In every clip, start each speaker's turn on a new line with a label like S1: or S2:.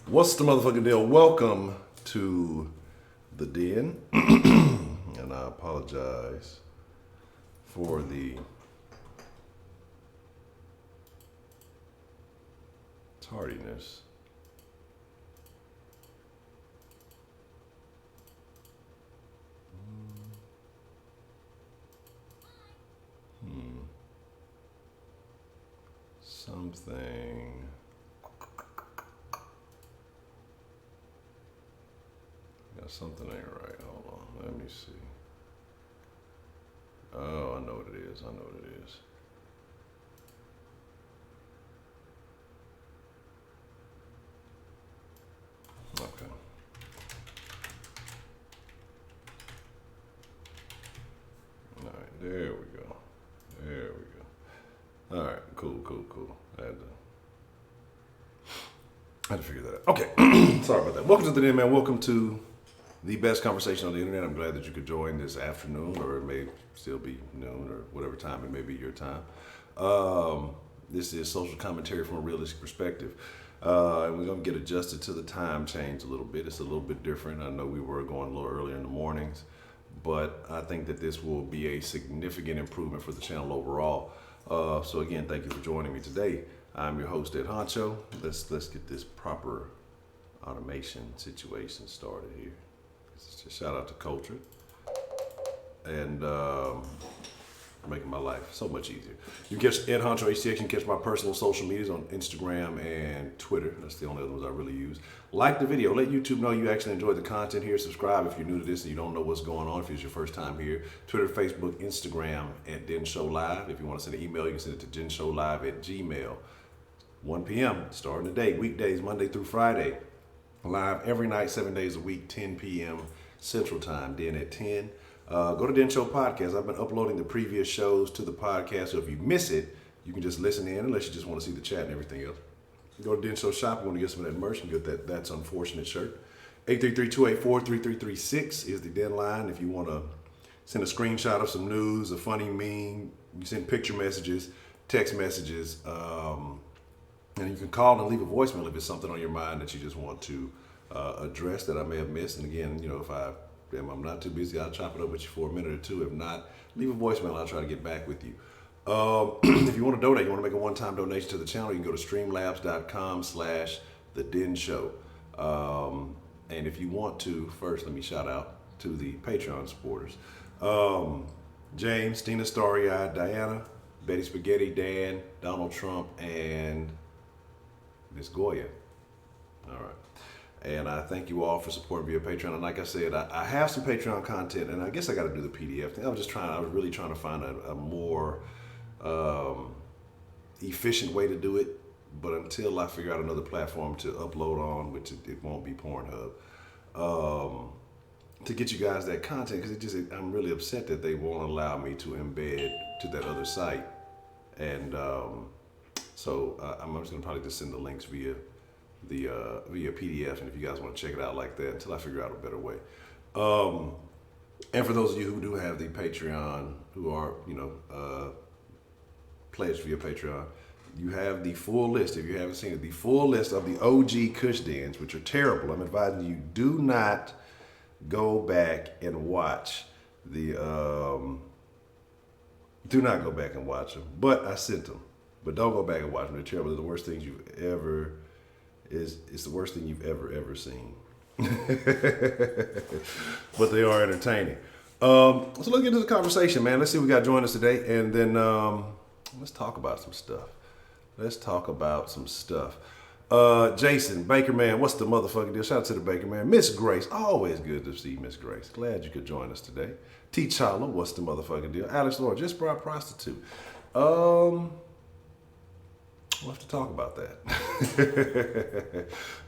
S1: What's the motherfucking deal? Welcome to the den. And I apologize for the tardiness. Something. Yeah, something ain't right. Hold on. Let me see. Oh, I know what it is. I know what it is. Okay. All right. There we go. There we go. All right. Cool. I had to figure that out. Okay. Sorry about that. Welcome to the den, man. Welcome to the best conversation on the internet. I'm glad that you could join this afternoon, or it may still be noon, or whatever time it may be your time. This is social commentary from a realistic perspective. And we're going to get adjusted to the time change a little bit. It's a little bit different. I know we were going a little earlier in the mornings, but I think that this will be a significant improvement for the channel overall. So again, thank you for joining me today. I'm your host at Honcho. Let's get this proper automation situation started here. Shout out to Culture and making my life so much easier. You can catch Ed Honcho HTX. You can catch my personal social medias on Instagram and Twitter. That's the only other ones I really use. Like the video. Let YouTube know you actually enjoyed the content here. Subscribe if you're new to this and you don't know what's going on. If it's your first time here. Twitter, Facebook, Instagram at Den Show Live. If you want to send an email, you can send it to denshowlive@gmail. 1 p.m. starting the day. Weekdays, Monday through Friday. Live every night, 7 days a week, 10 p.m. Central Time. Den at 10. Go to Den Show Podcast. I've been uploading the previous shows to the podcast, so if you miss it, you can just listen in unless you just want to see the chat and everything else. Go to Den Show Shop. You want to get some of that merch and get that That's Unfortunate shirt. 833-284-3336 is the Den line. If you want to send a screenshot of some news, a funny meme, you send picture messages, text messages, and you can call and leave a voicemail if it's something on your mind that you just want to address that I may have missed. And again, you know, if I'm not too busy, I'll chop it up with you for a minute or two. If not, leave a voicemail. I'll try to get back with you. If you want to donate, you want to make a one-time donation to the channel, you can go to streamlabs.com/The Den Show. And if you want to, first, let me shout out to the Patreon supporters. James, Tina Starry-Eyed, Diana, Betty Spaghetti, Dan, Donald Trump, and Miss Goya. All right. And I thank you all for supporting via Patreon. And like I said, I have some Patreon content, and I guess I got to do the PDF thing. I was really trying to find a more efficient way to do it. But until I figure out another platform to upload on, which it won't be Pornhub, to get you guys that content, because I'm really upset that they won't allow me to embed to that other site. And so I'm just gonna probably just send the links via PDF, and if you guys want to check it out like that, until I figure out a better way. And for those of you who do have the Patreon, who are pledged via Patreon, you have the full list. If you haven't seen it, the full list of the OG Kush dens, which are terrible. I'm advising you, do not go back and watch the. Do not go back and watch them. But I sent them. But don't go back and watch them. They're terrible. They're the worst things you've ever. It's the worst thing you've ever seen. But they are entertaining. So let's get into the conversation, man. Let's see who we got joining us today, and then let's talk about some stuff. Jason, Baker Man, what's the motherfucking deal? Shout out to the Baker Man. Miss Grace, always good to see Miss Grace. Glad you could join us today. T. Chala, what's the motherfucking deal? Alex Lord, just brought prostitute. We'll have to talk about that.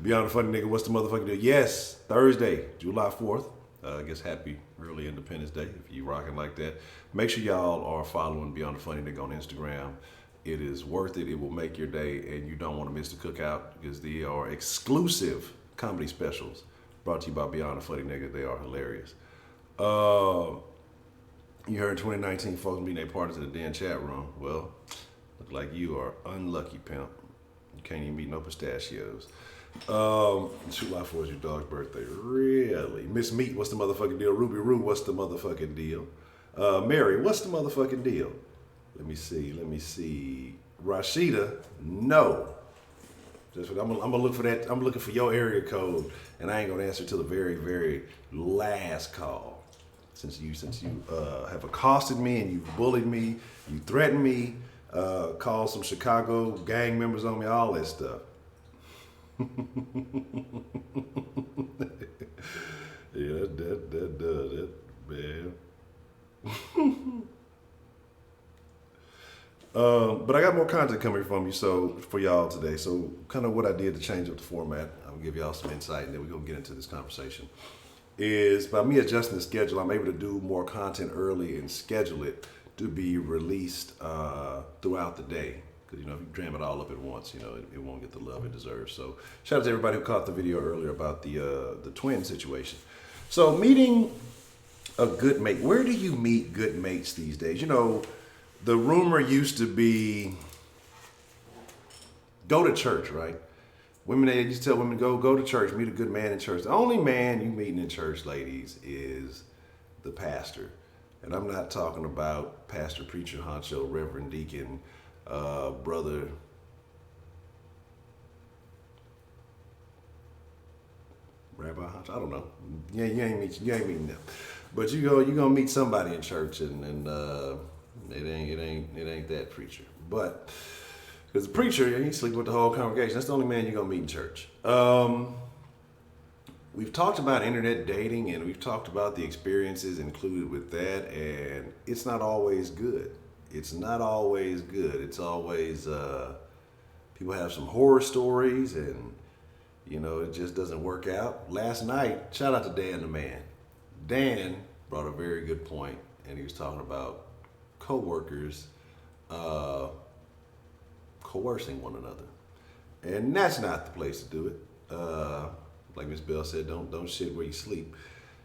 S1: Beyond the Funny Nigga, what's the motherfucking deal? Yes, Thursday, July 4th. I guess happy early Independence Day if you rocking like that. Make sure y'all are following Beyond the Funny Nigga on Instagram. It is worth it. It will make your day, and you don't want to miss the cookout because they are exclusive comedy specials brought to you by Beyond the Funny Nigga. They are hilarious. You heard 2019 folks meeting their partners in the Den chat room. Well, look like you are unlucky, pimp. You can't even meet no pistachios. July 4th is your dog's birthday. Really? Miss Meat, what's the motherfucking deal? Ruby Roo, what's the motherfucking deal? Mary, what's the motherfucking deal? Let me see. Rashida, no. I'm gonna look for that. I'm looking for your area code, and I ain't gonna answer till the very, very last call. Since you have accosted me and you've bullied me, you threatened me, called some Chicago gang members on me, all that stuff. Yeah, that does it, man. But I got more content coming from you, so for y'all today. So kind of what I did to change up the format, I'll give y'all some insight, and then we're gonna get into this conversation. Is by me adjusting the schedule, I'm able to do more content early and schedule it to be released throughout the day. Because if you dram it all up at once, it won't get the love it deserves. So shout out to everybody who caught the video earlier about the twin situation. So meeting a good mate. Where do you meet good mates these days? The rumor used to be go to church, right? Women, they used to tell women, go to church, meet a good man in church. The only man you meeting in church, ladies, is the pastor. And I'm not talking about pastor, preacher, honcho, reverend, deacon, brother. Rabbi honcho, I don't know. Yeah, you ain't meeting them. But you're gonna meet somebody in church, and it ain't that preacher. But because the preacher, he sleep with the whole congregation. That's the only man you're gonna meet in church. We've talked about internet dating, and we've talked about the experiences included with that, and it's not always good. It's always people have some horror stories, and it just doesn't work out. Last night, shout out to Dan the man. Dan brought a very good point, and he was talking about co-workers coercing one another, and that's not the place to do it. Like Miss Bell said, don't shit where you sleep.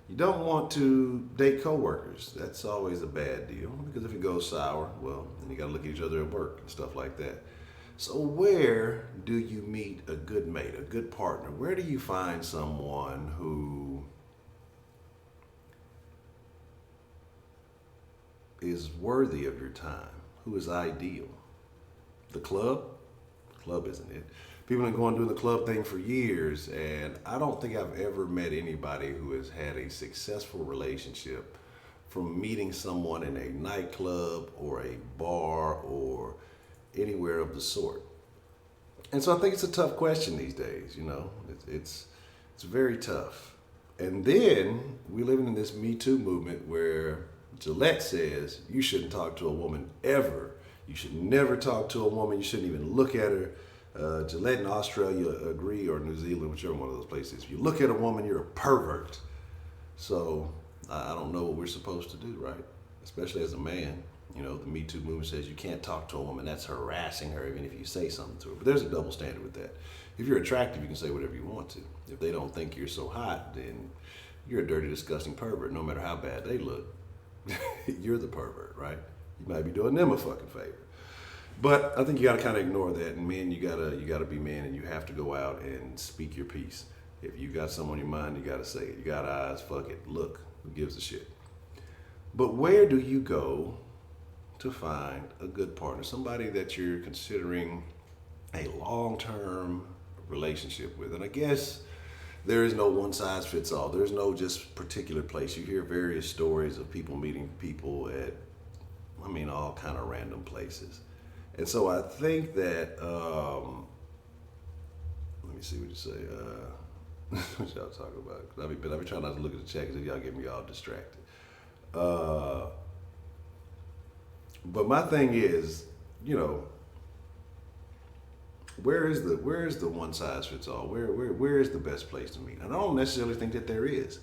S1: You don't want to date coworkers. That's always a bad deal, because if it goes sour, well, then you got to look at each other at work and stuff like that. So where do you meet a good mate, a good partner? Where do you find someone who is worthy of your time, who is ideal? The club? The club isn't it. People have been going doing the club thing for years, and I don't think I've ever met anybody who has had a successful relationship from meeting someone in a nightclub or a bar or anywhere of the sort. And so I think it's a tough question these days. It's very tough. And then we living in this Me Too movement where Gillette says you shouldn't talk to a woman ever. You should never talk to a woman. You shouldn't even look at her. Gillette in Australia agree, or New Zealand, whichever one of those places. If you look at a woman, you're a pervert. So I don't know what we're supposed to do, right? Especially as a man. The Me Too movement says you can't talk to a woman. That's harassing her, even if you say something to her. But there's a double standard with that. If you're attractive, you can say whatever you want to. If they don't think you're so hot, then you're a dirty, disgusting pervert, no matter how bad they look. You're the pervert, right? You might be doing them a fucking favor. But I think you got to kind of ignore that, and men, you gotta be men, and you have to go out and speak your piece. If you got something on your mind, you gotta say it. You got eyes, fuck it. Look, who gives a shit? But where do you go to find a good partner, somebody that you're considering a long-term relationship with? And I guess there is no one size fits all. There's no just particular place. You hear various stories of people meeting people at, all kind of random places. And so I think that, let me see what you say. What y'all talking about? I be trying not to look at the chat because y'all get me all distracted. But my thing is, where is the one size fits all? Where is the best place to meet? And I don't necessarily think that there is.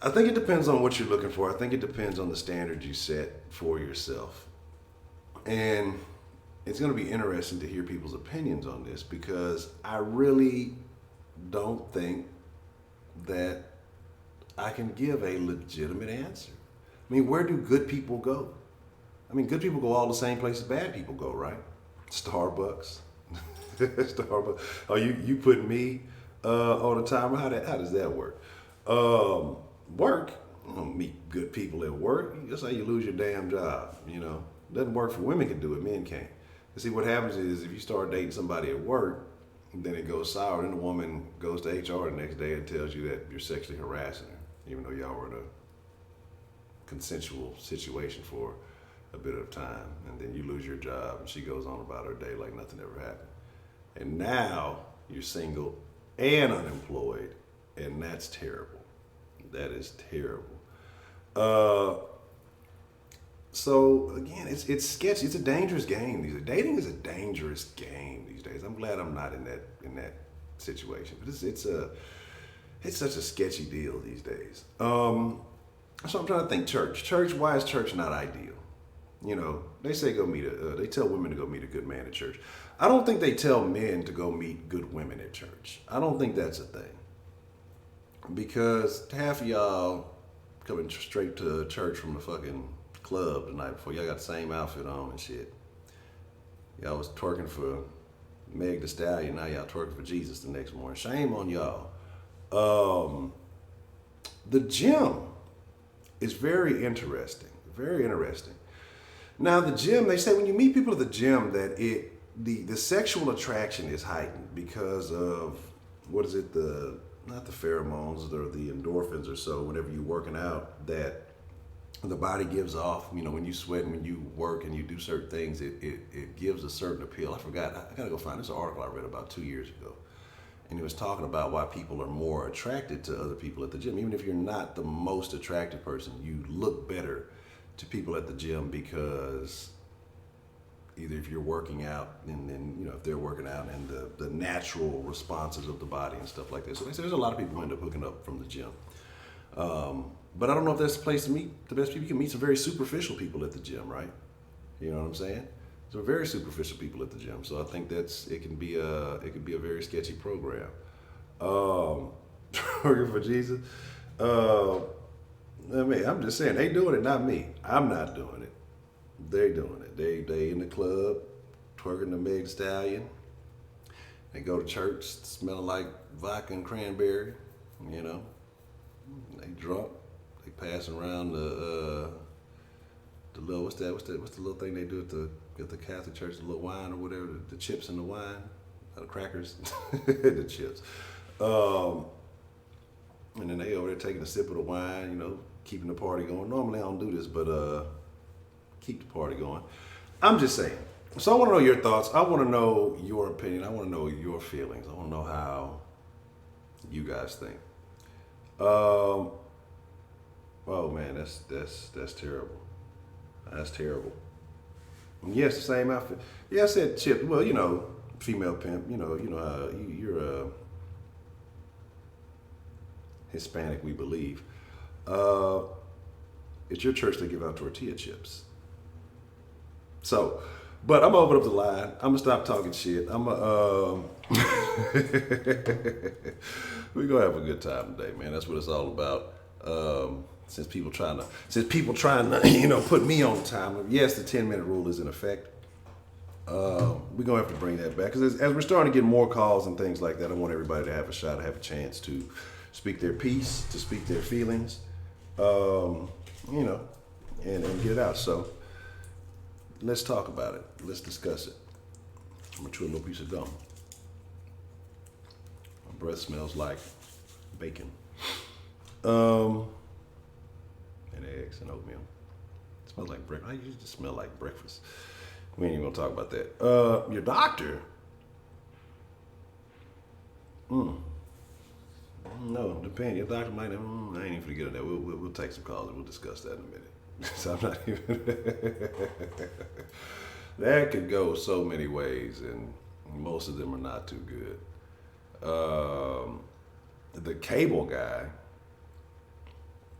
S1: I think it depends on what you're looking for. I think it depends on the standards you set for yourself. And it's going to be interesting to hear people's opinions on this, because I really don't think that I can give a legitimate answer. Where do good people go? Good people go all the same places bad people go, right? Starbucks, Starbucks. Oh, you put me on a timer? How does that work? Work. You don't meet good people at work. That's how you lose your damn job. Doesn't work for women can do it, men can't. You see, what happens is if you start dating somebody at work, then it goes sour. Then the woman goes to HR the next day and tells you that you're sexually harassing her, even though y'all were in a consensual situation for a bit of time. And then you lose your job, and she goes on about her day like nothing ever happened. And now you're single and unemployed, and that's terrible. That is terrible. So again, it's sketchy. It's a dangerous game these days. Dating is a dangerous game these days. I'm glad I'm not in that situation. But it's such a sketchy deal these days. So I'm trying to think. Church. Why is church not ideal? They say they tell women to go meet a good man at church. I don't think they tell men to go meet good women at church. I don't think that's a thing. Because half of y'all coming straight to church from the fucking club the night before, y'all got the same outfit on and shit. Y'all was twerking for Meg Thee Stallion, now y'all twerking for Jesus the next morning. Shame on y'all. The gym is very interesting. Very interesting. Now the gym, they say when you meet people at the gym that the sexual attraction is heightened because of not the pheromones or the endorphins or so, whenever you're working out, that the body gives off, when you sweat and when you work and you do certain things, it gives a certain appeal. I forgot, I gotta go find this article I read about 2 years ago. And it was talking about why people are more attracted to other people at the gym. Even if you're not the most attractive person, you look better to people at the gym because either if you're working out and then, if they're working out and the natural responses of the body and stuff like that. So they say there's a lot of people who end up hooking up from the gym. But I don't know if that's the place to meet the best people. You can meet some very superficial people at the gym, right? You know what I'm saying? Some very superficial people at the gym. So I think it can be a very sketchy program. Working for Jesus. I'm just saying, they doing it, not me. I'm not doing it. They're doing it. They in the club, twerking the Meg Thee Stallion. They go to church smelling like vodka and cranberry, They drunk. They passing around the little what's the little thing they do at the Catholic Church, the little wine or whatever, the chips in the wine, the crackers, the chips. And then they over there taking a sip of the wine, keeping the party going. Normally I don't do this, but keep the party going. I'm just saying. So I want to know your thoughts. I want to know your opinion. I want to know your feelings. I want to know how you guys think. Oh man, that's terrible. That's terrible. Yes, the same outfit. Yeah, I said Chip. Well, female pimp. You're a Hispanic, we believe. It's your church that give out tortilla chips. So, but I'm gonna open up the line. I'm gonna stop talking shit. We're gonna have a good time today, man. That's what it's all about. Since people trying to, put me on time. Yes, the 10-minute rule is in effect. We're gonna have to bring that back because as we're starting to get more calls and things like that, I want everybody to have a shot, to have a chance to speak their piece, to speak their feelings, and get it out. So let's talk about it. Let's discuss it. I'm gonna chew a little piece of gum. My breath smells like bacon. And eggs and oatmeal. It smells like breakfast. I usually just smell like breakfast. We ain't even gonna talk about that. Your doctor? No, depends. Your doctor might. I ain't even gonna get into that. We'll take some calls and we'll discuss that in a minute. So I'm not even. That could go so many ways, and most of them are not too good. The cable guy.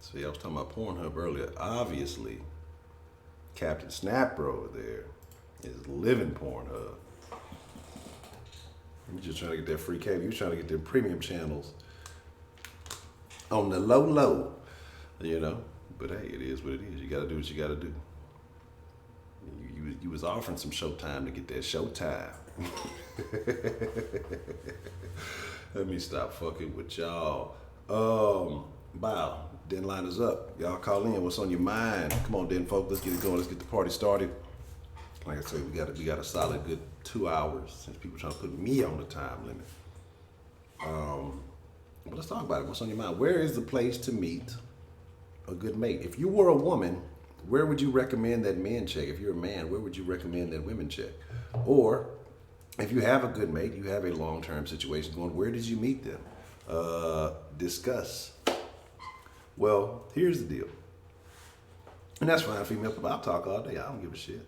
S1: See, I was talking about Pornhub earlier. Obviously, Captain Snapper over there is living Pornhub. You're just trying to get that free cable. You're trying to get them premium channels on the low, But hey, it is what it is. You got to do what you got to do. You was offering some showtime to get that showtime. Let me stop fucking with y'all. Wow, deadline is up. Y'all call in. What's on your mind? Come on, then, folks. Let's get it going. Let's get the party started. Like I said, we got a solid good 2 hours since people trying to put me on the time limit. But let's talk about it. What's on your mind? Where is the place to meet a good mate? If you were a woman, where would you recommend that men check? If you're a man, where would you recommend that women check? Or if you have a good mate, you have a long-term situation going, where did you meet them? Discuss. Well, here's the deal. And that's fine, female. I'll talk all day. I don't give a shit.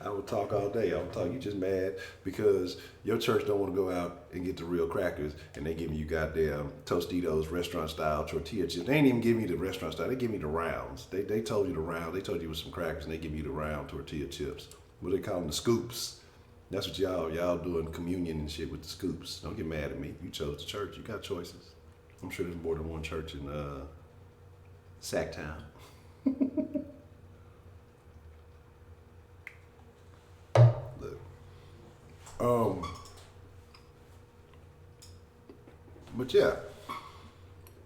S1: I will talk all day. I'll talk. You just mad because your church don't want to go out and get the real crackers, and they giving you goddamn Tostitos restaurant style tortilla chips. They ain't even giving you the restaurant style. They give me the rounds. They told you the round. They told you with some crackers, and they give you the round tortilla chips. What they call them, the scoops. That's what y'all doing communion and shit with the scoops. Don't get mad at me. You chose the church. You got choices. I'm sure there's more than one church in Sacktown. Look. But yeah.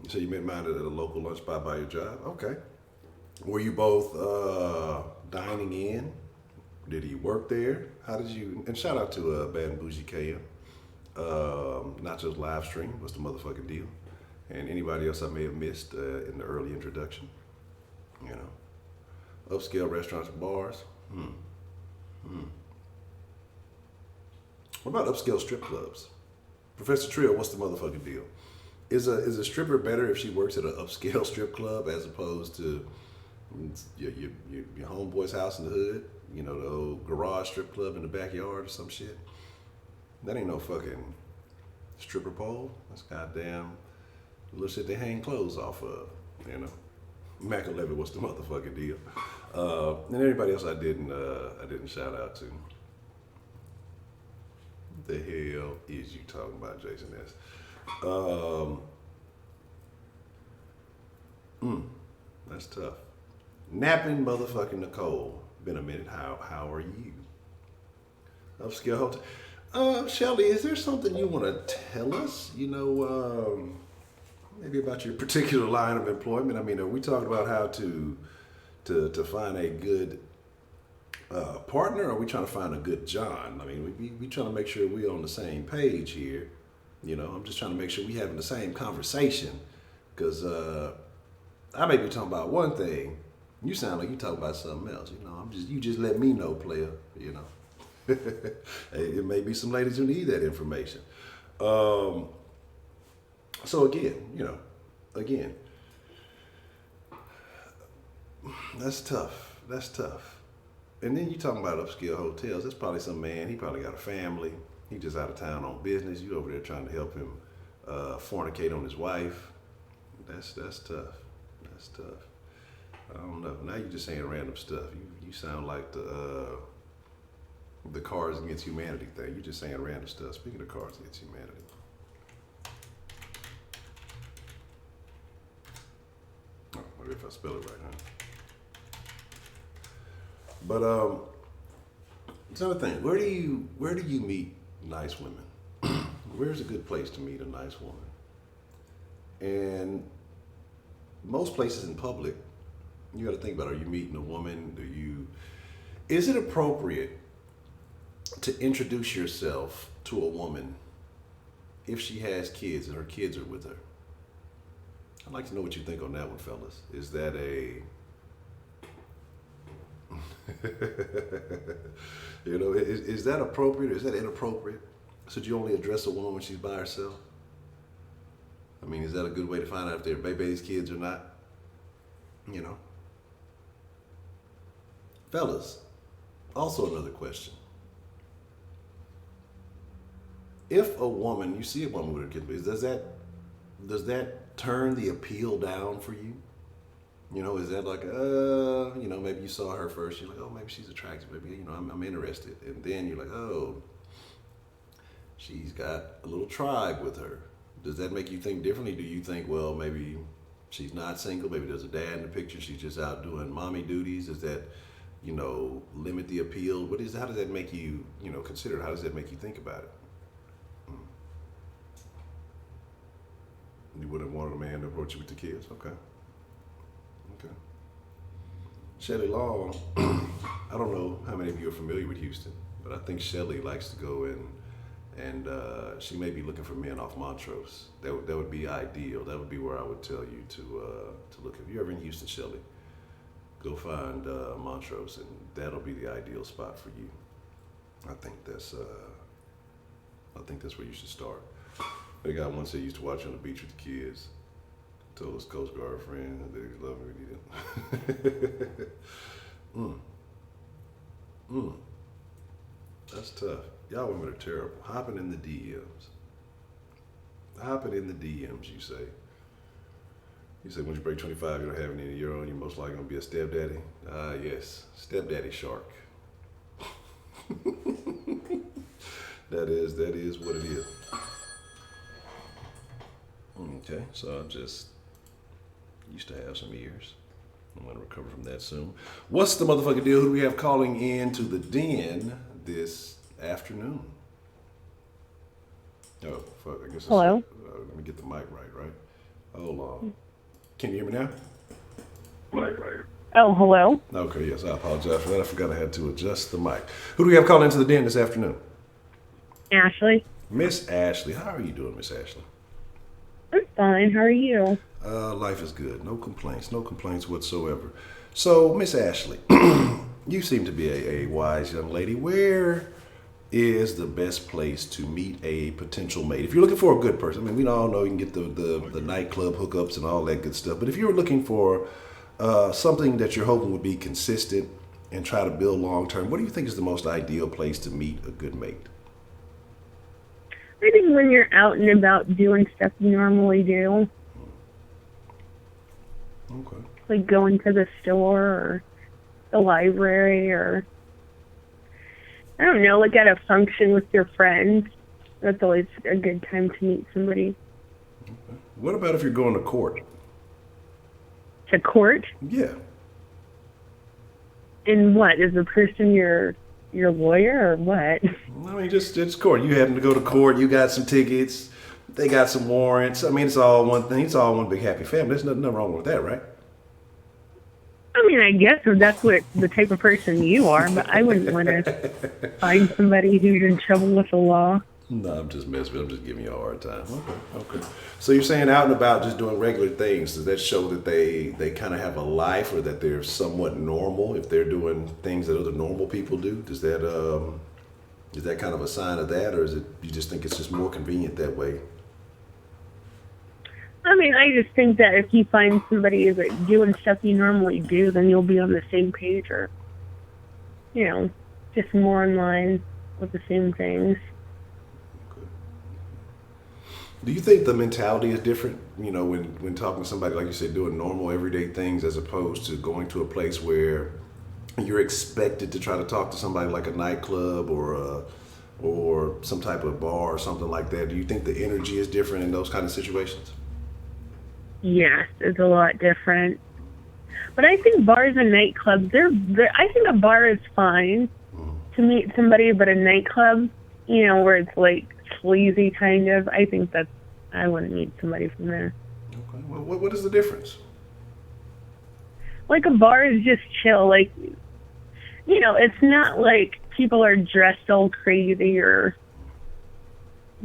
S1: So you met mine at a local lunch spot by your job? Okay. Were you both dining in? Did he work there? How did you? And shout out to Bad and Bougie KM. Not just live stream. What's the motherfucking deal? And anybody else I may have missed in the early introduction. You know, upscale restaurants and bars. What about upscale strip clubs? Professor Trill, what's the motherfucking deal? Is a stripper better if she works at an upscale strip club as opposed to your homeboy's house in the hood? You know, the old garage strip club in the backyard or some shit? That ain't no fucking stripper pole. That's goddamn little shit they hang clothes off of, you know. Mac 11, what's the motherfucking deal? And everybody else I didn't shout out to. What the hell is you talking about, Jason S? That's tough. Napping motherfucking Nicole. Been a minute. How are you? Upscale hotel. Shelly, is there something you want to tell us? You know, maybe about your particular line of employment. I mean, are we talking about how to find a good partner, or are we trying to find a good John? I mean, we trying to make sure we're on the same page here. You know, I'm just trying to make sure we having the same conversation, because I may be talking about one thing. You sound like you talking about something else. You know, you just let me know, player. You know, it may be some ladies who need that information. So again, you know, that's tough. That's tough. And then you talking about upscale hotels. That's probably some man. He probably got a family. He just out of town on business. You over there trying to help him fornicate on his wife. That's tough. That's tough. I don't know. Now you're just saying random stuff. You sound like the Cards Against Humanity thing. You're just saying random stuff. Speaking of Cards Against Humanity. Oh, maybe if I spell it right, huh? But it's another thing. Where do you meet nice women? Where's a good place to meet a nice woman? And most places in public, you got to think about, are you meeting a woman? Is it appropriate to introduce yourself to a woman if she has kids and her kids are with her? I'd like to know what you think on that one, fellas. Is that you know, is that appropriate or is that inappropriate? Should you only address a woman when she's by herself? I mean, is that a good way to find out if they're baby's kids or not? You know? Fellas, also another question. If a woman, you see a woman with her kids, does that turn the appeal down for you? You know, is that like, you know, maybe you saw her first, you're like, oh, maybe she's attractive, maybe, you know, I'm interested. And then you're like, oh, she's got a little tribe with her. Does that make you think differently? Do you think, well, maybe She's not single. Maybe there's a dad in the picture. She's just out doing mommy duties. Does that, limit the appeal? How does that make you, consider it? How does that make you think about it? You wouldn't want a man to approach you with the kids? Okay. Shelly Long, I don't know how many of you are familiar with Houston, but I think Shelly likes to go in and she may be looking for men off Montrose. That would be ideal. That would be where I would tell you to look. If you're ever in Houston, Shelly, go find Montrose, and that'll be the ideal spot for you. I think that's where you should start. The guy once said he used to watch on the beach with the kids. Told his Coast Guard friend that he was loving him. That's tough. Y'all women are terrible. Hopping in the DMs. You say. You say once you break 25, you don't have any of your own. You're most likely going to be a stepdaddy. Yes, stepdaddy shark. That is what it is. Okay, so I just used to have some ears. I'm going to recover from that soon. What's the motherfucking deal? Who do we have calling in to the den this afternoon? Oh, fuck. I guess
S2: Hello?
S1: Let me get the mic right? Hold on. Can you hear me now? Right.
S2: Oh, hello?
S1: Okay, yes, I apologize for that. I forgot I had to adjust the mic. Who do we have calling into the den this afternoon?
S2: Ashley.
S1: Miss Ashley. How are you doing, Miss Ashley?
S2: I'm fine. How are you?
S1: Life is good. No complaints whatsoever. So, Miss Ashley, you seem to be a wise young lady. Where is the best place to meet a potential mate? If you're looking for a good person, I mean, we all know you can get the nightclub hookups and all that good stuff. But if you're looking for something that you're hoping would be consistent and try to build long term, what do you think is the most ideal place to meet a good mate?
S2: I think when you're out and about doing stuff you normally do.
S1: Okay.
S2: Like going to the store or the library or, I don't know, like at a function with your friends. That's always a good time to meet somebody.
S1: Okay. What about if you're going to court?
S2: To court?
S1: Yeah.
S2: And what? Is the person your lawyer or what?
S1: I mean, just court. You happen to go to court. You got some tickets. They got some warrants. I mean, it's all one thing. It's all one big happy family. There's nothing wrong with that, right?
S2: I mean, I guess that's what the type of person you are, but I wouldn't want to find somebody who's in trouble with the law.
S1: No, I'm just messing with you. I'm just giving you a hard time. Okay. So you're saying out and about just doing regular things. Does that show that they kind of have a life, or that they're somewhat normal if they're doing things that other normal people do? Is that kind of a sign of that, or is it you just think it's just more convenient that way?
S2: I mean, I just think that if you find somebody that's doing stuff you normally do, then you'll be on the same page, or, just more in line with the same things.
S1: Okay. Do you think the mentality is different, when talking to somebody, like you said, doing normal everyday things as opposed to going to a place where you're expected to try to talk to somebody like a nightclub or some type of bar or something like that? Do you think the energy is different in those kind of situations?
S2: Yes, it's a lot different. But I think bars and nightclubs, I think a bar is fine to meet somebody, but a nightclub, where it's like sleazy kind of, I think I wouldn't meet somebody from there.
S1: Okay. Well, what is the difference?
S2: Like a bar is just chill. Like, it's not like people are dressed all crazy or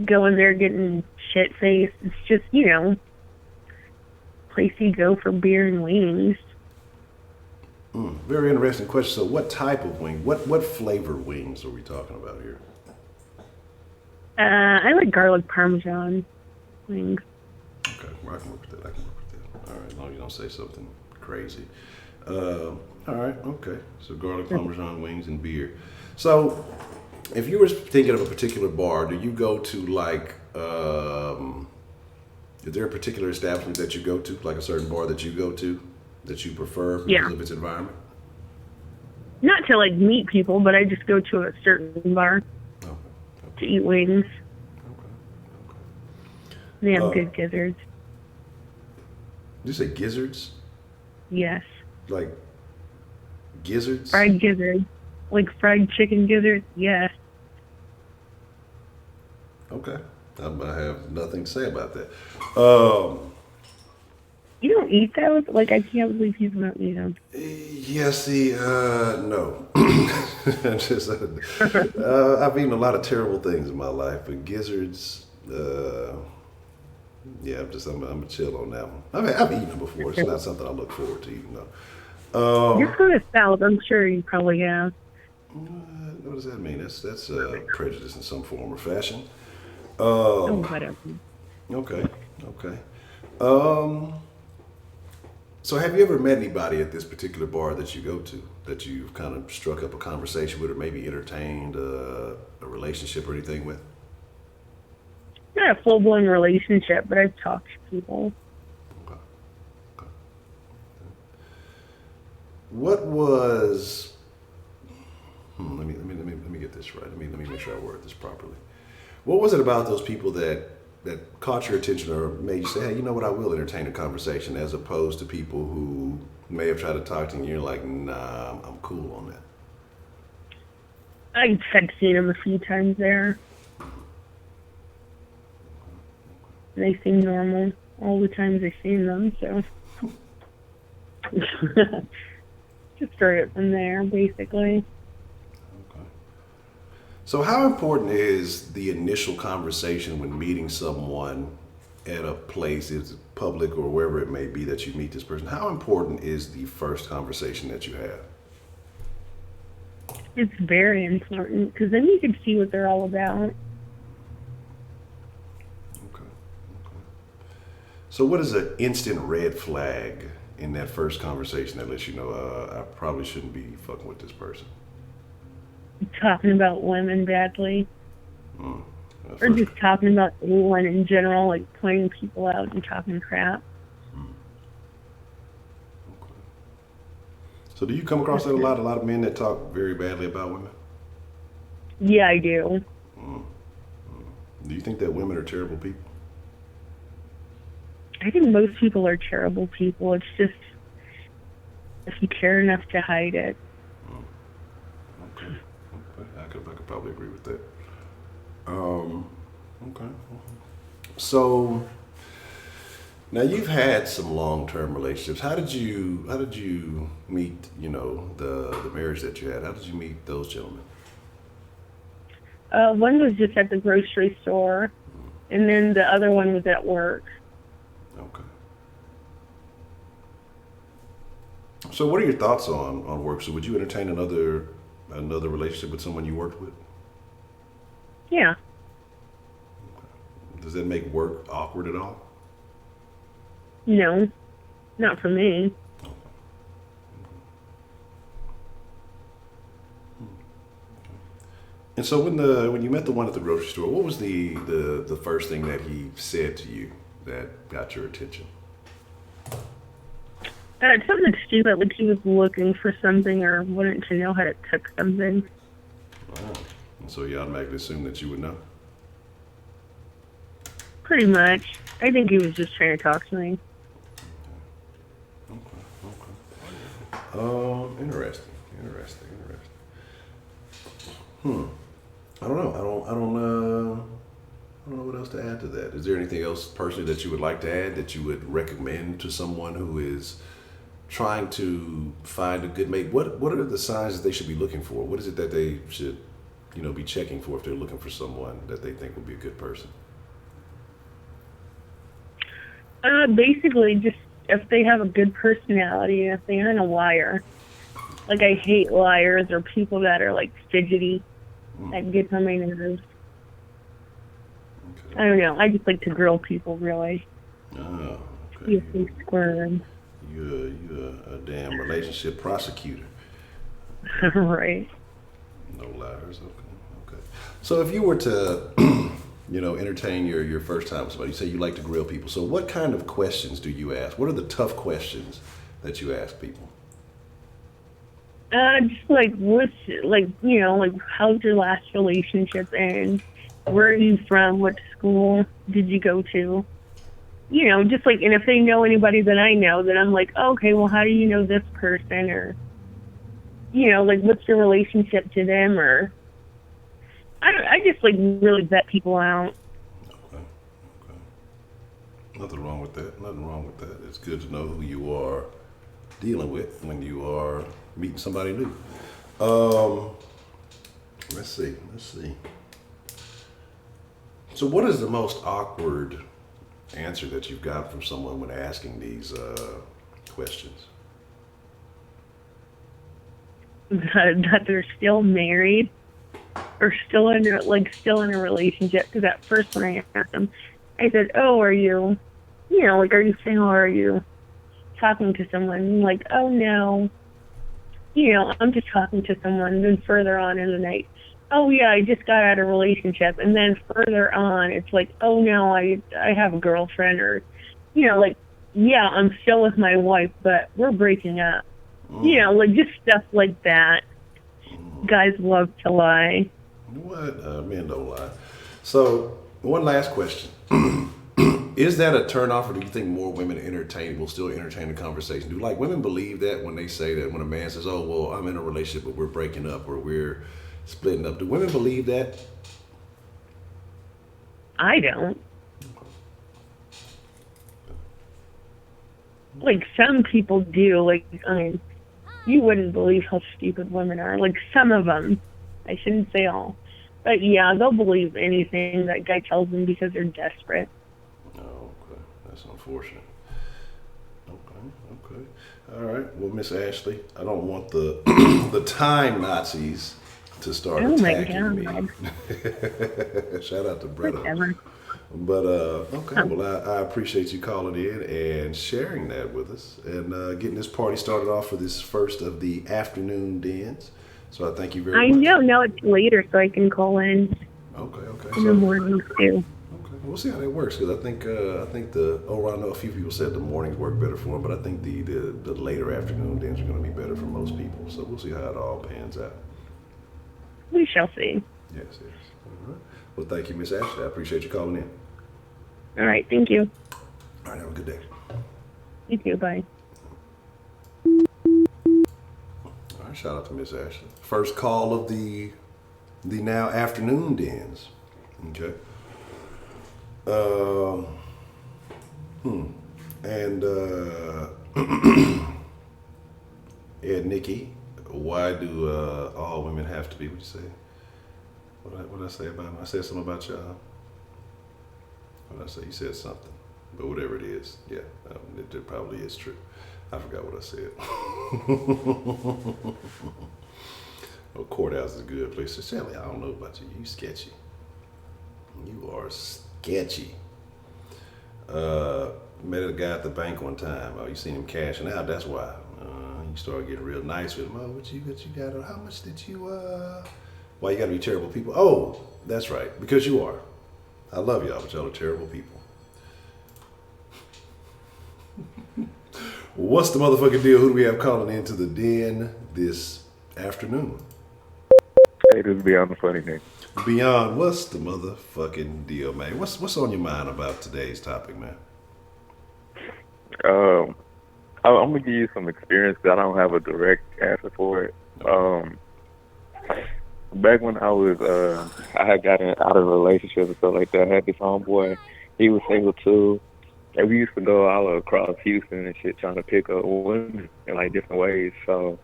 S2: going there getting shit-faced. It's just, place you go for beer and wings.
S1: Very interesting question. So what type of wing? What flavor wings are we talking about here?
S2: I like garlic parmesan wings.
S1: Okay, well, I can work with that. All right, as long as you don't say something crazy. All right, okay. So garlic parmesan wings and beer. So if you were thinking of a particular bar, do you go to like, is there a particular establishment that you go to, like a certain bar that you go to that you prefer because of its environment?
S2: Not to like meet people, but I just go to a certain bar to eat wings.
S1: Okay.
S2: They have good gizzards.
S1: Did you say gizzards?
S2: Yes.
S1: Like gizzards?
S2: Fried gizzards. Like fried chicken gizzards? Yes.
S1: Okay. I have nothing to say about that.
S2: You don't eat those? Like, I can't believe you don't eat them.
S1: Yeah, see, no. Just, I've eaten a lot of terrible things in my life, but gizzards, yeah, I'm a chill on that one. I've eaten them before. It's not something I look forward to eating, though.
S2: You're kind of south. I'm sure you probably have.
S1: What does that mean? That's prejudice in some form or fashion.
S2: Oh, whatever.
S1: Okay, okay. So have you ever met anybody at this particular bar that you go to that you've kind of struck up a conversation with or maybe entertained a relationship or anything with?
S2: Not a full-blown relationship, but I've talked to people.
S1: Okay. Okay. What was? Let me get this right. Let me make sure I word this properly. What was it about those people that caught your attention or made you say, hey, you know what, I will entertain a conversation, as opposed to people who may have tried to talk to you and you're like, nah, I'm cool on that?
S2: I've seen them a few times there. They seem normal all the times I've seen them, so. Just started from there, basically.
S1: So how important is the initial conversation when meeting someone at a place, it's public or wherever it may be that you meet this person? How important is the first conversation that you have?
S2: It's very important, because then you can see what they're all about.
S1: Okay. So what is an instant red flag in that first conversation that lets you know I probably shouldn't be fucking with this person?
S2: Talking about women badly.
S1: Or
S2: Just talking about anyone in general, like pointing people out and talking crap.
S1: Okay. So do you come across that a lot? A lot of men that talk very badly about women?
S2: Yeah, I do.
S1: Do you think that women are terrible people?
S2: I think most people are terrible people. It's just if you care enough to hide it.
S1: Okay. I could probably agree with that. Okay. So now you've had some long-term relationships. How did you meet, the marriage that you had? How did you meet those gentlemen?
S2: One was just at the grocery store, and then the other one was at work.
S1: Okay. So what are your thoughts on work? So would you entertain another relationship with someone you worked with?
S2: Yeah.
S1: Does that make work awkward at all?
S2: No, not for me.
S1: And so when you met the one at the grocery store, what was the first thing that he said to you that got your attention?
S2: Something stupid, like he was looking for something or wanted to know how to cook something.
S1: Oh. And so you automatically assumed that you would know?
S2: Pretty much. I think he was just trying to talk to me.
S1: Okay. Interesting. I don't know. I don't know what else to add to that. Is there anything else personally that you would like to add that you would recommend to someone who is trying to find a good mate? What are the signs that they should be looking for? What is it that they should, be checking for if they're looking for someone that they think would be a good person?
S2: Basically, just if they have a good personality, if they aren't a liar. Like, I hate liars or people that are, like, fidgety. That gets on my nerves.
S1: Okay.
S2: I don't know. I just like to grill people, really.
S1: Oh, okay.
S2: See if they squirm.
S1: You're a damn relationship prosecutor.
S2: Right.
S1: No liars. Okay. So if you were to, entertain your first time with somebody, you say you like to grill people. So what kind of questions do you ask? What are the tough questions that you ask people?
S2: Just like how's your last relationship end? Where are you from? What school did you go to? just like, and if they know anybody that I know, then I'm like, oh, okay, well, how do you know this person? Or, like, what's your relationship to them? Or, I just, like, really vet people out.
S1: Okay. Okay. Nothing wrong with that. Nothing wrong with that. It's good to know who you are dealing with when you are meeting somebody new. Let's see. So, what is the most awkward answer that you've got from someone when asking these questions?
S2: That they're still married or still in a relationship. Because at first when I asked them, I said, "Oh, are you, like, are you single or are you talking to someone?" And like, "Oh no, I'm just talking to someone." And then further on in the night, "Oh yeah, I just got out of a relationship." And then further on, it's like, "Oh no, I have a girlfriend," or, like, "Yeah, I'm still with my wife, but we're breaking up." Like, just stuff like that. Guys love to lie.
S1: What? Men don't lie. So, one last question. Is that a turnoff, or do you think more women will still entertain the conversation? Do like women believe that when they say that, when a man says, "Oh, well, I'm in a relationship, but we're breaking up or we're splitting up"? Do women believe that?
S2: I don't. Like, some people do. Like, I mean, you wouldn't believe how stupid women are. Like, some of them. I shouldn't say all. But yeah, they'll believe anything that guy tells them because they're desperate.
S1: Oh, okay. That's unfortunate. Okay. All right. Well, Miss Ashley, I don't want the the time Nazis to start
S2: Oh my
S1: attacking me.
S2: God.
S1: Shout out to Bretta.
S2: Whatever.
S1: But okay, well, I appreciate you calling in and sharing that with us and getting this party started off for this first of the afternoon dens. So I thank you very much.
S2: I know. Now it's later, so I can call in
S1: Okay.
S2: in the mornings too.
S1: Okay, we'll see how that works because I think I know a few people said the mornings work better for them, but I think the later afternoon dens are going to be better for most people. So we'll see how it all pans out.
S2: We shall see.
S1: Yes. All right. Well, thank you, Miss Ashley. I appreciate you calling in.
S2: All right. Thank you.
S1: All right, have a good day.
S2: You too. Bye.
S1: All right, shout out to Miss Ashley. First call of the now afternoon dens. Okay. And Ed Nikki, why do all women have to be? What you say? What did I say about him? I said something about y'all. What did I say? You said something, but whatever it is, yeah, it probably is true. I forgot what I said. Oh, courthouse is a good place. So, Shelly, I don't know about you. You sketchy. You are sketchy. Met a guy at the bank one time. Oh, you seen him cashing out. That's why. You started getting real nice with him. Oh, what you got? How much did you? Why you gotta be terrible people? Oh, that's right. Because you are. I love y'all, but y'all are terrible people. What's the motherfucking deal? Who do we have calling into the den this afternoon?
S3: Hey, this is Beyond the Funny Thing.
S1: Beyond, what's the motherfucking deal, man? What's on your mind about today's topic, man?
S3: I'm gonna give you some experience because I don't have a direct answer for it. Back when I had gotten out of a relationship and stuff like that, I had this homeboy. He was single too, and we used to go all across Houston and shit, trying to pick up women in like different ways. So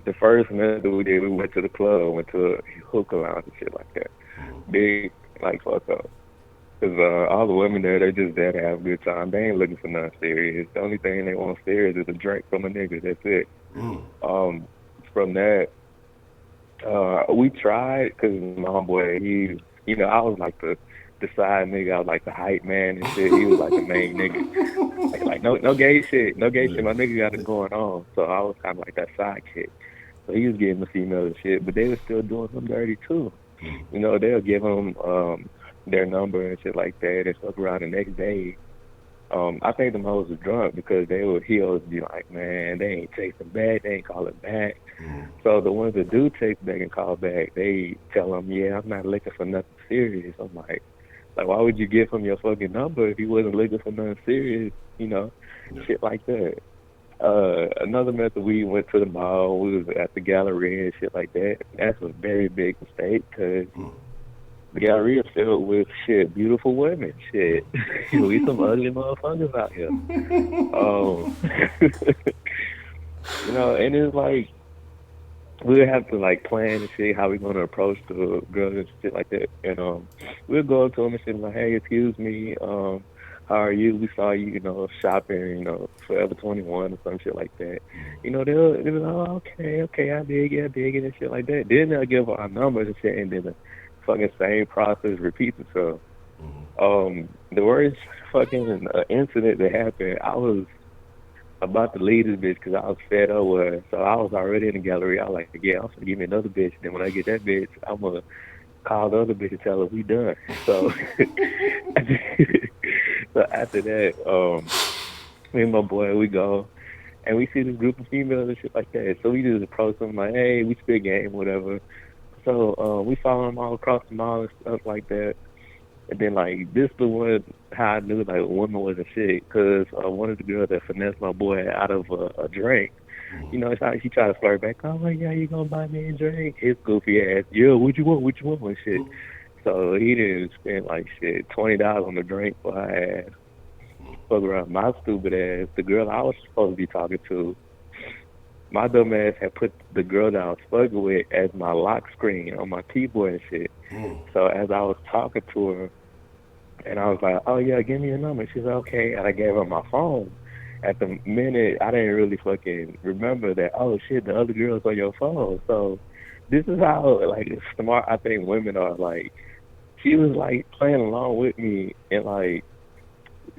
S3: the first method we did, we went to the club, went to a hookah lounge and shit like that. Big, like, fuck up. Because all the women there, they just there to have a good time. They ain't looking for nothing serious. The only thing they want serious is a drink from a nigga. That's it. From that, we tried, because my homeboy, I was like the side nigga. I was like the hype man and shit. He was like the main nigga. Like no gay shit. No gay shit. My nigga got it going on. So I was kind of like that sidekick. So he was getting the female and shit, but they were still doing him dirty too. They'll give him their number and shit like that and fuck around the next day. I think the hoes was drunk because he always be like, man, they ain't texting back, they ain't calling back. So the ones that do text back and call back, they tell them, yeah, I'm not looking for nothing serious. I'm like, Like, why would you give him your fucking number if he wasn't looking for nothing serious? You know,
S1: Yeah.
S3: shit like that. Another method, we went to the mall. We was at the Galleria and shit like that. That's a very big mistake because the Galleria is filled with shit, beautiful women. Shit, we some ugly motherfuckers out here. You know, and it's like we'll have to like plan and see how we're gonna approach the girls and shit like that. And we'll go up to them and say like, hey, excuse me, how are you? We saw you, you know, shopping, you know, Forever 21 or some shit like that. You know, they'll be like, oh, okay, I dig it and shit like that. Then they'll give our numbers and shit, and then the fucking same process repeats itself. The worst fucking incident that happened, I was about to leave this bitch because I was fed up with her. So I was already in the gallery. I was like, yeah, I'm gonna give me another bitch. Then when I get that bitch, I'm gonna call the other bitch and tell her we done. So, so after that, me and my boy, we go and we see this group of females and shit like that. So we just approach them like, hey, we spit game, whatever. So we follow them all across the mall and stuff like that. And then, like, this the one how I knew, like, women wasn't shit, because one of the girls that finessed my boy out of a drink, you know, it's how she tried to flirt back, oh, my God, you gonna buy me a drink? His goofy ass, yeah, what you want, and shit. So he didn't spend, like, shit, $20 on the drink for her ass. Fuck around my stupid ass, the girl I was supposed to be talking to, my dumb ass had put the girl that I was fucking with as my lock screen on my keyboard and shit. So as I was talking to her, and I was like, oh, yeah, give me your number. She's like, okay. And I gave her my phone. At the minute, I didn't really fucking remember that, oh, shit, the other girl's on your phone. So this is how, like, smart I think women are. Like, she was, like, playing along with me, and, like,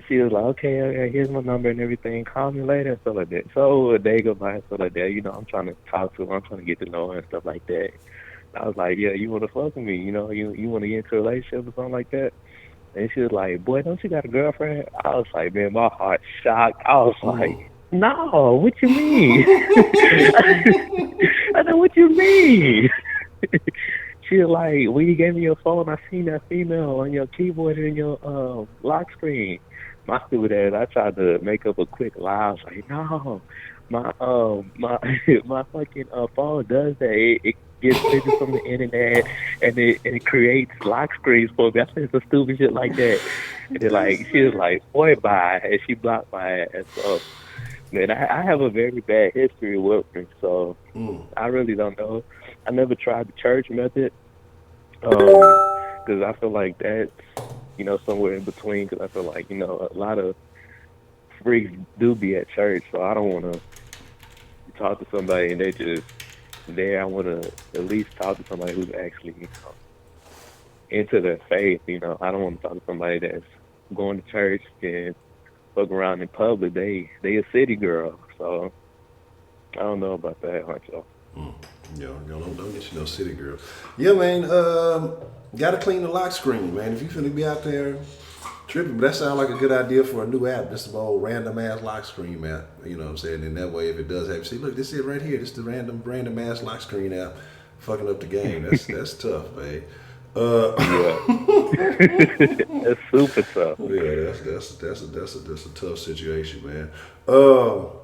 S3: she was like, okay, here's my number and everything. Call me later and stuff like that. So a day go by and stuff like that. You know, I'm trying to talk to her. I'm trying to get to know her and stuff like that. I was like, yeah, you want to fuck with me? You know, you want to get into a relationship or something like that? And she was like, boy, don't you got a girlfriend? I was like, man, my heart shocked. I was like, no, what you mean? I said, what you mean? She was like, when you gave me your phone, I seen that female on your keyboard and your lock screen. My stupid ass, I tried to make up a quick lie. I was like, no, my fucking phone does that. It gets pictures from the internet and it creates lock screens for me. I said some stupid shit like that. And then like she was like, boy, bye, and she blocked my ass. So man, I have a very bad history with women, so I really don't know. I never tried the church method because I feel like that's, you know, somewhere in between, because I feel like, you know, a lot of freaks do be at church, so I don't want to talk to somebody and they just there. I want to at least talk to somebody who's actually, you know, into their faith. You know, I don't want to talk to somebody that's going to church and fuck around in public. They a city girl, so I don't know about that, Honcho.
S1: Yo, don't get you no city girl. Yeah, man. Gotta clean the lock screen, man. If you finna be out there tripping, but that sounds like a good idea for a new app. This is my old random ass lock screen app. You know what I'm saying? And that way, if it does happen, see, look, this is it right here. This is the random ass lock screen app, fucking up the game. That's tough, man.
S3: Yeah, that's super tough.
S1: Yeah, that's a tough situation, man. So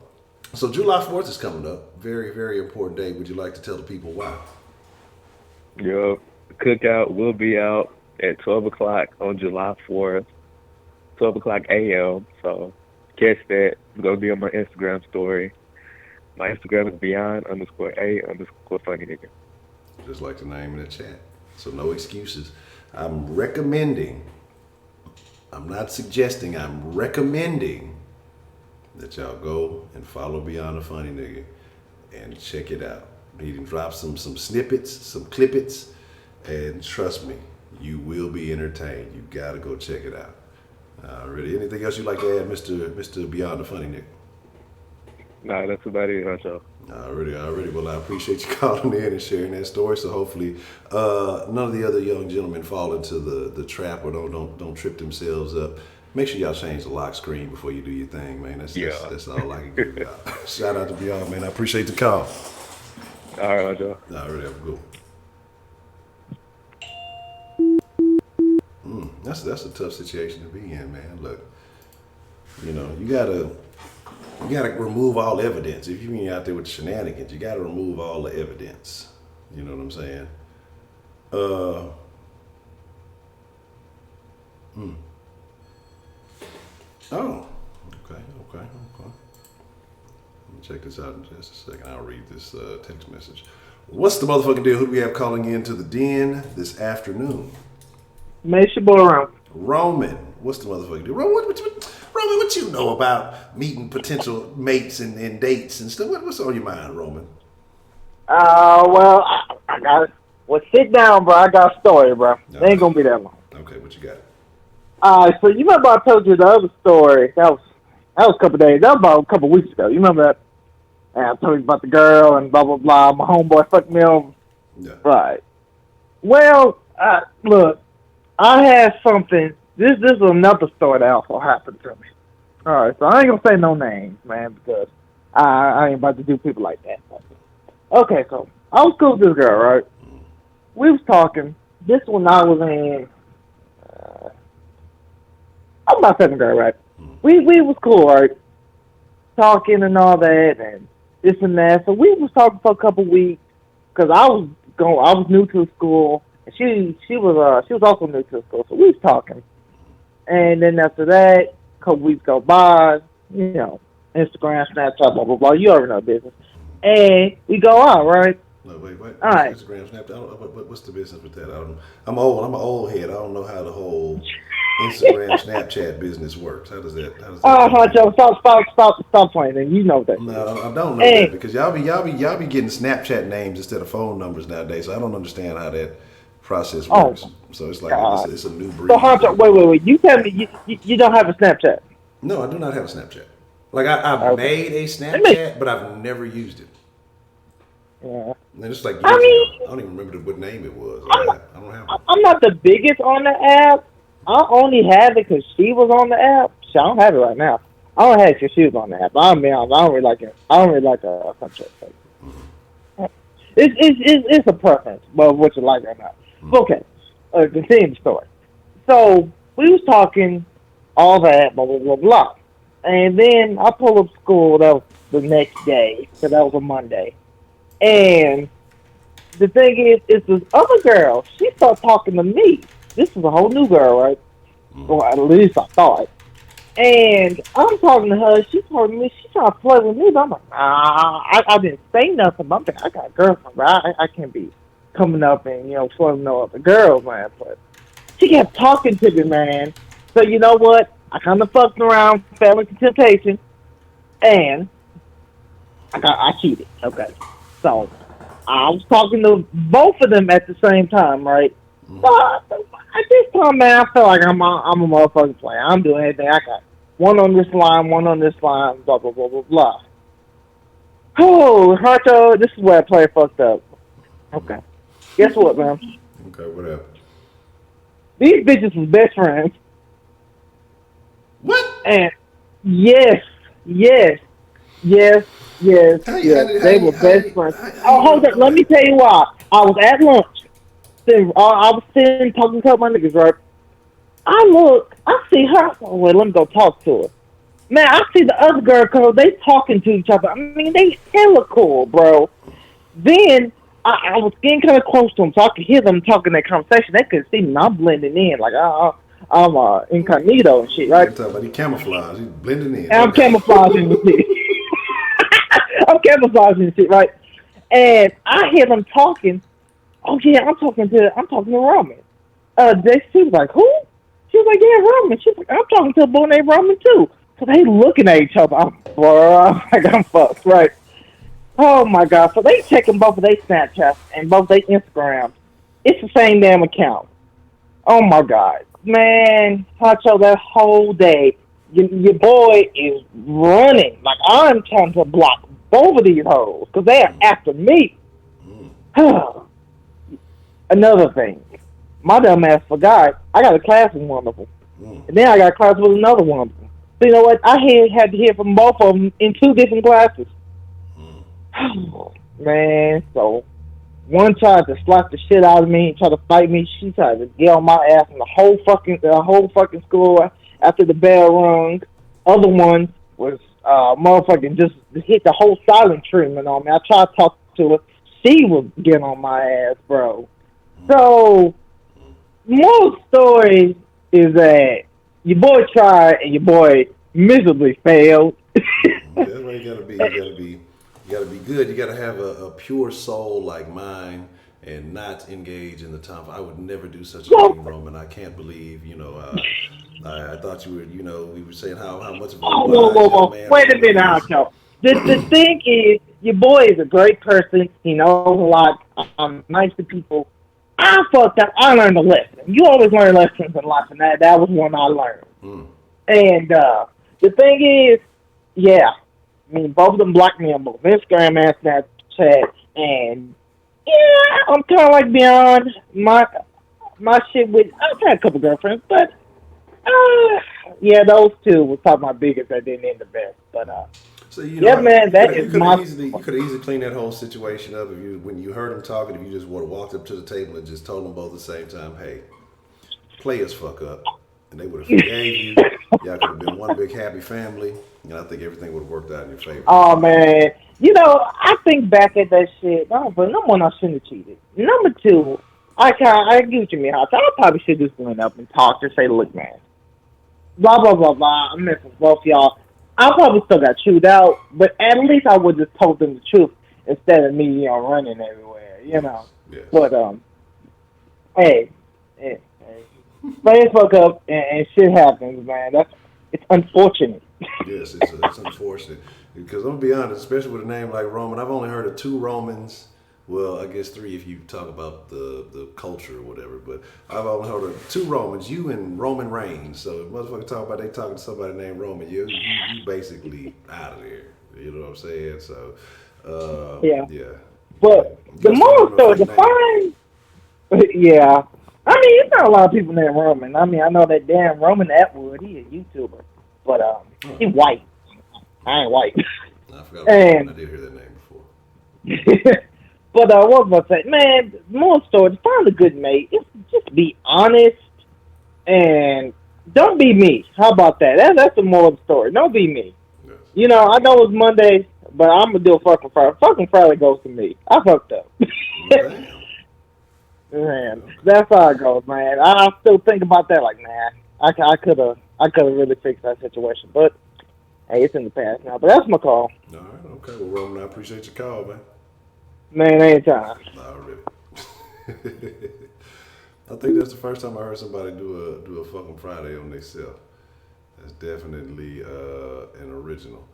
S1: July 4th is coming up. Very, very important day. Would you like to tell the people why?
S3: Yo, the cookout will be out at 12 o'clock on July 4th, 12 o'clock a.m. So catch that. It's going to be on my Instagram story. My Instagram is beyond_a_funny nigga.
S1: Just like the name in the chat. So no excuses. I'm recommending, I'm not suggesting, I'm recommending that y'all go and follow Beyond the Funny Nigga and check it out. He can drop some snippets, some clippets, and trust me, you will be entertained. You gotta go check it out. Really, anything else you'd like to add, Mr. Beyond the Funny Nigga?
S3: Nah, that's about it, Honcho.
S1: Already. Well, I appreciate you calling in and sharing that story. So hopefully, none of the other young gentlemen fall into the trap or don't trip themselves up. Make sure y'all change the lock screen before you do your thing, man. That's all I can give y'all. Shout out to Beyond, man. I appreciate the call.
S3: All right, Honcho.
S1: Already, have a good one. that's a tough situation to be in, man. Look, you gotta remove all evidence. If you ain't out there with the shenanigans, you gotta remove all the evidence. You know what I'm saying? Oh, okay. Let me check this out in just a second. I'll read this text message. What's the motherfucking deal? Who do we have calling in to the den this afternoon?
S4: Make your boy around.
S1: Roman. What's the motherfucking deal? Roman, what you know about meeting potential mates and dates and stuff? What's on your mind, Roman?
S4: Well, I got it. Well, sit down, bro. I got a story, bro. It ain't gonna be that long.
S1: Okay, what you got?
S4: So you remember I told you the other story? That was a couple days. That was about a couple weeks ago. You remember that? And I told you about the girl and blah blah blah. My homeboy fucked me over.
S1: Yeah.
S4: Right. Well, look, I had something. This is another story that also happened to me. All right, so I ain't gonna say no names, man, because I ain't about to do people like that. Okay, so I was cool with this girl, right? We was talking. This one I was in. I'm about 7th grade, right? We was cool, right? Talking and all that, and this and that. So we was talking for a couple weeks because I was new to the school, and she was also new to the school. So we was talking, and then after that, a couple weeks go by. Instagram, Snapchat, blah blah blah. You already know business, and we go out, right?
S1: No, wait.
S4: All right.
S1: Instagram, Snapchat. What's the business with that? I'm old. I'm an old head. I don't know how the whole Instagram, Snapchat business works. How does that?
S4: Honcho, stop playing. And you know that.
S1: No, I don't know that because y'all be getting Snapchat names instead of phone numbers nowadays. So I don't understand how that process works. So it's like it's a new breed.
S4: So Honcho, wait. You tell me you don't have a Snapchat?
S1: No, I do not have a Snapchat. Like I've made a Snapchat, but I've never used it.
S4: Yeah.
S1: And it's like years ago. I don't even remember what name it was. I don't have it.
S4: I'm not the biggest on the app. I only have it because she was on the app. I don't have it right now. I don't have it because she was on the app. I don't really like it. I don't really like a Snapchat. It's a preference, but what you like or not. Okay, continue the story. So we was talking all that, blah blah blah blah, and then I pulled up school. That was the next day, so that was a Monday. And the thing is this other girl, she started talking to me. This was a whole new girl, right? Or at least I thought. And I'm talking to her. She's talking to me. She's trying to play with me. But I'm like, I didn't say nothing. But I'm thinking, I got a girlfriend, bro. I can't be coming up and, flirting no other girls, man. But she kept talking to me, man. So you know what? I kind of fucked around, fell into temptation, and I cheated. Okay. So I was talking to both of them at the same time, right? But at this time, man, I feel like I'm a motherfucking player. I'm doing anything I got. One on this line, blah, blah, blah, blah, blah. Oh, Honcho, this is where I play fucked up. Okay. Guess what, man?
S1: Okay, what up?
S4: These bitches was best friends.
S1: What?
S4: And yes. They were best friends. Hold on. Let me tell you why. I was at lunch. I was sitting talking to my niggas, right? I see her. Oh, wait, let me go talk to her. Man, I see the other girl because they talking to each other. I mean, they hella cool, bro. Then I was getting kind of close to them, so I could hear them talking that conversation. They couldn't see me. I'm blending in, like I'm incognito and shit, right?
S1: You're talking about he camouflage. He's blending in.
S4: And I'm camouflaging the shit. I'm camouflaging the shit, right? And I hear them talking. Oh yeah, I'm talking to Roman. She was like, who? She was like, yeah, Roman. She's like, I'm talking to a boy named Roman too. So they looking at each other. I'm fucked, right? Oh my god. So they checking both of their Snapchats and both their Instagrams. It's the same damn account. Oh my god. Man, Honcho, that whole day, your boy is running. Like, I'm trying to block both of these hoes because they are after me. Another thing, my dumb ass forgot I got a class with one of them, and then I got a class with another one of them. So you know what? I had to hear from both of them in 2 different classes. Man, so One tried to slap the shit out of me and try to fight me. She tried to get on my ass in the whole fucking school after the bell rung. Other one was motherfucking just hit the whole silent treatment on me. I tried to talk to her. She was getting on my ass, bro. So, most story is that your boy tried and your boy miserably failed.
S1: That's why you gotta be. You gotta be good. You gotta have a pure soul like mine, and not engage in the time. I would never do such a thing, Roman. I can't believe. I thought you were. We were saying how much of a wise young man.
S4: Wait a minute, Honcho. The thing is, your boy is a great person. He knows a lot. Nice to people. I fucked up. I learned a lesson. You always learn lessons in life, and that was one I learned. And the thing is, yeah, I mean, both of them blocked me on both Instagram and Snapchat, and yeah, I'm kind of like beyond my shit with. I've had a couple girlfriends, but yeah, those two were probably my biggest. That didn't end the best, but
S1: So
S4: yeah, man, that is my.
S1: You could have easily cleaned that whole situation up when you heard them talking. If you just would have walked up to the table and just told them both at the same time, "Hey, play us fuck up," and they would have forgave you. Y'all could have been one big happy family, and I think everything would have worked out in your favor.
S4: Oh man, I think back at that shit. No, but number one, I shouldn't have cheated. Number two, I get what you mean. I probably should just went up and talked and say, "Look, man, blah blah blah blah. I'm missing both y'all." I probably still got chewed out, but at least I would just told them the truth instead of me, running everywhere,
S1: Yes.
S4: But hey, players fuck up and shit happens, man. It's unfortunate.
S1: Yes, it's unfortunate because I'm gonna be honest, especially with a name like Roman. I've only heard of 2 Romans. Well, I guess 3 if you talk about the culture or whatever. But I've only heard of 2 Romans, you and Roman Reigns. So if motherfuckers they talking to somebody named Roman, you basically out of there. You know what I'm saying? So yeah.
S4: But the moral story, the fine. Yeah. I mean, it's not a lot of people named Roman. I mean, I know that damn Roman Atwood. He a YouTuber, but he white. I ain't white.
S1: I forgot. I did hear that name before.
S4: But what was I say? Man, the moral story, to find a good mate, just be honest and don't be me. How about that? That's the moral of the story. Don't be me. Yes. I know it's Monday, but I'm going to do a fucking Friday. Fucking Friday goes to me. I fucked up.
S1: Damn.
S4: Man, that's how it goes, man. I still think about that like, nah, I could have really fixed that situation. But, hey, it's in the past now. But that's my call.
S1: All right, okay. Well, Roman, I appreciate your call, man.
S4: Man, anytime.
S1: Already. I think that's the first time I heard somebody do a fucking Friday on themselves. That's definitely an original.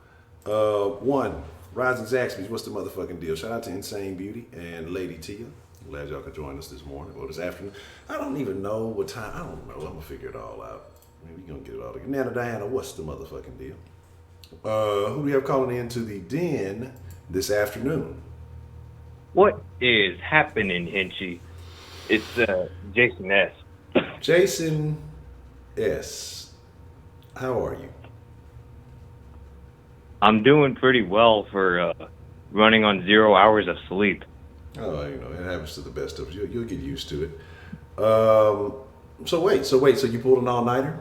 S1: One, Rising Zaxby's, what's the motherfucking deal? Shout out to Insane Beauty and Lady Tia. Glad y'all could join us this morning or this afternoon. I don't even know what time. I don't know. I'm gonna figure it all out. Maybe we're gonna get it all together. Nana Diana, what's the motherfucking deal? Who do we have calling into the den this afternoon?
S5: What is happening, Hinchy? It's Jason S.
S1: Jason S. How are you?
S5: I'm doing pretty well for running on 0 hours of sleep.
S1: Oh, it happens to the best of us. You'll get used to it. So you pulled an all-nighter?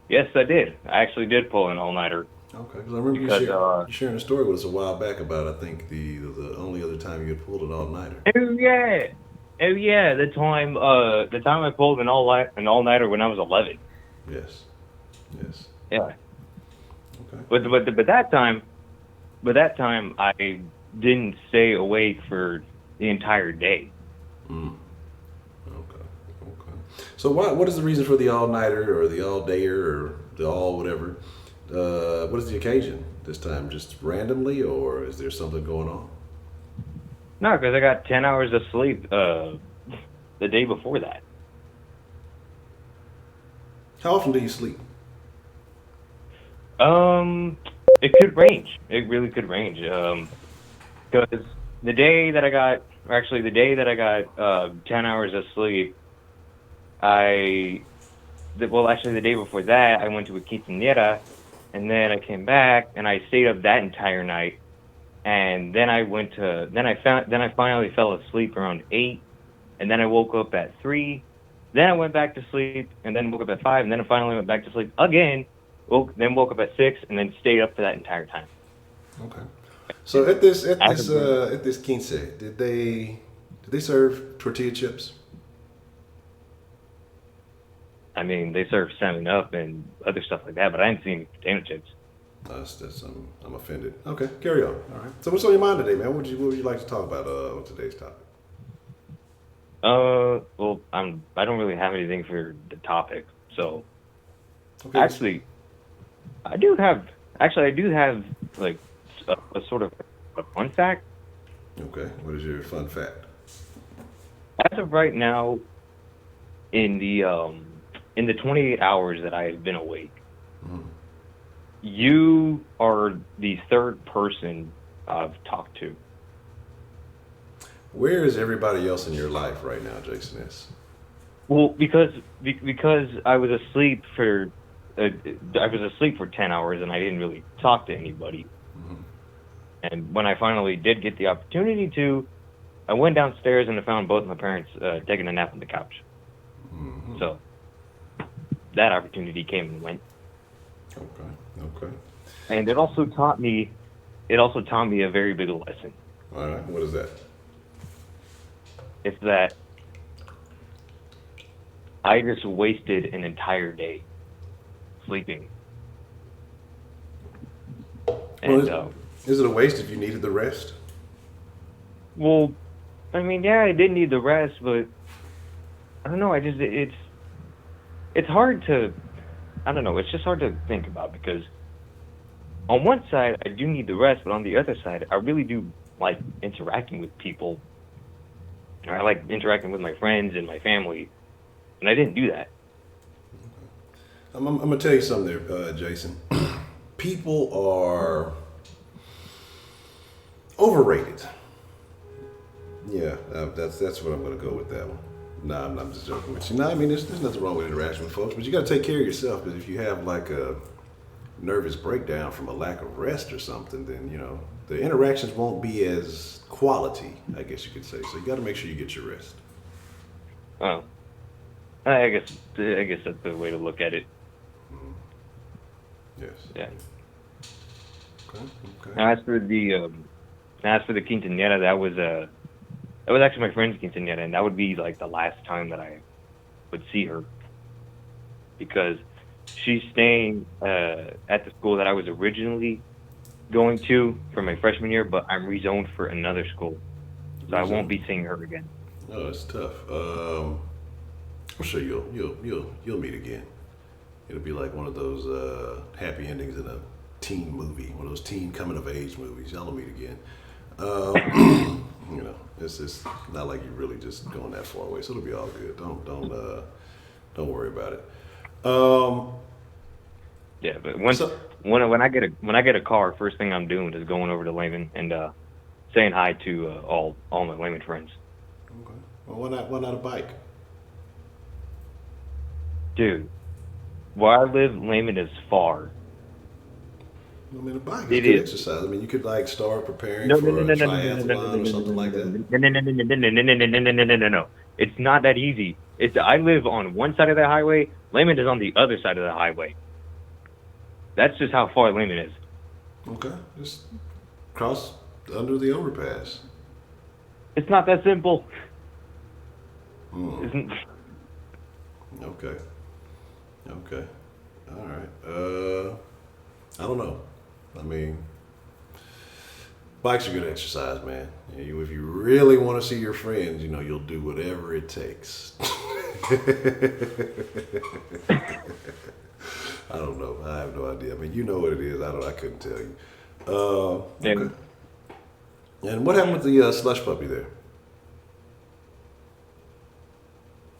S5: Yes, I did. I actually did pull an all-nighter.
S1: Okay, because I remember you sharing a story with us a while back about, I think, the only other time you had pulled an all-nighter.
S5: Oh yeah, the time I pulled an all-nighter when I was 11.
S1: Yes.
S5: Yeah.
S1: Okay.
S5: But that time I didn't stay awake for the entire day.
S1: Okay. So what is the reason for the all-nighter or the all-dayer or the all-whatever? What is the occasion this time? Just randomly, or is there something going on?
S5: No, because I got 10 hours of sleep the day before that.
S1: How often do you sleep?
S5: It could range. It really could range. Because the day that I got 10 hours of sleep, the day before that, I went to a quinceañera, and then I came back, and I stayed up that entire night. and then I finally fell asleep around 8, and then I woke up at 3. Then I went back to sleep, and then woke up at 5, and then I finally went back to sleep again. Woke up at 6, and then stayed up for that entire time.
S1: Okay. So at
S5: After-
S1: this quince, did they serve tortilla chips?
S5: I mean, they serve 7-Up and other stuff like that, but I didn't see any potato chips.
S1: That's I'm offended. Okay, carry on. All right. So what's on your mind today, man? What would you like to talk about on today's topic?
S5: Well, I don't really have anything for the topic, so
S1: Okay.
S5: actually, I do have like a sort of a fun fact.
S1: Okay. What is your fun fact?
S5: As of right now, in the 28 hours that I have been awake, you are the third person I've talked to.
S1: Where is everybody else in your life right now, Jason S?
S5: Well, because I was asleep for 10 hours and I didn't really talk to anybody. And when I finally did get the opportunity to, I went downstairs and I found both my parents taking a nap on the couch. So that opportunity came and went.
S1: Okay.
S5: And it also taught me a very big lesson.
S1: All right. What is that?
S5: It's that I just wasted an entire day sleeping. And
S1: Is it a waste if you needed the rest?
S5: well, I mean, yeah, I did need the rest, but I don't know. It's hard to, I don't know. It's just hard to think about because on one side I do need the rest, but on the other side I really do like interacting with people. I like interacting with my friends and my family, and I didn't do that.
S1: I'm gonna tell you something there, Jason. People are overrated. Yeah, that's what I'm gonna go with that one. Nah, I'm just joking with you. Nah, I mean, there's nothing wrong with interaction with folks, but you got to take care of yourself. Because if you have like a nervous breakdown from a lack of rest or something, then the interactions won't be as quality, I guess you could say. So you got to make sure you get your rest.
S5: Oh, I guess that's the way to look at it.
S1: Yes.
S5: Yeah.
S1: Okay.
S5: As for the quinceañera, that was actually my friend's quinceañera, and that would be like the last time that I would see her because she's staying at the school that I was originally going to for my freshman year, but I'm rezoned for another school, so I won't be seeing her again.
S1: Oh, that's tough. I'm sure you'll meet again. It'll be like one of those happy endings in a teen movie, one of those teen coming of age movies. Y'all will meet again. It's just not like you're really just going that far away, so it'll be all good. Don't worry about it.
S5: Yeah, but when I get a car, first thing I'm doing is going over to Lehman and saying hi to all my Lehman friends.
S1: Okay. Well, why not a bike?
S5: Dude, where I live, Lehman is far.
S1: I mean, a bike is
S5: It
S1: good
S5: is.
S1: exercise. I mean, you could like start preparing
S5: No,
S1: for a triathlon or something like that.
S5: No. It's not that easy. I live on one side of the highway. Lehman is on the other side of the highway. That's just how far Lehman is.
S1: Okay, just cross under the overpass.
S5: It's not that simple.
S1: Hmm.
S5: Isn't?
S1: Okay. All right. I don't know. I mean, bikes are good exercise, man. If you really want to see your friends, you'll do whatever it takes. I don't know. I have no idea. I mean, you know what it is. I couldn't tell you. Okay. And what happened with the slush puppy there?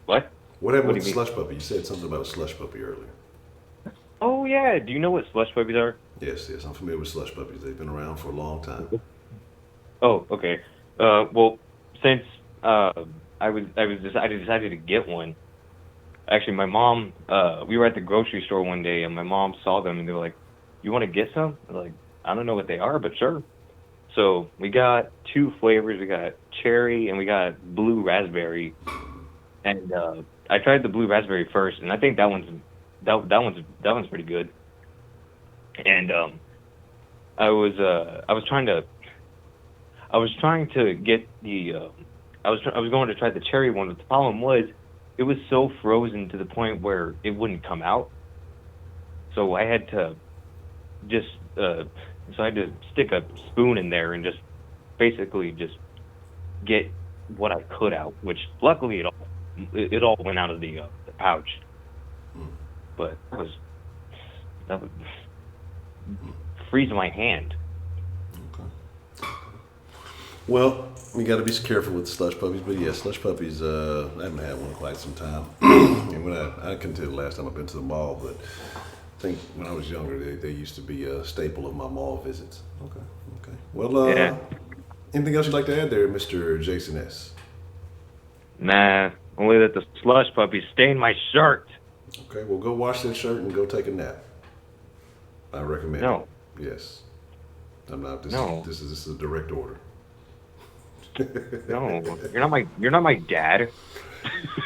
S5: What?
S1: What happened
S5: What
S1: with
S5: do
S1: the
S5: you
S1: slush puppy? You said something about a slush puppy earlier.
S5: Oh yeah. Do you know what slush puppies are?
S1: Yes, I'm familiar with slush puppies. They've been around for a long time.
S5: Oh, okay. Well, since I decided to get one. Actually, my mom, we were at the grocery store one day, and my mom saw them, and they were like, "You want to get some?" I was like, "I don't know what they are, but sure." So we got two flavors. We got cherry and we got blue raspberry. And I tried the blue raspberry first, and I think that one's pretty good. And I was trying to get the I was going to try the cherry one, but the problem was it was so frozen to the point where it wouldn't come out. So I had to just so I had to stick a spoon in there and just basically just get what I could out, which luckily it all went out of the pouch. But that would freeze my hand.
S1: Okay. Well, you got to be careful with slush puppies, but yeah, slush puppies. I haven't had one in quite some time, and when I couldn't tell you the last time I've been to the mall, but I think when I was younger, they used to be a staple of my mall visits. Okay, okay. Well,
S5: Yeah.
S1: anything else you'd like to add there, Mr. Jason S?
S5: Nah, only that the slush puppies stained my shirt.
S1: Okay, well, go wash that shirt and go take a nap. I recommend
S5: No.
S1: it. Yes. I'm not.
S5: No.
S1: This is a direct order.
S5: No, you're not my dad.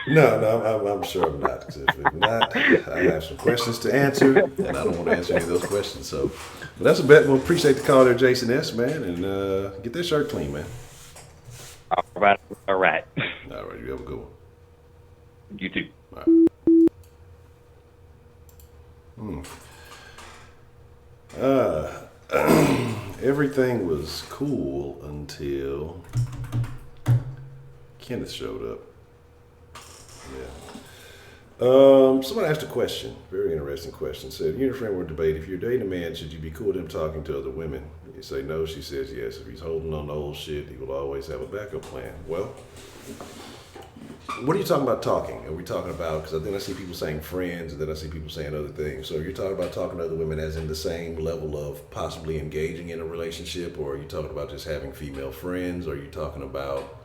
S1: No, I'm sure I'm not. 'Cause if not, I have some questions to answer, and I don't want to answer any of those questions. So, but that's a bet. We'll appreciate the call there, Jason S. Man, and get that shirt clean, man.
S5: All right.
S1: All right, you have a good one.
S5: You too.
S1: All right. Everything was cool until Kenneth showed up. Yeah. Somebody asked a question, very interesting question. Said, you and your friend were debating, if you're dating a man, should you be cool with him talking to other women? You say no, she says yes. If he's holding on to old shit, he will always have a backup plan. Well, what are you talking about talking? Are we talking about, because then I see people saying friends, and then I see people saying other things. So you're talking about talking to other women as in the same level of possibly engaging in a relationship, or are you talking about just having female friends? Or are you talking about,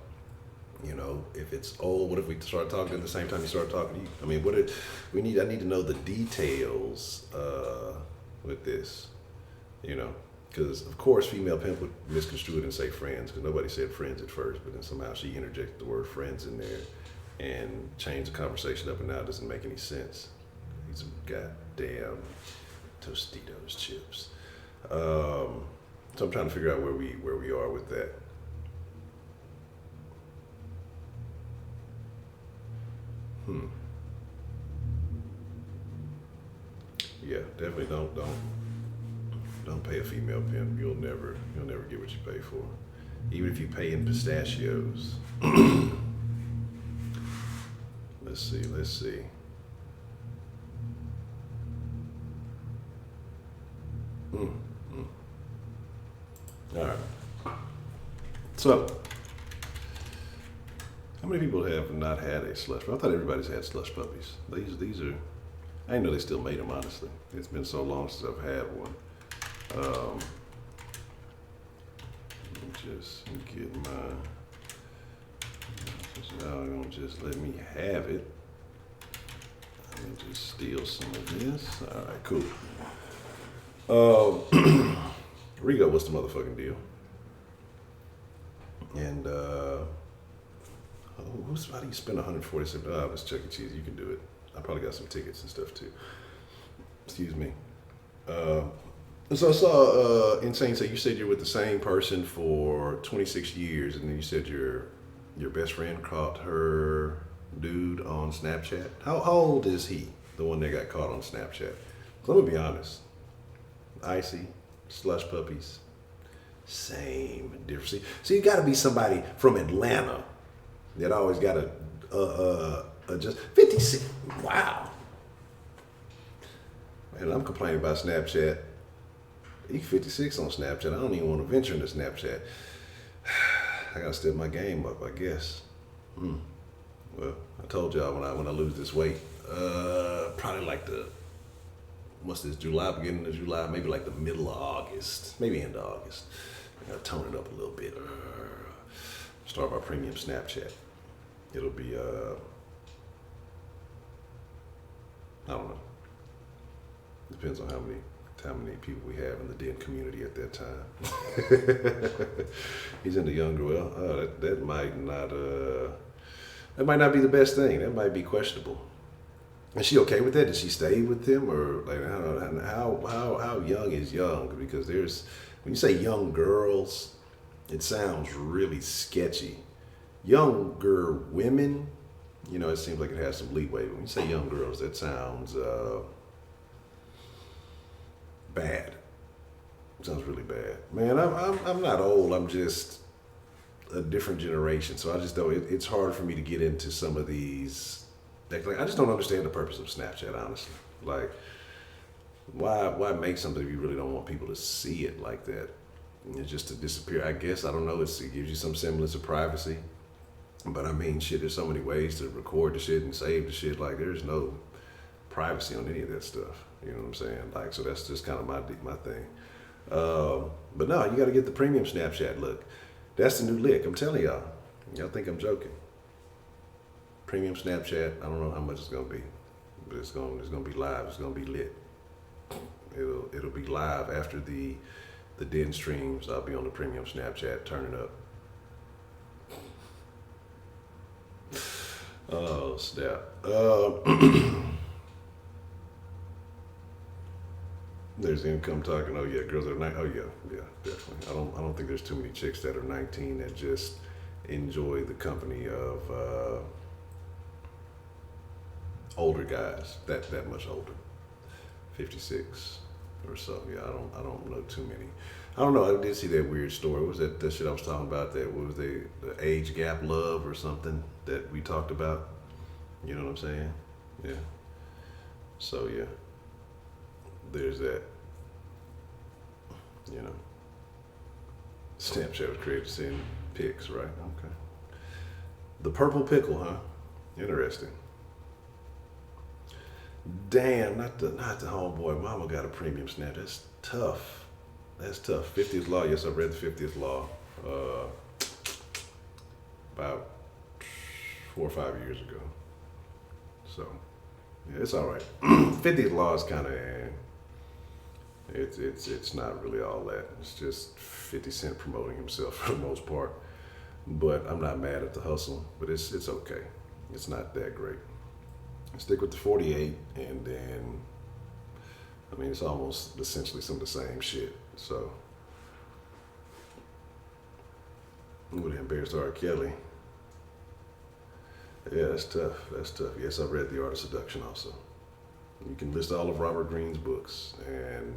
S1: you know, if it's old, what if we start talking at the same time you start talking to you? I mean, I need to know the details with this, you know, because of course female pimp would misconstrue it and say friends, because nobody said friends at first, but then somehow she interjected the word friends in there and changed the conversation up, and now it doesn't make any sense. These goddamn Tostitos chips. So I'm trying to figure out where we are with that. Yeah, definitely don't pay a female pimp. You'll never get what you pay for, even if you pay in pistachios. Let's see. All right. So, how many people have not had a slush? I thought everybody's had slush puppies. These are. I didn't know they still made them. Honestly, it's been so long since I've had one. Let me just get my. Y'all gonna just let me have it. Let me just steal some of this. All right, cool. Rigo, what's the motherfucking deal? And how do you spend $147? It's Chuck E. Cheese. You can do it. I probably got some tickets and stuff too. Excuse me. So I saw Insane say you said you're with the same person for 26 years, and then you said your best friend caught her dude on Snapchat. How old is he, the one that got caught on Snapchat? So I'm gonna be honest. Icy, slush puppies, same difference. So you got to be somebody from Atlanta that always got a just 56. Wow. Man, I'm complaining about Snapchat. He's 56 on Snapchat. I don't even want to venture into Snapchat. I gotta step my game up, I guess. Well, I told y'all when I lose this weight, probably like what's this, July, beginning of July, maybe like the middle of August, maybe end of August. I gotta tone it up a little bit. Start my premium Snapchat. It'll be I don't know. Depends on how many how many people we have in the den community at that time. He's into younger. Well, that might not be the best thing. That might be questionable. Is she okay with that? Did she stay with him, or like how young is young? Because when you say young girls, it sounds really sketchy. Younger women, it seems like it has some leeway. But when you say young girls, that sounds bad. It sounds really bad. Man, I'm not old. I'm just a different generation. So I just don't. It's hard for me to get into some of these. Like, I just don't understand the purpose of Snapchat, honestly. Like, why make something if you really don't want people to see it like that? It's just to disappear. I guess, I don't know. It gives you some semblance of privacy. But I mean, shit, there's so many ways to record the shit and save the shit. Like, there's no privacy on any of that stuff. You know what I'm saying? Like, so that's just kind of my thing. But no, you got to get the premium Snapchat look. That's the new lick. I'm telling y'all. Y'all think I'm joking. Premium Snapchat, I don't know how much it's gonna be, but it's gonna be live. It's gonna be lit. It'll be live after the den streams. I'll be on the premium Snapchat, turning up. Oh snap! There's income talking. Oh yeah, girls that are 19. Oh yeah, definitely. I don't think there's too many chicks that are 19 that just enjoy the company of. Older guys, that much older, 56 or so. Yeah, I don't know too many. I don't know. I did see that weird story. What was that shit I was talking about? What was the age gap love or something that we talked about? You know what I'm saying? Yeah. So yeah, there's that. Snapchat was created to send pics, right? Okay. The purple pickle, huh? Interesting. Damn, not the homeboy. Mama got a premium snap. That's tough. 50th law. Yes, I read the 50th law about 4 or 5 years ago. So yeah, it's all right. 50th law is kind of it's not really all that. It's just 50 Cent promoting himself for the most part. But I'm not mad at the hustle. But it's okay. It's not that great. Stick with the 48, and then, I mean, it's almost essentially some of the same shit. So, I'm gonna embarrass R. Kelly. Yeah, that's tough. Yes, I read The Art of Seduction also. You can list all of Robert Greene's books, and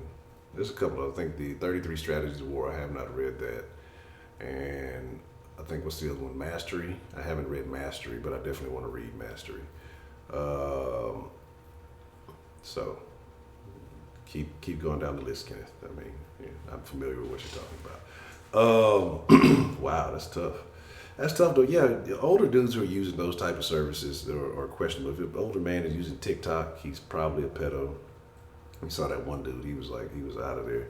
S1: there's a couple. I think the 33 Strategies of War. I have not read that, and I think what's the other one? Mastery. I haven't read Mastery, but I definitely want to read Mastery. So keep going down the list, Kenneth. I mean, yeah, I'm familiar with what you're talking about. Wow, that's tough. That's tough though. Yeah, the older dudes who are using those type of services are questionable. If an older man is using TikTok, he's probably a pedo. We saw that one dude. He was out of there.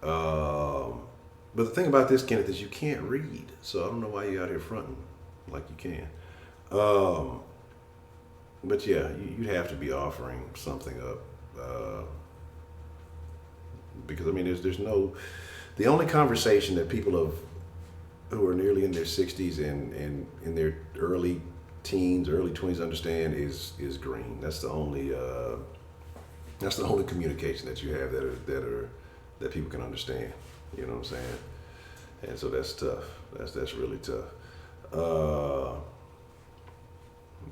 S1: But the thing about this, Kenneth, is you can't read. So I don't know why you're out here fronting like you can. But yeah, you'd have to be offering something up, because I mean, there's no. The only conversation that people who are nearly in their 60s and in their early teens, early 20s understand is green. That's the only communication that you have that people can understand. You know what I'm saying? And so that's tough. That's really tough.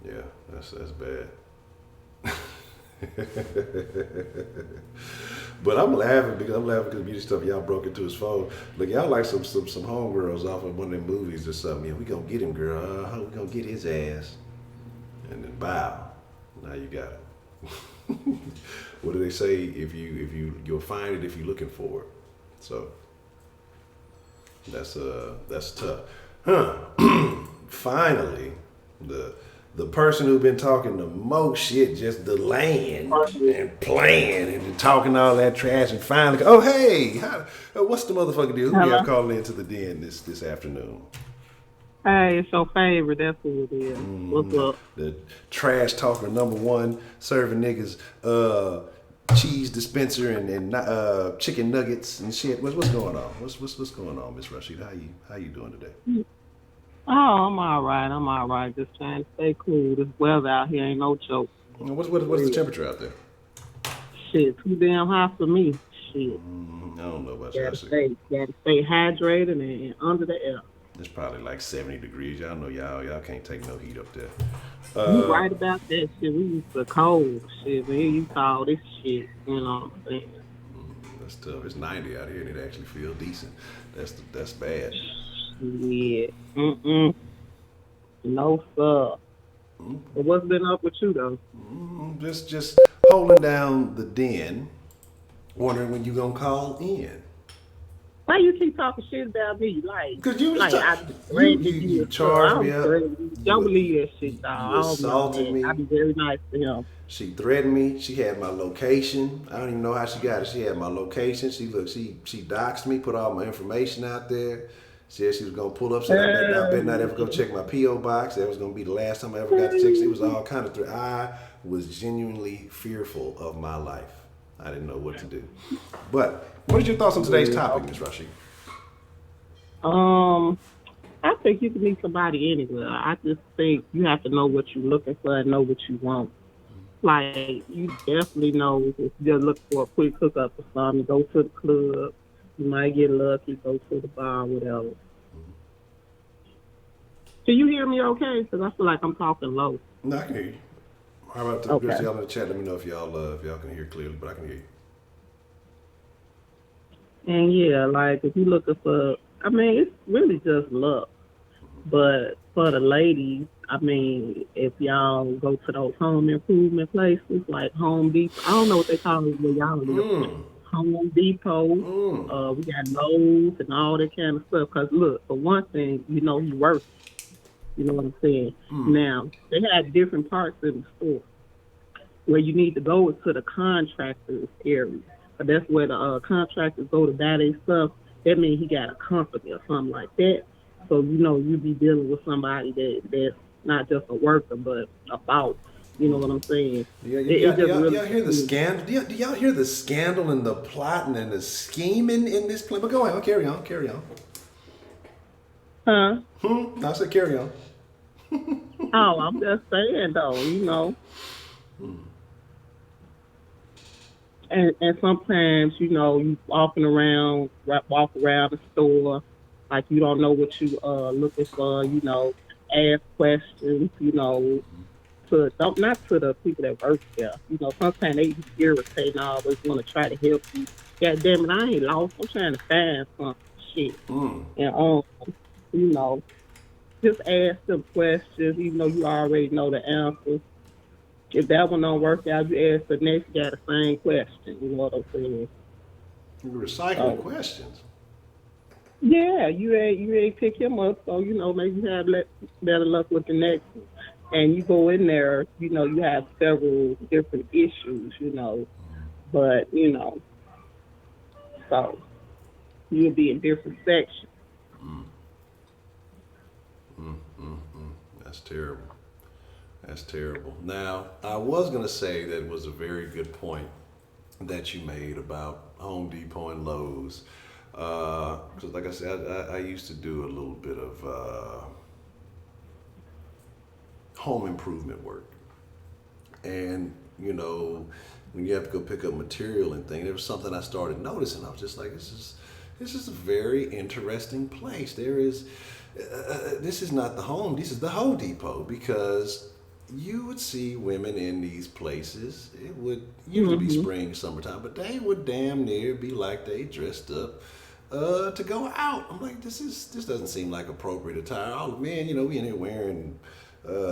S1: Yeah, that's bad. But I'm laughing because beauty stuff y'all broke into his phone. Look, y'all like some homegirls off of one of them movies or something. Yeah, we gonna get him, girl. We gonna get his ass. And then bow. Now you got it. What do they say? If you'll find it if you're looking for it. So that's tough. Huh. Finally, the person who's been talking the most shit, just delaying and playing and talking all that trash, and finally, oh hey, what's the motherfucking deal? Who you have calling into the den this afternoon?
S6: Hey, it's your favorite. That's who it is. What's up?
S1: The trash talker #1, serving niggas cheese dispenser and chicken nuggets and shit. What's going on? What's going on, Miss Rashida? How you doing today?
S6: Oh, I'm all right. I'm all right. Just trying to stay cool. This weather out here ain't no joke.
S1: What's the temperature out there?
S6: Shit, too damn hot for me. Shit.
S1: I don't know about
S6: Gotta
S1: that.
S6: stay hydrated and under the air.
S1: It's probably like 70 degrees. Y'all know y'all can't take no heat up there.
S6: You right about that shit. We used to cold shit, man. You saw this shit. You know what I'm saying?
S1: That's tough. It's 90 out here and it actually feels decent. That's bad.
S6: Yeah. No sir. But what's been up with you though?
S1: Just holding down the den, wondering when you gonna call in.
S6: Why you keep talking shit about me?
S1: Cause you
S6: like I
S1: you charged me up.
S6: Don't believe that shit, dog.
S1: You assaulted me.
S6: I be very nice to him.
S1: She threatened me. She had my location. I don't even know how she got it. She had my location. She doxed me, put all my information out there. Said she was gonna pull up. Said I better not ever go check my PO box. That was gonna be the last time I ever got to check. It was all kind of threat. I was genuinely fearful of my life. I didn't know what to do. But what are your thoughts on today's topic, Ms. Rashid?
S6: I think you can meet somebody anywhere. I just think you have to know what you're looking for and know what you want. Like, you definitely know if you just look for a quick hookup or something, go to the club, you might get lucky, go to the bar, whatever. Can you hear me okay? Because I feel like I'm talking low.
S1: No, I can hear you. How about the rest of y'all in the chat? Let me know if y'all can hear clearly, but I can hear you.
S6: And yeah, like if you're looking for, I mean, it's really just luck. But for the ladies, I mean, if y'all go to those home improvement places like Home Depot, I don't know what they call it where y'all live. Home Depot, we got Lowe's and all that kind of stuff. Because look, for one thing, you know he works. You know what I'm saying? Now, they have different parts in the store. Where you need to go is to the contractor's area. But that's where the contractors go to buy their stuff. That means he got a company or something like that. So, you know, you be dealing with somebody that's not just a worker, but a boss. You know what I'm saying?
S1: Y'all hear the scandal? Do y'all hear the scandal and the plotting and the scheming in this play? But go ahead, carry on.
S6: Huh?
S1: I said carry on.
S6: Oh, I'm just saying, though, you know. And sometimes, you know, you walk around the store, like you don't know what you looking for, you know, ask questions, you know, not to the people that work there. You know, sometimes they be irritating and always want to try to help you. God damn it, I ain't lost. I'm trying to find some shit. And, you know, just ask them questions, even though you already know the answers. If that one don't work out, you ask the next guy the same question. You know what I'm saying?
S1: You're recycling questions.
S6: Yeah, you ain't pick him up, so you know maybe you have better luck with the next one. And you go in there, you know you have several different issues, you know, but you know, so you'll be in different sections.
S1: That's terrible. That's terrible. Now, I was going to say that it was a very good point that you made about Home Depot and Lowe's. Because like I said, I used to do a little bit of home improvement work. And, you know, when you have to go pick up material and things, there was something I started noticing. I was just like, this is a very interesting place. There is, this is not the home, this is the Home Depot, because you would see women in these places. It would usually be spring, summertime, but they would damn near be like they dressed up to go out. I'm like, this doesn't seem like appropriate attire. All the men, you know, we in here wearing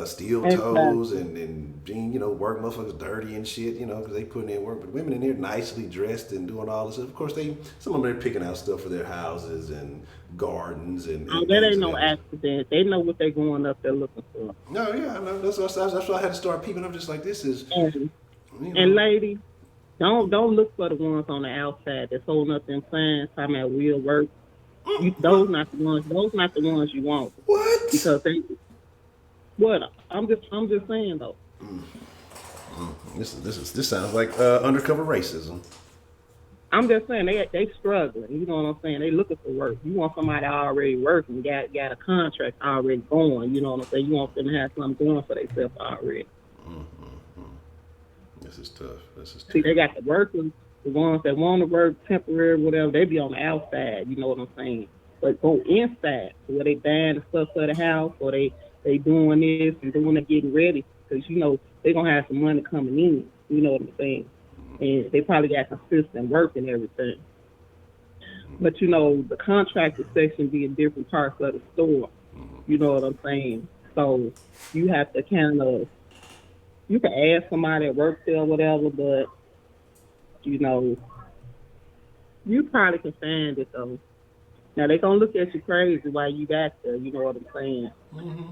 S1: steel toes and jean, you know, work motherfuckers dirty and shit, you know, because they putting in work. But women in here nicely dressed and doing all this stuff. Of course, some of them are picking out stuff for their houses and gardens and.
S6: Oh, that ain't no accident. They know what they're going up there looking for.
S1: No, yeah, I know. That's why I had to start peeping. I'm just like, this is.
S6: And lady, don't look for the ones on the outside that's holding up them signs talking about real work. Those not the ones you want.
S1: What?
S6: Because they. What? I'm just saying though.
S1: This sounds like undercover racism.
S6: I'm just saying they struggling. You know what I'm saying? They looking for work. You want somebody already working, got a contract already going. You know what I'm saying? You want them to have something going for themselves already.
S1: This is tough.
S6: See, they got the workers, the ones that want to work temporary, whatever. They be on the outside. You know what I'm saying? But go inside, where they buying the stuff for the house, or they doing this and doing it, getting ready, because they gonna have some money coming in. You know what I'm saying? And they probably got consistent work and everything. But the contractor section be in different parts of the store. You know what I'm saying? So you have to you can ask somebody at work there or whatever, but you probably can find it though. Now they gonna look at you crazy while you back there. You know what I'm saying?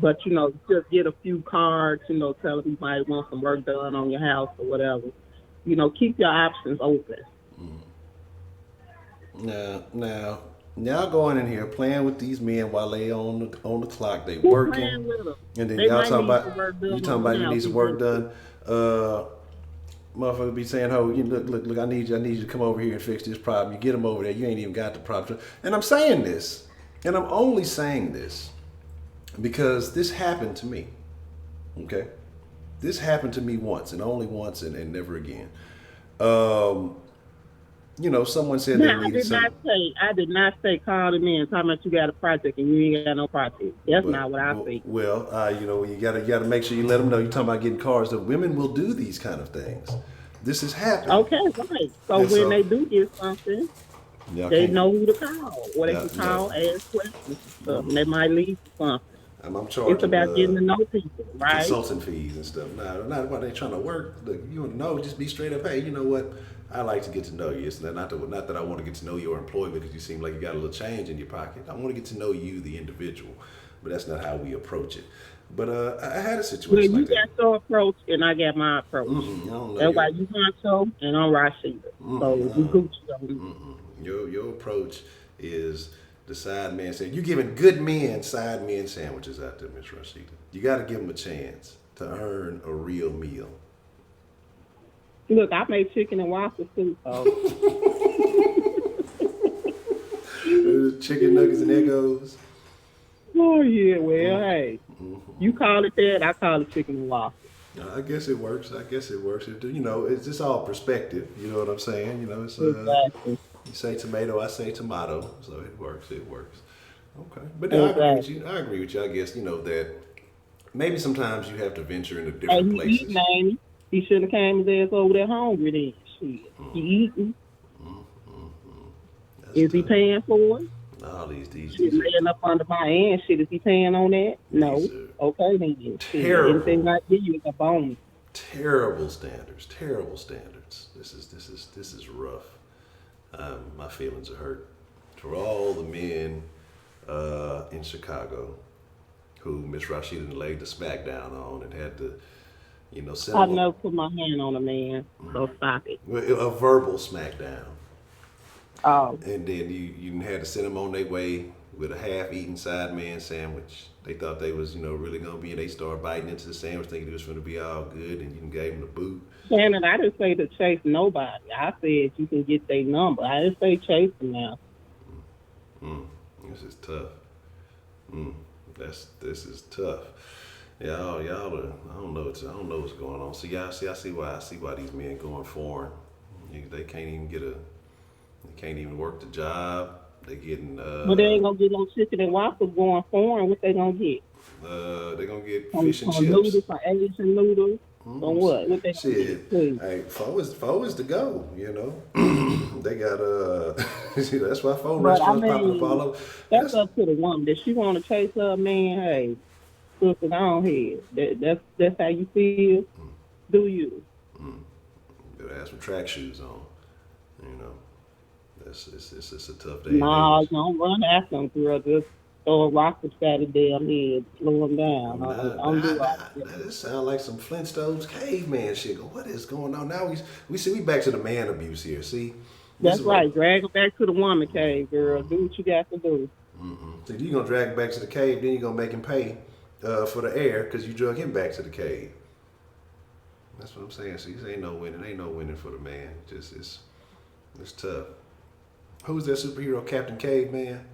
S6: But just get a few cards. Tell them you might want some work done on your house or whatever. Keep your options open.
S1: Now, y'all going in here playing with these men while they on the clock, they
S6: Who
S1: working,
S6: playing with them?
S1: and then
S6: They
S1: y'all
S6: might
S1: talking
S6: need
S1: about
S6: some work done
S1: you talking
S6: on
S1: about
S6: the
S1: you need
S6: house.
S1: some work done. Motherfucker be saying, "Oh, look, I need you to come over here and fix this problem." You get them over there, you ain't even got the problem. And I'm saying this, and I'm only saying this because this happened to me. Okay, this happened to me once, and only once, and never again. Someone said they needed something.
S6: I did not say call them in talking about you got a project and you ain't got no project. That's not what I say.
S1: Well, you gotta make sure you let them know. You're talking about getting cars. That women will do these kind of things. This has happened.
S6: Okay, right. So when they do get something, they know who to call, or they can call, ask questions and stuff, and they might leave for something.
S1: I'm charging.
S6: It's about getting to know people, right?
S1: Consulting fees and stuff. Not what they trying to work. Look, just be straight up. Hey, you know what? I like to get to know you. It's not that I want to get to know your employee because you seem like you got a little change in your pocket. I want to get to know you, the individual. But that's not how we approach it. But I had a situation like that.
S6: You got your approach and I got my approach. That's why you Honcho and I'm Rashida. So we Gucci on
S1: Your approach is the side man saying, you're giving good men side men sandwiches out there, Miss Rashida. You got to give them a chance to earn a real meal.
S6: Look, I made chicken and waffles too, so.
S1: Chicken nuggets and Eggos.
S6: Oh, yeah, well, hey. You call it that, I call it chicken and waffles.
S1: I guess it works. It's just all perspective. You know what I'm saying? It's
S6: exactly.
S1: You say tomato, I say tomato, so it works. Okay, but no, exactly. I agree with you. I guess that maybe sometimes you have to venture into different places.
S6: He shouldn't have came his ass over there hungry then. Shit. He eating. Is he paying for it?
S1: All these
S6: laying up under my hand. Shit, is he paying on that? No. Okay, then.
S1: Terrible.
S6: Anything I give you is a bonus.
S1: Terrible standards. This is rough. My feelings are hurt for all the men in Chicago who Miss Rashida laid the smack down on and had to, send
S6: I've never put my hand on a man, so stop it.
S1: A verbal smackdown.
S6: Oh.
S1: And then you had to send them on their way with a half-eaten side man sandwich. They thought they was, really gonna be, and they started biting into the sandwich thinking it was gonna be all good, and you gave them the boot.
S6: Shannon, I didn't say to chase nobody. I said you can get their number. I didn't say chase them now.
S1: This is tough. This is tough. Y'all are, I don't know what's going on. I see why these men going foreign. They can't even work the job. They getting
S6: but they ain't gonna get no chicken and waffles going foreign. What they gonna get?
S1: They gonna get fish and chips.
S6: Noodles, some Asian noodles. Or what? What they
S1: shit? Hey, pho is the go. They got that's why pho restaurants popping up all over.
S6: That's up to the woman. If she want to chase her man, hey, sister, on head. That's how you feel. Do you?
S1: Better have some track shoes on. It's a tough day.
S6: Nah, don't run after them, girl. Just throw a rock beside the damn head, slow them down.
S1: This sound like some Flintstones caveman shit. What is going on now? We back to the man abuse here. See,
S6: that's right. Drag them back to the woman cave, girl. Do what you got to do.
S1: So you're gonna drag him back to the cave, then you're gonna make him pay for the air because you drug him back to the cave. That's what I'm saying. See, ain't no winning. Ain't no winning for the man. Just it's tough. Who's that superhero? Captain Caveman?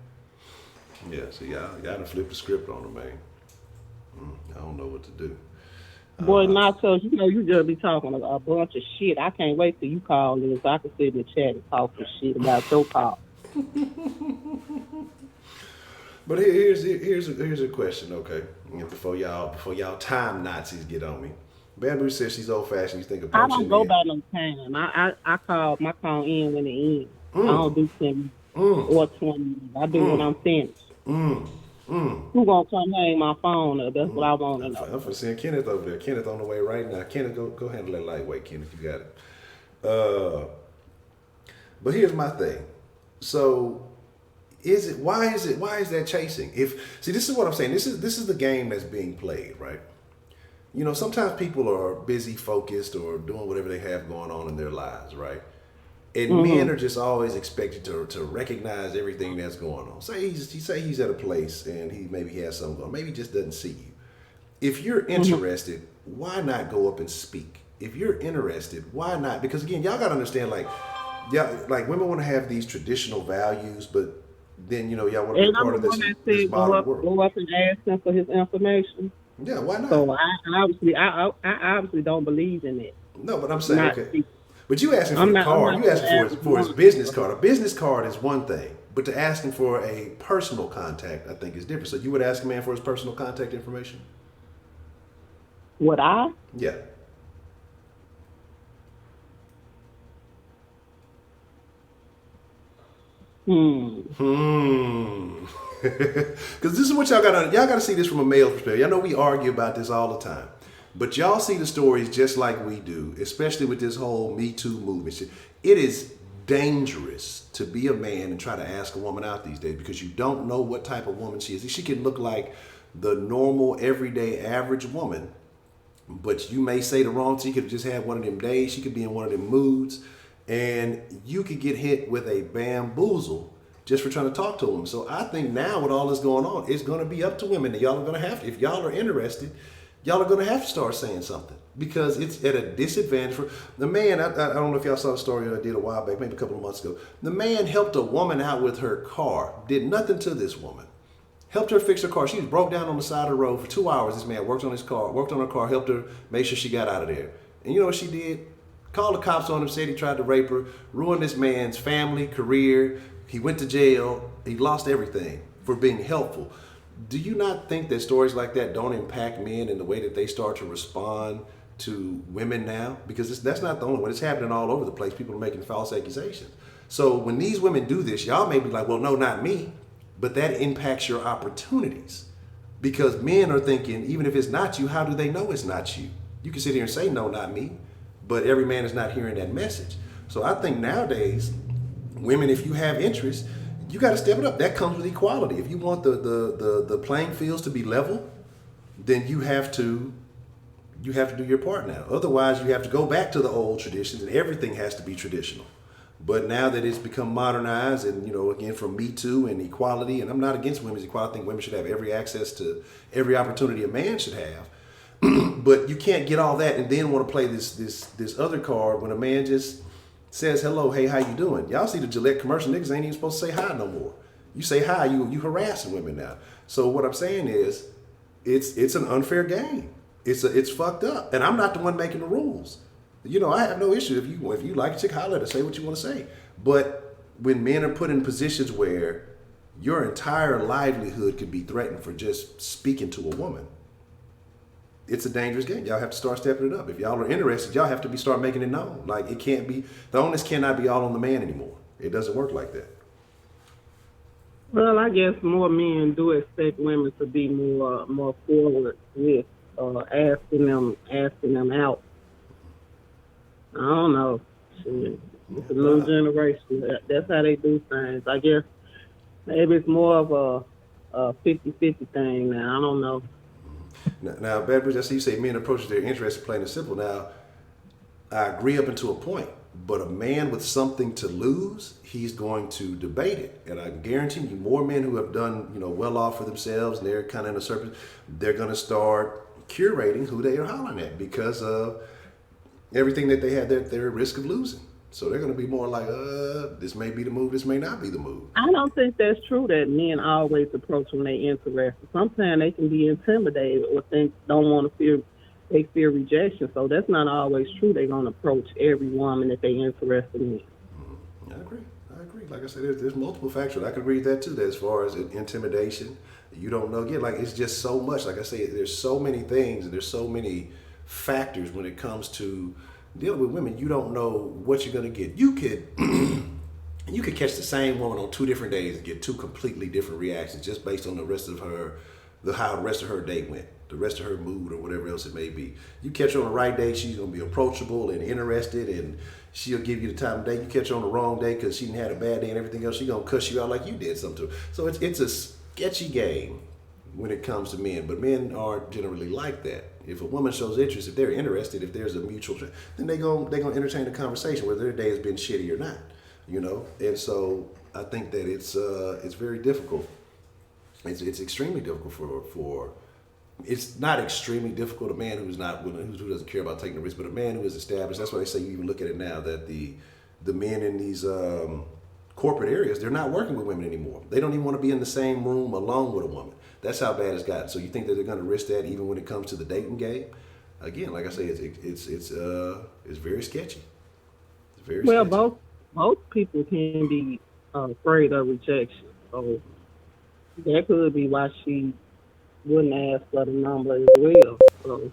S1: Yeah. See, y'all done flipped the script on him, man. I don't know what to do.
S6: Boy, Nachos, you know you just be talking a bunch of shit. I can't wait till you call in so I can sit in the chat and talk some shit about your call.
S1: But here's a question, okay? Before y'all time Nazis get on me. Bamboo says she's old fashioned. You think of
S6: I
S1: punching
S6: don't go
S1: in.
S6: by no time. I call my call in when it ends. I don't do 10 or 20. I do when I'm finished. Who gonna come hang my phone up? That's what I want to know.
S1: I'm for seeing Kenneth over there. Kenneth on the way right now. Kenneth, go handle that lightweight. Kenneth, you got it. But here's my thing. So, why is that chasing? This is what I'm saying. This is the game that's being played, right? You know, sometimes people are busy, focused, or doing whatever they have going on in their lives, right? And men are just always expected to recognize everything that's going on. Say he's at a place and he has something going on. Maybe he just doesn't see you. If you're interested, why not go up and speak? If you're interested, why not? Because again, y'all gotta understand, like women want to have these traditional values, but then y'all want to be part of this modern world.
S6: Go up and ask him for his information.
S1: Yeah, why not?
S6: So I obviously don't believe in it.
S1: No, but I'm saying okay. But you asking for the card. You asking for his business card. A business card is one thing, but to ask him for a personal contact, I think is different. So you would ask a man for his personal contact information?
S6: Would I?
S1: Yeah. Because this is what y'all gotta see this from a male perspective. Y'all know we argue about this all the time. But y'all see the stories just like we do, especially with this whole Me Too movement. It is dangerous to be a man and try to ask a woman out these days because you don't know what type of woman she is. She can look like the normal, everyday, average woman, but you may say the wrong thing. She could have just had one of them days. She could be in one of them moods, and you could get hit with a bamboozle just for trying to talk to them. So I think now with all this going on, it's going to be up to women. And y'all are going to have to, if y'all are interested, y'all are going to have to start saying something because it's at a disadvantage for the man. I don't know if y'all saw the story I did a while back, maybe a couple of months ago. The man helped a woman out with her car, did nothing to this woman, helped her fix her car. She was broke down on the side of the road for 2 hours. This man worked on her car, helped her make sure she got out of there. And you know what she did? Called the cops on him, said he tried to rape her, ruined this man's family, career. He went to jail. He lost everything for being helpful. Do you not think that stories like that don't impact men in the way that they start to respond to women now? Because that's not the only one. It's happening all over the place. People are making false accusations. So when these women do this, y'all may be like, well, no, not me. But that impacts your opportunities. Because men are thinking, even if it's not you, how do they know it's not you? You can sit here and say, no, not me. But every man is not hearing that message. So I think nowadays, women, if you have interest, you got to step it up. That comes with equality. If you want the playing fields to be level, then you have to do your part now. Otherwise, you have to go back to the old traditions, and everything has to be traditional. But now that it's become modernized, and again from Me Too and equality, and I'm not against women's equality. I think women should have every access to every opportunity a man should have. But you can't get all that and then want to play this other card when a man just says hello, hey, how you doing? Y'all see the Gillette commercial, niggas ain't even supposed to say hi no more. You say hi, you harassing women now. So what I'm saying is, it's an unfair game. It's fucked up, and I'm not the one making the rules. I have no issue if you like a chick, holler at her, say what you want to say. But when men are put in positions where your entire livelihood could be threatened for just speaking to a woman, it's a dangerous game. Y'all have to start stepping it up. If y'all are interested, y'all have to start making it known. Like it can't be, the onus cannot be all on the man anymore. It doesn't work like that.
S6: Well, I guess more men do expect women to be more forward with asking them out. I don't know. Shit. It's a new generation. That's how they do things. I guess maybe it's more of a 50-50 thing now. I don't know.
S1: Now, Bad Bridge, I see you say men approach their interest plain and simple. Now, I agree up until a point, but a man with something to lose, he's going to debate it. And I guarantee you, more men who have done, well off for themselves, and they're kind of in a surface, they're going to start curating who they are hollering at because of everything that they have, they're at risk of losing. So they're going to be more like, this may be the move, this may not be the move.
S6: I don't think that's true that men always approach when they interested. Sometimes they can be intimidated or don't want to they fear rejection. So that's not always true. They're going to approach every woman that they're interested in.
S1: I agree. Like I said, there's multiple factors. I could read that too. That as far as intimidation, you don't know. Again, like it's just so much. Like I say, there's so many things and there's so many factors when it comes to dealing with women. You don't know what you're going to get. You could you could catch the same woman on 2 different days and get 2 completely different reactions just based on the rest of her, how the rest of her day went, the rest of her mood or whatever else it may be. You catch her on the right day, she's going to be approachable and interested and she'll give you the time of day. You catch her on the wrong day because she didn't have a bad day and everything else, she's going to cuss you out like you did something to her. So it's a sketchy game when it comes to men, but men aren't generally like that. If a woman shows interest, if they're interested, if there's a mutual, then they're gonna entertain the conversation whether their day has been shitty or not, you know. And so I think that it's very difficult. It's extremely difficult for. It's not extremely difficult. A man who doesn't care about taking the risk, but a man who is established. That's why they say you even look at it now that the men in these corporate areas, they're not working with women anymore. They don't even want to be in the same room alone with a woman. That's how bad it's gotten. So you think that they're going to risk that even when it comes to the dating game? Again, like I say, it's very sketchy. It's very
S6: well,
S1: sketchy.
S6: both people can be afraid of rejection. So that could be why she wouldn't ask for the number as well. So,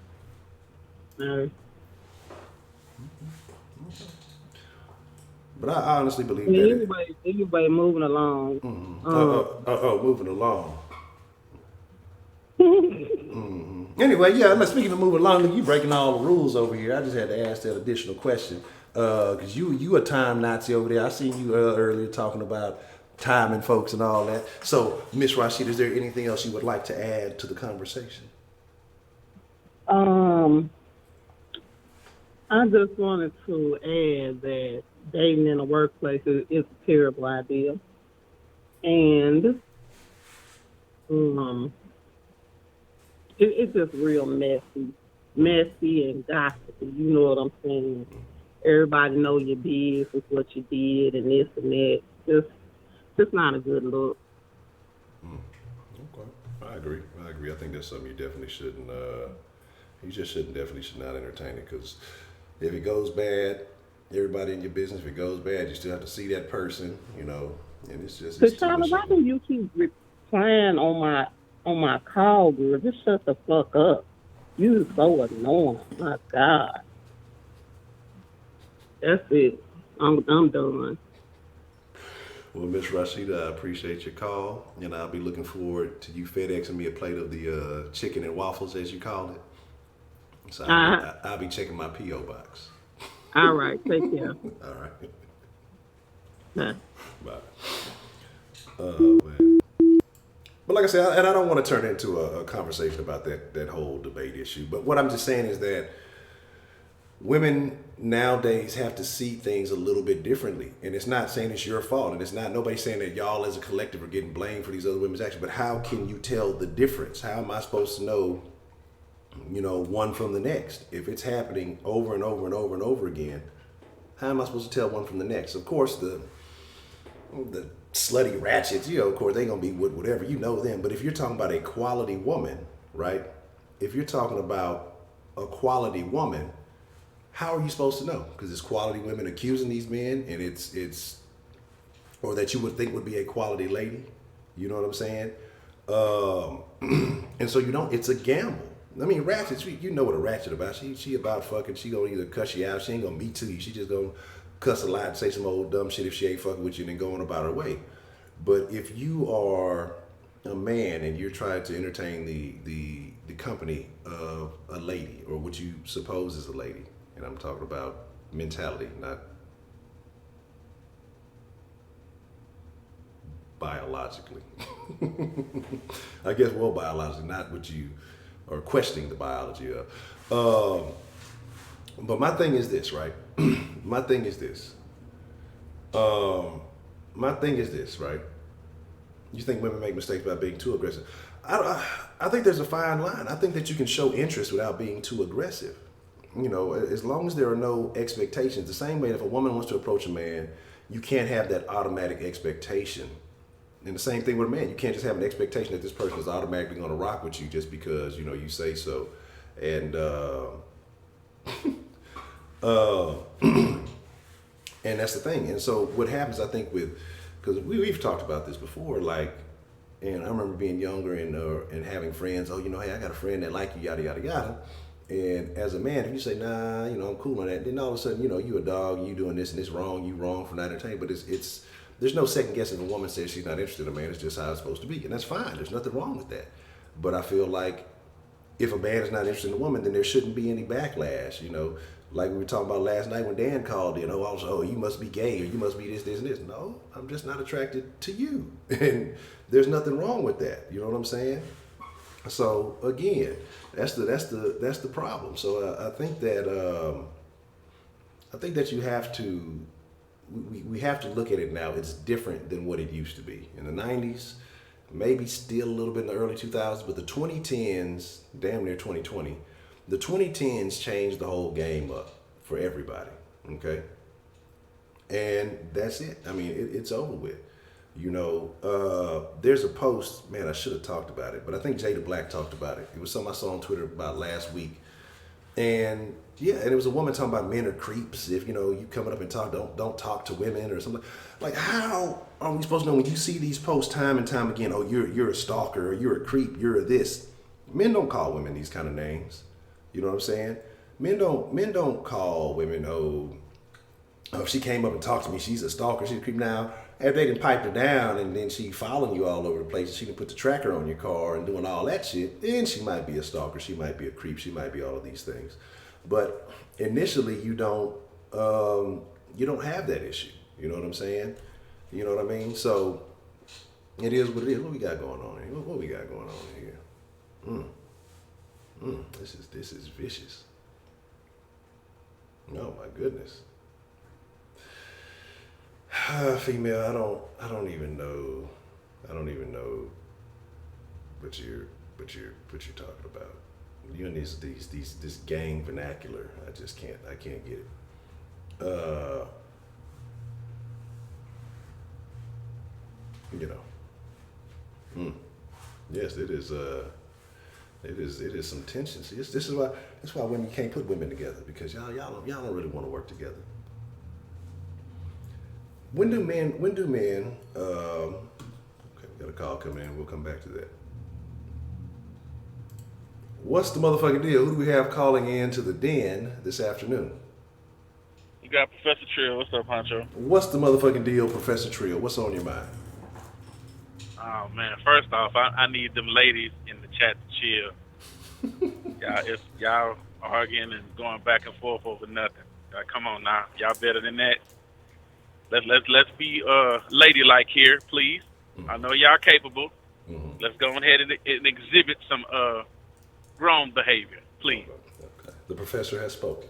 S1: But I honestly believe that.
S6: Anyway, moving along.
S1: Moving along. Anyway, yeah. Speaking of moving along, you breaking all the rules over here. I just had to ask that additional question because you a time Nazi over there. I seen you earlier talking about timing folks and all that. So, Miss Rashid, is there anything else you would like to add to the conversation?
S6: I just wanted to add that dating in the workplace is a terrible idea, and it's just real messy and gossipy. You know what I'm saying? Everybody know your business, what you did, and this and that. Just not a good look.
S1: Okay, I agree. I think that's something you definitely shouldn't. You just should not entertain it because if it goes bad, everybody in your business, if it goes bad, you still have to see that person, you know, and it's just.
S6: Tashana, why do you keep replying on my call, girl? Just shut the fuck up. You so annoying. My God. That's it. I'm done.
S1: Well, Miss Rashida, I appreciate your call, and I'll be looking forward to you FedExing me a plate of the chicken and waffles, as you called it. So I'll be checking my P.O. box.
S6: All right, take care.
S1: All right.
S6: Bye.
S1: Bye. Man. But like I said, and I don't want to turn it into a conversation about that whole debate issue. But what I'm just saying is that women nowadays have to see things a little bit differently. And it's not saying it's your fault. And it's not nobody saying that y'all as a collective are getting blamed for these other women's actions. But how can you tell the difference? How am I supposed to know, you know, one from the next? If it's happening over and over and over and over again, how am I supposed to tell one from the next? Of course, the slutty ratchets, you know, of course, they going to be with whatever, you know them. But if you're talking about a quality woman, right? If you're talking about a quality woman, how are you supposed to know? Because it's quality women accusing these men, and it's or that you would think would be a quality lady. You know what I'm saying? And so you don't. It's a gamble. I mean, ratchets. You know what a ratchet about? She about fucking. She gonna either cuss you out. She ain't gonna meet to you. She just gonna cuss a lot and say some old dumb shit if she ain't fucking with you and then go on about her way. But if you are a man and you're trying to entertain the company of a lady or what you suppose is a lady, and I'm talking about mentality, not biologically. I guess, well, biologically, not what you are questioning the biology of. But my thing is this, right? My thing is this, right? You think women make mistakes by being too aggressive? I think there's a fine line. I think that you can show interest without being too aggressive. you know, as long as there are no expectations, the same way if a woman wants to approach a man, you can't have that automatic expectation. And the same thing with a man, you can't just have an expectation that this person is automatically going to rock with you just because, you know, you say so. And and that's the thing. And so what happens, I think, with, because we've talked about this before, like, and I remember being younger and having friends. Oh, you know, hey, I got a friend that like you, yada yada yada. And as a man, if you say, nah, you know, I'm cool on that, then all of a sudden, you know, you a dog, you doing this and this wrong, you wrong for not entertaining. But it's there's no second guessing. If a woman says she's not interested in a man, it's just how it's supposed to be, and that's fine. There's nothing wrong with that. But I feel like if a man is not interested in a woman, then there shouldn't be any backlash. You know, like we were talking about last night when Dan called in. Oh, you must be gay or you must be this, this, and this. No, I'm just not attracted to you, and there's nothing wrong with that. You know what I'm saying? So again, that's the problem. So I think that you have to. We have to look at it now. It's different than what it used to be in the 90s. Maybe still a little bit in the early 2000s, but the 2010s, damn near 2020, the 2010s changed the whole game up for everybody, okay? And that's it. I mean, it's over with. You know, there's a post, man, I should have talked about it, but I think Jada Black talked about it. It was something I saw on Twitter about last week. And yeah, and it was a woman talking about men are creeps. If, you know, you coming up and don't talk to women or something. Like, how are we supposed to know when you see these posts time and time again? Oh, you're a stalker, or you're a creep, you're a this. Men don't call women these kind of names. You know what I'm saying? Men don't call women, oh, if she came up and talked to me, she's a stalker, she's a creep. Now, after they done piped her down and then she following you all over the place, she can put the tracker on your car and doing all that shit, then she might be a stalker, she might be a creep, she might be all of these things. But initially you don't have that issue. You know what I'm saying? You know what I mean? So it is what it is. What we got going on here? What we got going on here? This is vicious. No, my goodness. Female, I don't even know what you're talking about. You and this gang vernacular, I can't get it. You know. Yes, it is some tension. See, this is why women can't put women together, because y'all don't really want to work together. When do men okay, we got a call coming in, we'll come back to that. What's the motherfucking deal? Who do we have calling in to the den this afternoon?
S7: You got Professor Trill. What's up, Honcho?
S1: What's the motherfucking deal, Professor Trill? What's on your mind?
S7: Oh, man. First off, I need them ladies in the chat to chill. Y'all arguing and going back and forth over nothing. Come on now. Y'all better than that. Let's be ladylike here, please. Mm-hmm. I know y'all capable. Mm-hmm. Let's go ahead and exhibit some grown behavior, please.
S1: Okay. The professor has spoken.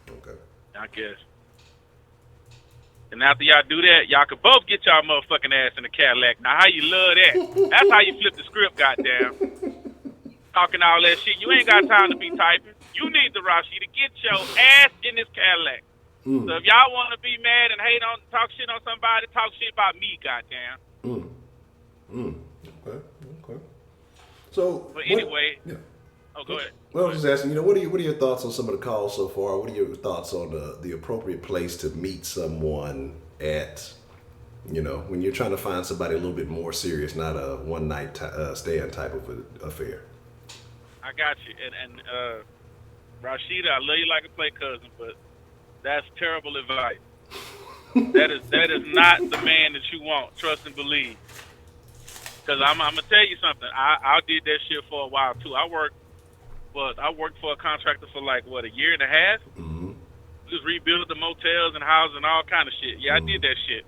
S1: Okay.
S7: I guess. And after y'all do that, y'all could both get y'all motherfucking ass in the Cadillac. Now, how you love that? That's how you flip the script, goddamn. Talking all that shit. You ain't got time to be typing. You need the Rashi to get your ass in this Cadillac. So if y'all want to be mad and talk shit on somebody, talk shit about me, goddamn.
S1: Okay. So,
S7: but anyway,
S1: yeah.
S7: Oh, go ahead.
S1: Well, I was just asking, what are your thoughts on some of the calls so far? What are your thoughts on the appropriate place to meet someone at, when you're trying to find somebody a little bit more serious, not a one-night stand type of affair?
S7: I got you. And Rashida, I love you like a play cousin, but that's terrible advice. That is not the man that you want. Trust and believe. Because I'm gonna tell you something. I did that shit for a while too. I worked for a contractor for a year and a half. Mm-hmm. Just rebuild the motels and houses and all kind of shit. Yeah, I did that shit.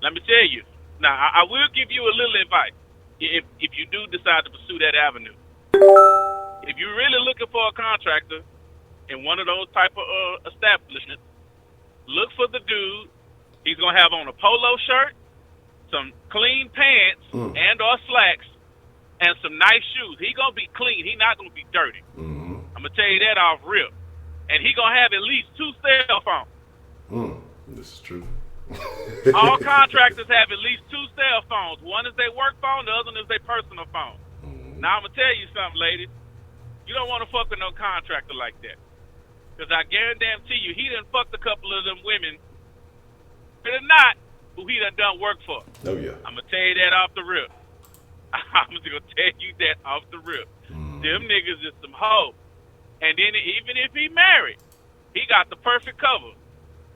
S7: Let me tell you. Now I will give you a little advice if you do decide to pursue that avenue. If you're really looking for a contractor in one of those type of establishments, look for the dude. He's gonna have on a polo shirt, some clean pants and or slacks, and some nice shoes. He gonna be clean. He not gonna be dirty. Mm-hmm. I'm gonna tell you that off rip. and he gonna have at least 2 cell phones.
S1: This is true.
S7: All contractors have at least 2 cell phones. One is their work phone, the other one is their personal phone. Now I'm gonna tell you something, ladies. You don't want to fuck with no contractor like that, because I guarantee you, he done fucked a couple of them women, but not who he done work for.
S1: Oh yeah.
S7: I'm gonna tell you that off the rip. I'm just gonna tell you that off the rip. Them niggas is some hoes. And then even if he married, he got the perfect cover.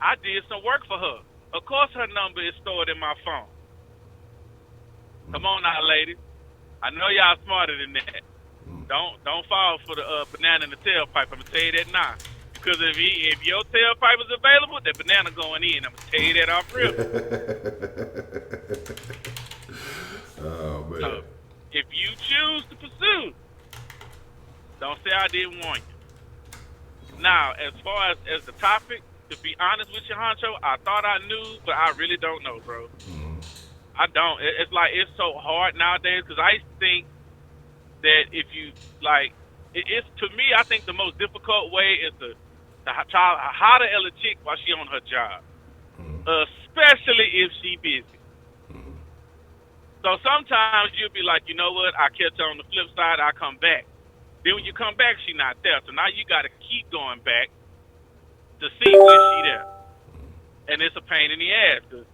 S7: I did some work for her. Of course her number is stored in my phone. Come on now, ladies. I know y'all smarter than that. Don't fall for the banana in the tailpipe. I'm gonna tell you that now. Because if your tailpipe is available, that banana going in. I'm gonna tell you that off rip.
S1: Oh man.
S7: So, if you choose to pursue, don't say I didn't warn you. Now, as far as the topic, to be honest with you, Honcho, I thought I knew, but I really don't know, bro. I don't. It's like, it's so hard nowadays, because I think that if you, like, it's, to me, I think the most difficult way is to how to tell a chick while she on her job, especially if she busy. So sometimes you'll be like, you know what, I catch her on the flip side, I come back. Then when you come back, she not there. So now you got to keep going back to see when she there. And it's a pain in the ass, because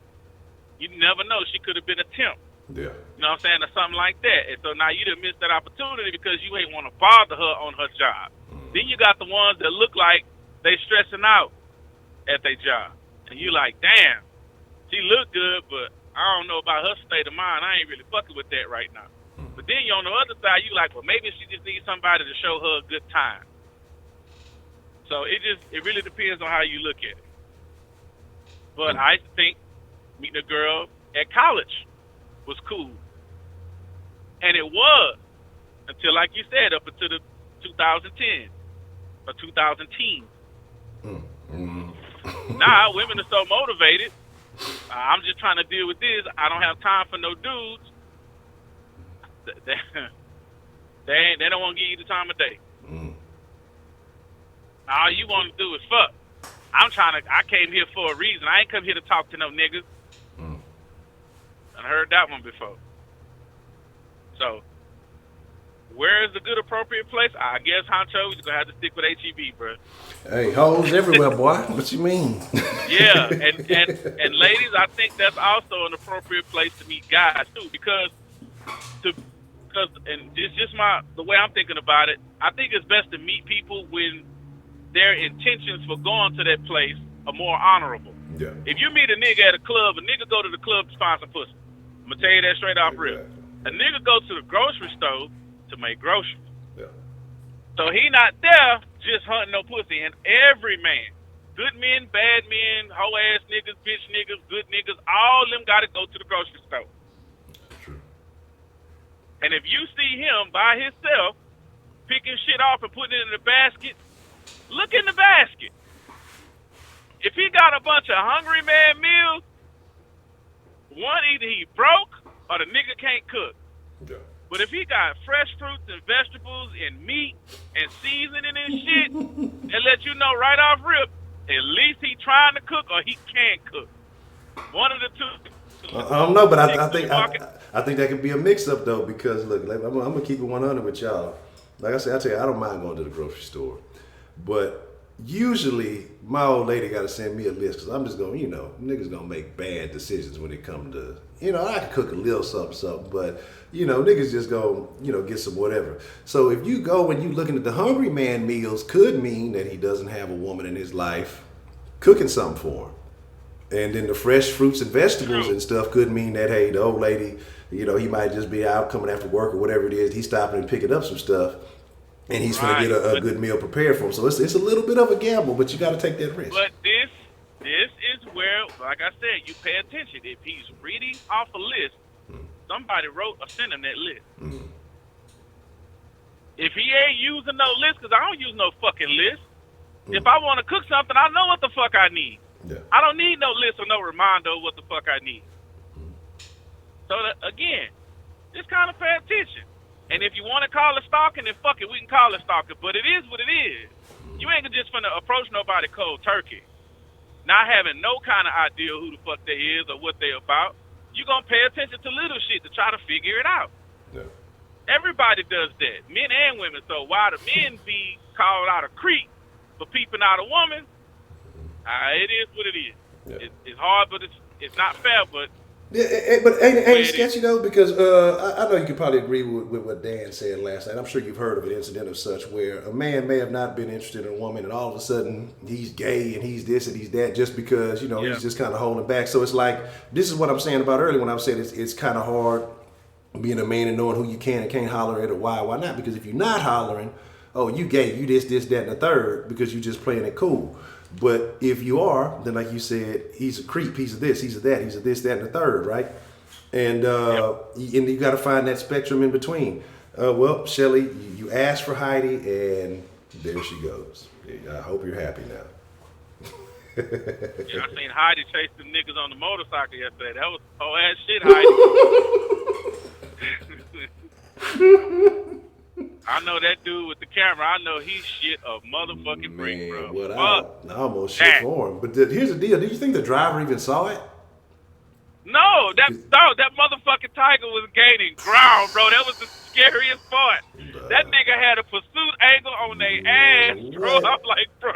S7: you never know. She could have been a temp.
S1: Yeah.
S7: You know what I'm saying? Or something like that. And so now you done missed that opportunity because you ain't want to bother her on her job. Then you got the ones that look like they stressing out at their job. And you like, damn, she look good, but I don't know about her state of mind. I ain't really fucking with that right now. But then you on the other side, you like, well, maybe she just needs somebody to show her a good time. So it really depends on how you look at it. But I think meeting a girl at college was cool. And it was until, like you said, up until the 2010 or 2010. Now women are so motivated. I'm just trying to deal with this. I don't have time for no dudes. They don't want to give you the time of day. All you want to do is fuck. I came here for a reason. I ain't come here to talk to no niggas. I heard that one before. So, where is the good appropriate place? I guess, Honcho, we're gonna have to stick with HEB, bro.
S1: Hey, hoes everywhere, boy. What you mean?
S7: Yeah, and ladies, I think that's also an appropriate place to meet guys too, because it's just the way I'm thinking about it. I think it's best to meet people when their intentions for going to that place are more honorable.
S1: Yeah.
S7: If you meet a nigga at a club, a nigga go to the club to find some pussy. I'm gonna tell you that straight off rip. A nigga go to the grocery store to make groceries.
S1: Yeah.
S7: So he not there just hunting no pussy. And every man, good men, bad men, hoe ass niggas, bitch niggas, good niggas, all them gotta go to the grocery store.
S1: True.
S7: And if you see him by himself picking shit off and putting it in the basket, look in the basket. If he got a bunch of hungry man meals, one, either he broke or the nigga can't cook.
S1: Yeah.
S7: But if he got fresh fruits and vegetables and meat and seasoning and shit, and let you know right off rip, at least he trying to cook or he can't cook. One of the two.
S1: I don't know, but I think that could be a mix-up though, because look, I'm gonna keep it 100 with y'all. Like I said, I tell you, I don't mind going to the grocery store, but usually my old lady got to send me a list, because I'm just going, niggas gonna make bad decisions when it comes to, I can cook a little something, but niggas just go, get some whatever. So if you go and you looking at the hungry man meals, could mean that he doesn't have a woman in his life cooking something for him. And then the fresh fruits and vegetables and stuff could mean that, hey, the old lady, he might just be out coming after work or whatever it is. He's stopping and picking up some stuff, and he's going to get a good meal prepared for him. So it's a little bit of a gamble, but you got to take that risk.
S7: But this is where, like I said, you pay attention. If he's reading off a list, somebody wrote or sent him that list. If he ain't using no list, because I don't use no fucking list. If I want to cook something, I know what the fuck I need.
S1: Yeah.
S7: I don't need no list or no reminder of what the fuck I need. So again, just kind of pay attention. And if you want to call it stalking, then fuck it, we can call it stalking. But it is what it is. You ain't just finna approach nobody cold turkey, not having no kind of idea who the fuck they is or what they about. You gonna pay attention to little shit to try to figure it out.
S1: Yeah.
S7: Everybody does that, men and women. So while the men be called out a creep for peeping out a woman, it is what it is.
S1: Yeah.
S7: It's hard, but it's not fair. But
S1: Yeah, but ain't it sketchy though? Because I know you could probably agree with what Dan said last night. I'm sure you've heard of an incident of such where a man may have not been interested in a woman, and all of a sudden he's gay and he's this and he's that just because he's just kind of holding back. So it's like this is what I'm saying about earlier when I said it's kind of hard being a man and knowing who you can and can't holler at or why not? Because if you're not hollering, oh you gay, you this, that, and the third because you're just playing it cool. But if you are, then like you said, he's a creep, he's a this, he's a that, he's a this, that, and the third, right? And you got to find that spectrum in between. Well, Shelly, you asked for Heidi, and there she goes. I hope you're happy now.
S7: I seen Heidi chase them niggas on the motorcycle yesterday. That was whole ass shit, Heidi. I know that dude with the camera. I know he's shit a motherfucking freak, bro.
S1: What I almost shit for him. But here's the deal. Do you think the driver even saw it?
S7: No, that motherfucking tiger was gaining ground, bro. That was the scariest part. That nigga had a pursuit angle on their ass, bro. I'm like, bro.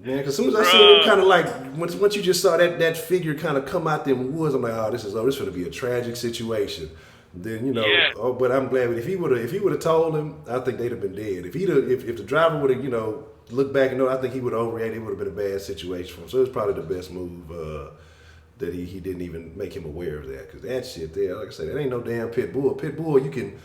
S1: Man, because as soon as I seen him kind of like, once you just saw that figure kind of come out them woods, I'm like, this is going to be a tragic situation. Then but I'm glad. If he would have told him, I think they'd have been dead. If the driver would have looked back and I think he would have overreacted. It would have been a bad situation for him. So it was probably the best move that he didn't even make him aware of that, because that shit there, like I said, that ain't no damn pit bull. Pit bull, you can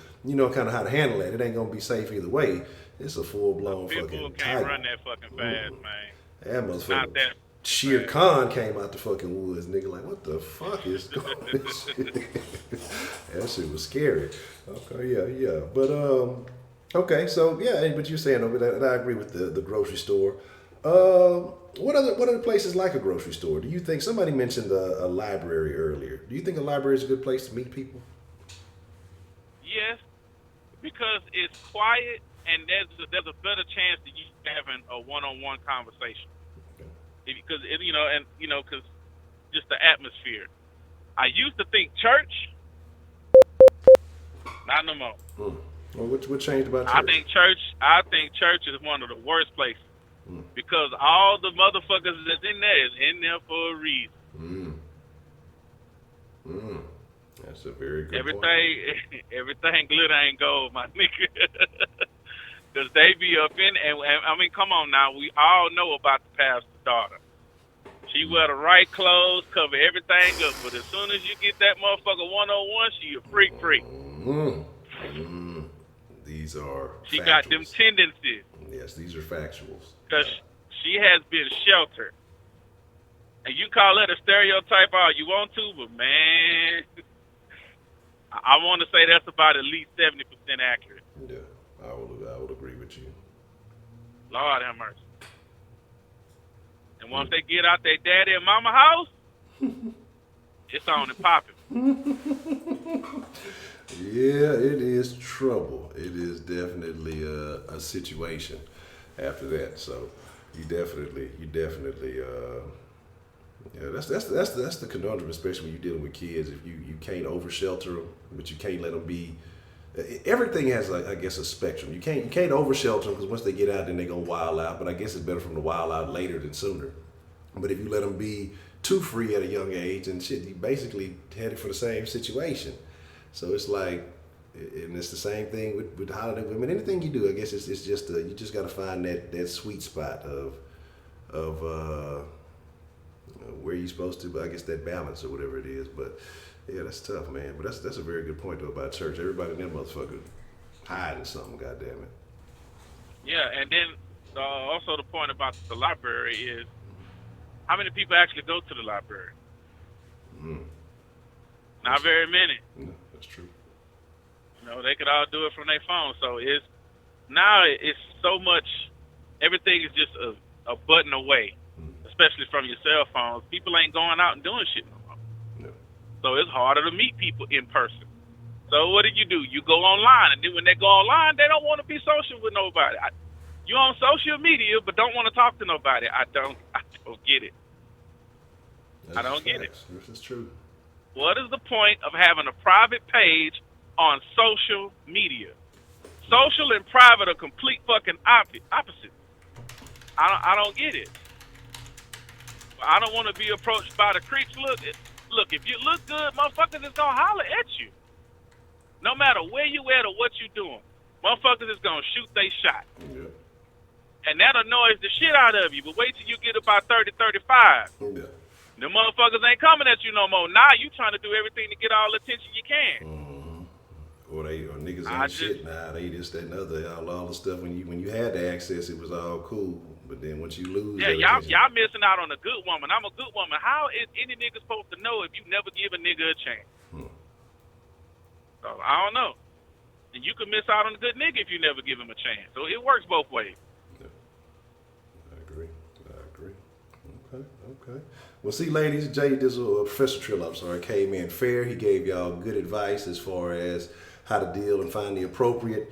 S1: kind of how to handle that. It ain't gonna be safe either way. It's a full blown fucking
S7: pit bull can't
S1: tiger.
S7: Run that fucking fast, man.
S1: That motherfucker.
S7: Not that
S1: Shere Khan came out the fucking woods, nigga. Like, what the fuck is going on? That shit was scary. Okay, yeah. But, okay, so, yeah, but you're saying, and I agree with the grocery store. What other places like a grocery store? Do you think, somebody mentioned a library earlier. Do you think a library is a good place to meet people?
S7: Yes, because it's quiet and there's a better chance that you having a one-on-one conversation. Because because just the atmosphere. I used to think church, not no more.
S1: Well, what changed about church?
S7: I think church is one of the worst places because all the motherfuckers that's in there is in there for a reason.
S1: That's a very good point.
S7: Everything glitter ain't gold, my nigga. Because they be up in, and I mean, come on now. We all know about the pastor's daughter. She wear the right clothes, cover everything up. But as soon as you get that motherfucker one-on-one, she a freak.
S1: These are
S7: She
S1: factuals.
S7: got them tendencies.
S1: Yes, these are factuals.
S7: Because she has been sheltered. And you call that a stereotype all you want to, but man, I want to say that's about at least 70% accurate.
S1: Yeah, I will agree with you.
S7: Lord have mercy. And once they get out their daddy and mama house, it's on and popping.
S1: Yeah, it is trouble. It is definitely a situation after that. So you definitely that's the conundrum, especially when you're dealing with kids. If you can't over shelter them, but you can't let them be. Everything has, I guess, a spectrum. You can't over shelter them because once they get out, then they're gonna wild out. But I guess it's better for them to wild out later than sooner. But if you let them be too free at a young age and shit, you basically headed for the same situation. So it's like, and it's the same thing with holiday women. Anything you do, I guess it's just you just got to find that sweet spot of where you're supposed to. But I guess that balance or whatever it is. But yeah, that's tough, man. But that's a very good point though about church. Everybody in that motherfucker hiding something. Goddamn it.
S7: Yeah, and then also the point about the library is how many people actually go to the library? Not very many.
S1: No, that's true.
S7: They could all do it from their phone. So it's so much. Everything is just a button away, especially from your cell phones. People ain't going out and doing shit no more.
S1: No.
S7: So it's harder to meet people in person. So what do? You go online, and then when they go online, they don't want to be social with nobody. You on social media, but don't want to talk to nobody. I don't get it. I don't get it.
S1: This is true.
S7: What is the point of having a private page on social media? Social and private are complete fucking opposite. I don't get it. I don't want to be approached by the creeps. Look, if you look good, motherfuckers is gonna holler at you. No matter where you at or what you doing, motherfuckers is gonna shoot they shot.
S1: Yeah.
S7: And that annoys the shit out of you. But wait till you get about 30, 35.
S1: Yeah.
S7: The motherfuckers ain't coming at you no more. Now you trying to do everything to get all the attention you can.
S1: Or niggas ain't shit now. They just that and other all the stuff when you had the access, it was all cool. But then once you lose,
S7: y'all missing out on a good woman. I'm a good woman. How is any nigga supposed to know if you never give a nigga a chance? So I don't know. And you could miss out on a good nigga if you never give him a chance. So it works both ways.
S1: Yeah. I agree. Okay. Well, see, ladies, Professor Trill, came in fair. He gave y'all good advice as far as how to deal and find the appropriate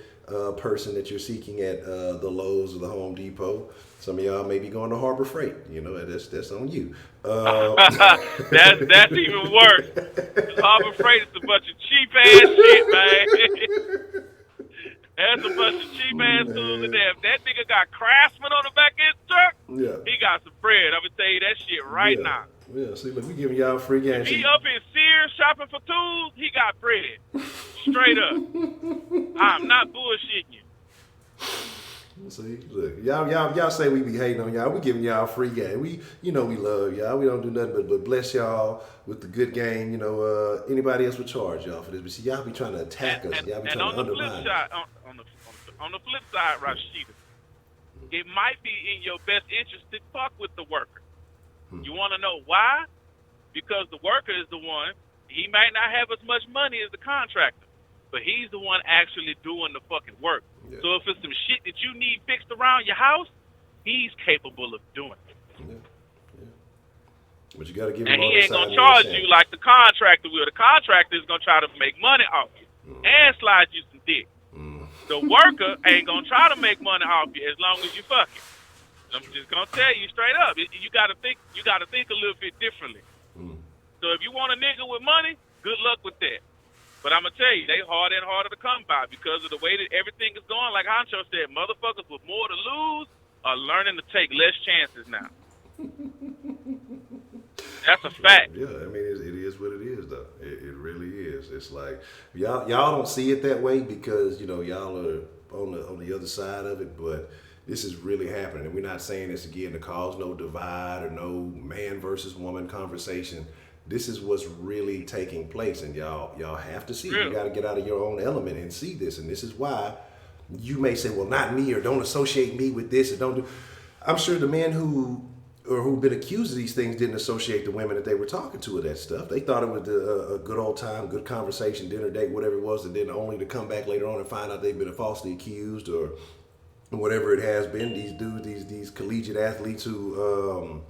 S1: person that you're seeking at the Lowe's or the Home Depot. Some of y'all may be going to Harbor Freight. You know, that's on you.
S7: That's even worse. Harbor Freight is a bunch of cheap ass shit, man. That's a bunch of cheap ass tools in there. If that nigga got Craftsman on the back of his truck, he got some bread. I'm gonna tell you that shit right now.
S1: Yeah, see, look, we giving y'all free game.
S7: If he up in Sears shopping for tools, he got bread. Straight up. I'm not bullshitting you.
S1: See, look, y'all say we be hating on y'all. We giving y'all free game. We love y'all. We don't do nothing but bless y'all with the good game. You know, anybody else would charge y'all for this. But see, y'all be trying to attack us. Y'all be trying to undermine us.
S7: On the flip side, Rashida, it might be in your best interest to fuck with the worker. You want to know why? Because the worker is the one. He might not have as much money as the contractor, but he's the one actually doing the fucking work. Yeah. So if it's some shit that you need fixed around your house, he's capable of doing it.
S1: Yeah. But you got to give him.
S7: And he ain't gonna charge you like the contractor will. The contractor is gonna try to make money off you and slide you some dick. The worker ain't gonna try to make money off you as long as you fucking. I'm just gonna tell you straight up. You gotta think a little bit differently. So if you want a nigga with money, good luck with that. But I'm gonna tell you, they harder and harder to come by because of the way that everything is going. Like Honcho said, motherfuckers with more to lose are learning to take less chances now. That's a fact.
S1: Yeah, I mean, it is what it is, though. It really is. It's like y'all don't see it that way because y'all are on the other side of it, but this is really happening. And we're not saying this again to cause no divide or no man versus woman conversation. This is what's really taking place, and y'all have to see. You got to get out of your own element and see this. And this is why you may say, "Well, not me," or "Don't associate me with this," or "Don't do." I'm sure the men who've been accused of these things didn't associate the women that they were talking to with that stuff. They thought it was a good old time, good conversation, dinner date, whatever it was, and then only to come back later on and find out they've been falsely accused or whatever it has been. These dudes, these collegiate athletes who.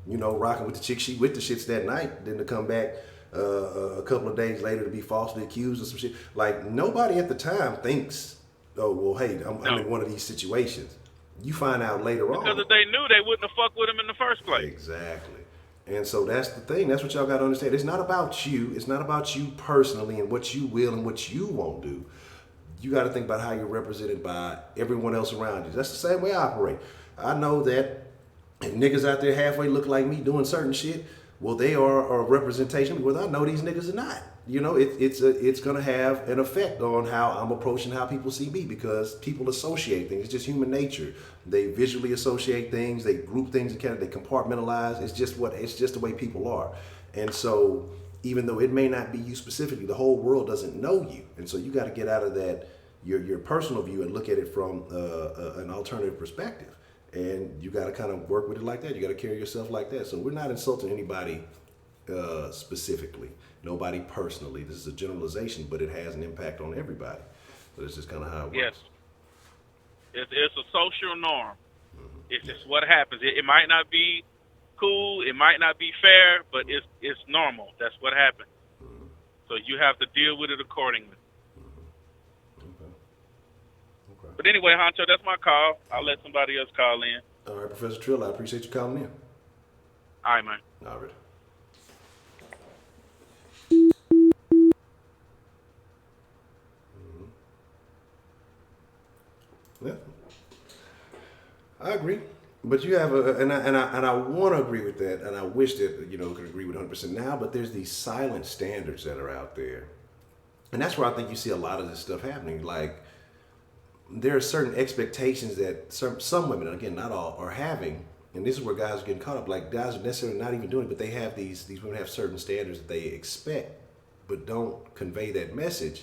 S1: Rocking with the chick, she with the shits that night, then to come back a couple of days later to be falsely accused of some shit. Like, nobody at the time thinks, oh, well, hey, I'm in one of these situations. You find out later on.
S7: Because if they knew, they wouldn't have fucked with him in the first place.
S1: Exactly. And so that's the thing. That's what y'all got to understand. It's not about you. It's not about you personally and what you will and what you won't do. You got to think about how you're represented by everyone else around you. That's the same way I operate. I know that if niggas out there halfway look like me doing certain shit, well, they are a representation, whether I know these niggas or not. It's gonna have an effect on how I'm approaching how people see me because people associate things. It's just human nature. They visually associate things. They group things together. They compartmentalize. It's just the way people are. And so, even though it may not be you specifically, the whole world doesn't know you. And so, you got to get out of that your personal view and look at it from an alternative perspective. And you got to kind of work with it like that. You got to carry yourself like that. So we're not insulting anybody specifically, nobody personally. This is a generalization, but it has an impact on everybody. So this is kind of how it works.
S7: Yes, it's a social norm. It's just what happens. It might not be cool, it might not be fair, but it's normal. That's what happens. So you have to deal with it accordingly. But anyway, Honcho, that's my call. I'll let somebody else call in.
S1: All right, Professor Trill, I appreciate you calling in.
S7: All right, man.
S1: All right. Yeah, I agree. But you have and I want to agree with that, and I wish that could agree with 100% now. But there's these silent standards that are out there, and that's where I think you see a lot of this stuff happening. Like there are certain expectations that some women, again not all, are having, and this is where guys are getting caught up. Like guys are necessarily not even doing it, but they have these women have certain standards that they expect, but don't convey that message.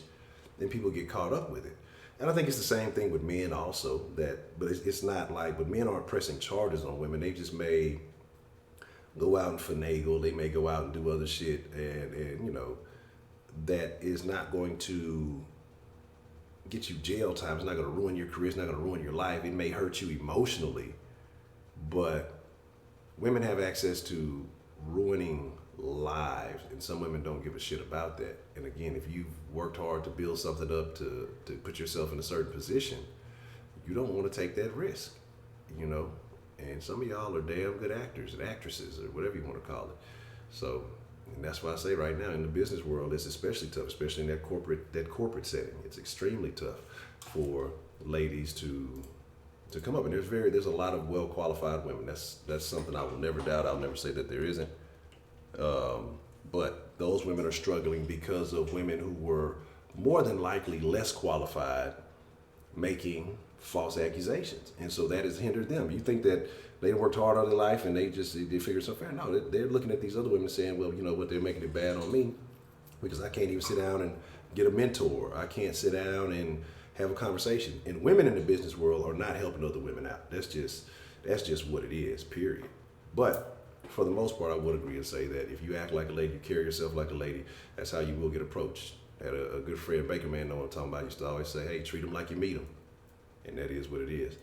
S1: Then people get caught up with it. And I think it's the same thing with men also, but it's not like, but men aren't pressing charges on women. They just may go out and finagle. They may go out and do other shit. And that is not going to get you jail time. It's not going to ruin your career. It's not going to ruin your life. It may hurt you emotionally, but women have access to ruining lives, and some women don't give a shit about that. And again, if you've worked hard to build something up to put yourself in a certain position, you don't want to take that risk, and some of y'all are damn good actors and actresses or whatever you want to call it. So, and that's why I say right now in the business world, it's especially tough, especially in that corporate setting. It's extremely tough for ladies to come up, and there's a lot of well qualified women. That's something I will never doubt. I'll never say that there isn't. But those women are struggling because of women who were more than likely less qualified making false accusations. And so that has hindered them. You think that they worked hard all their life and they figured something out. No, they're looking at these other women saying, well, you know what, they're making it bad on me because I can't even sit down and get a mentor. I can't sit down and have a conversation. And women in the business world are not helping other women out. That's just what it is, period. But for the most part, I would agree and say that if you act like a lady, you carry yourself like a lady, that's how you will get approached. I had a good friend, Baker Man, know what I'm talking about, used to always say, hey, treat them like you meet them. And that is what it is.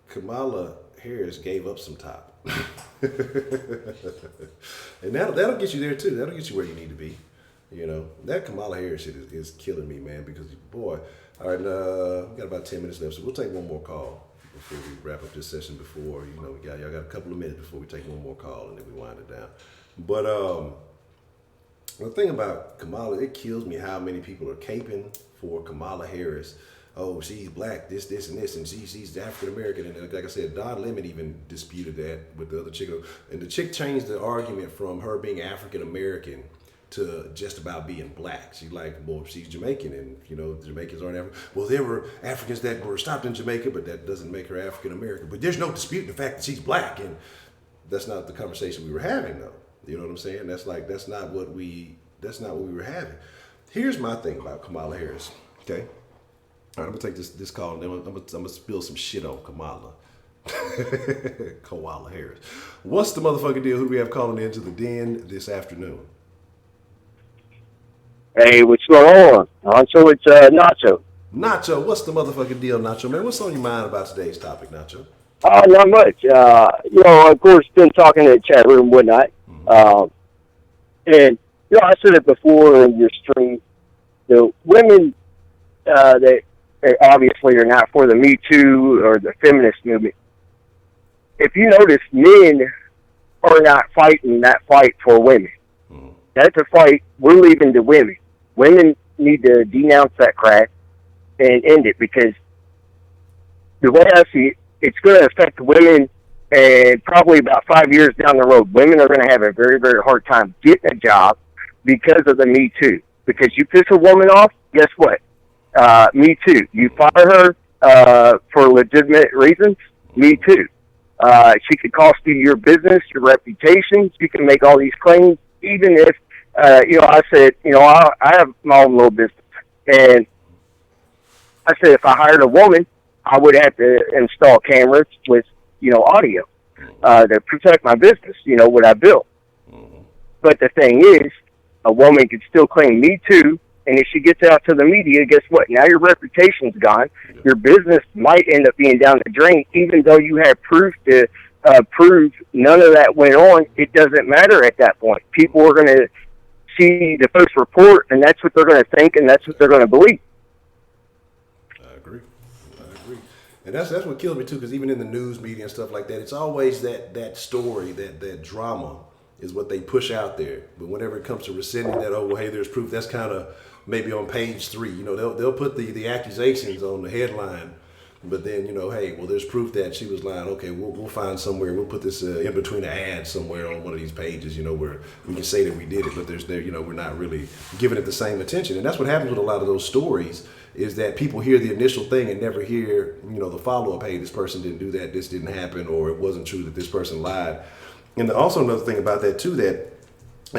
S1: Kamala Harris gave up some top. And that'll get you there too. That'll get you where you need to be. That Kamala Harris shit is killing me, man, because, boy, all right, we got about 10 minutes left, so we'll take one more call before we wrap up this session y'all got a couple of minutes before we take one more call and then we wind it down. But the thing about Kamala, it kills me how many people are caping for Kamala Harris. Oh, she's black, this, and this, and she's African American. And like I said, Don Lemon even disputed that with the other chick. And the chick changed the argument from her being African American to just about being black. She's like, well, she's Jamaican, and Jamaicans aren't African. Well, there were Africans that were stopped in Jamaica, but that doesn't make her African American. But there's no disputing the fact that she's black, and that's not the conversation we were having, though. You know what I'm saying? That's not what we were having. Here's my thing about Kamala Harris. Okay, all right, I'm gonna take this call, and then I'm gonna spill some shit on Kamala. Kamala Harris. What's the motherfucking deal? Who do we have calling into the den this afternoon?
S8: Hey, what's going on? Honcho, it's Nacho.
S1: Nacho, what's the motherfucking deal, Nacho, man? What's on your mind about today's topic, Nacho?
S8: Not much. Of course, been talking in the chat room and whatnot. And, I said it before in your stream, the women that obviously are not for the Me Too or the feminist movement, if you notice, men are not fighting that fight for women. That's a fight we're leaving to women. Women need to denounce that crap and end it, because the way I see it, it's going to affect women, and probably about 5 years down the road, women are going to have a very, very hard time getting a job because of the Me Too. Because you piss a woman off, guess what? Me Too. You fire her for legitimate reasons, Me Too. She could cost you your business, your reputation. She can make all these claims, even if I said, I have my own little business, and I said if I hired a woman, I would have to install cameras with, audio to protect my business, what I built. But the thing is, a woman can still claim Me Too, and if she gets out to the media, guess what? Now your reputation's gone. Your business might end up being down the drain, even though you have proof to prove none of that went on. It doesn't matter at that point. People are going to see the first report, and that's what they're going to think, and that's what they're going to believe.
S1: And that's what kills me too, because even in the news media and stuff like that, it's always that story, that drama is what they push out there. But whenever it comes to rescinding that, oh well, hey, there's proof. That's kind of maybe on page 3. You know, they'll put the accusations on the headline, but then hey, well, there's proof that she was lying. Okay, we'll find somewhere. We'll put this in between the ads somewhere on one of these pages. Where we can say that we did it, but we're not really giving it the same attention. And that's what happens with a lot of those stories. Is that people hear the initial thing and never hear, the follow-up, hey, this person didn't do that, this didn't happen, or it wasn't true that this person lied. And also another thing about that, too, that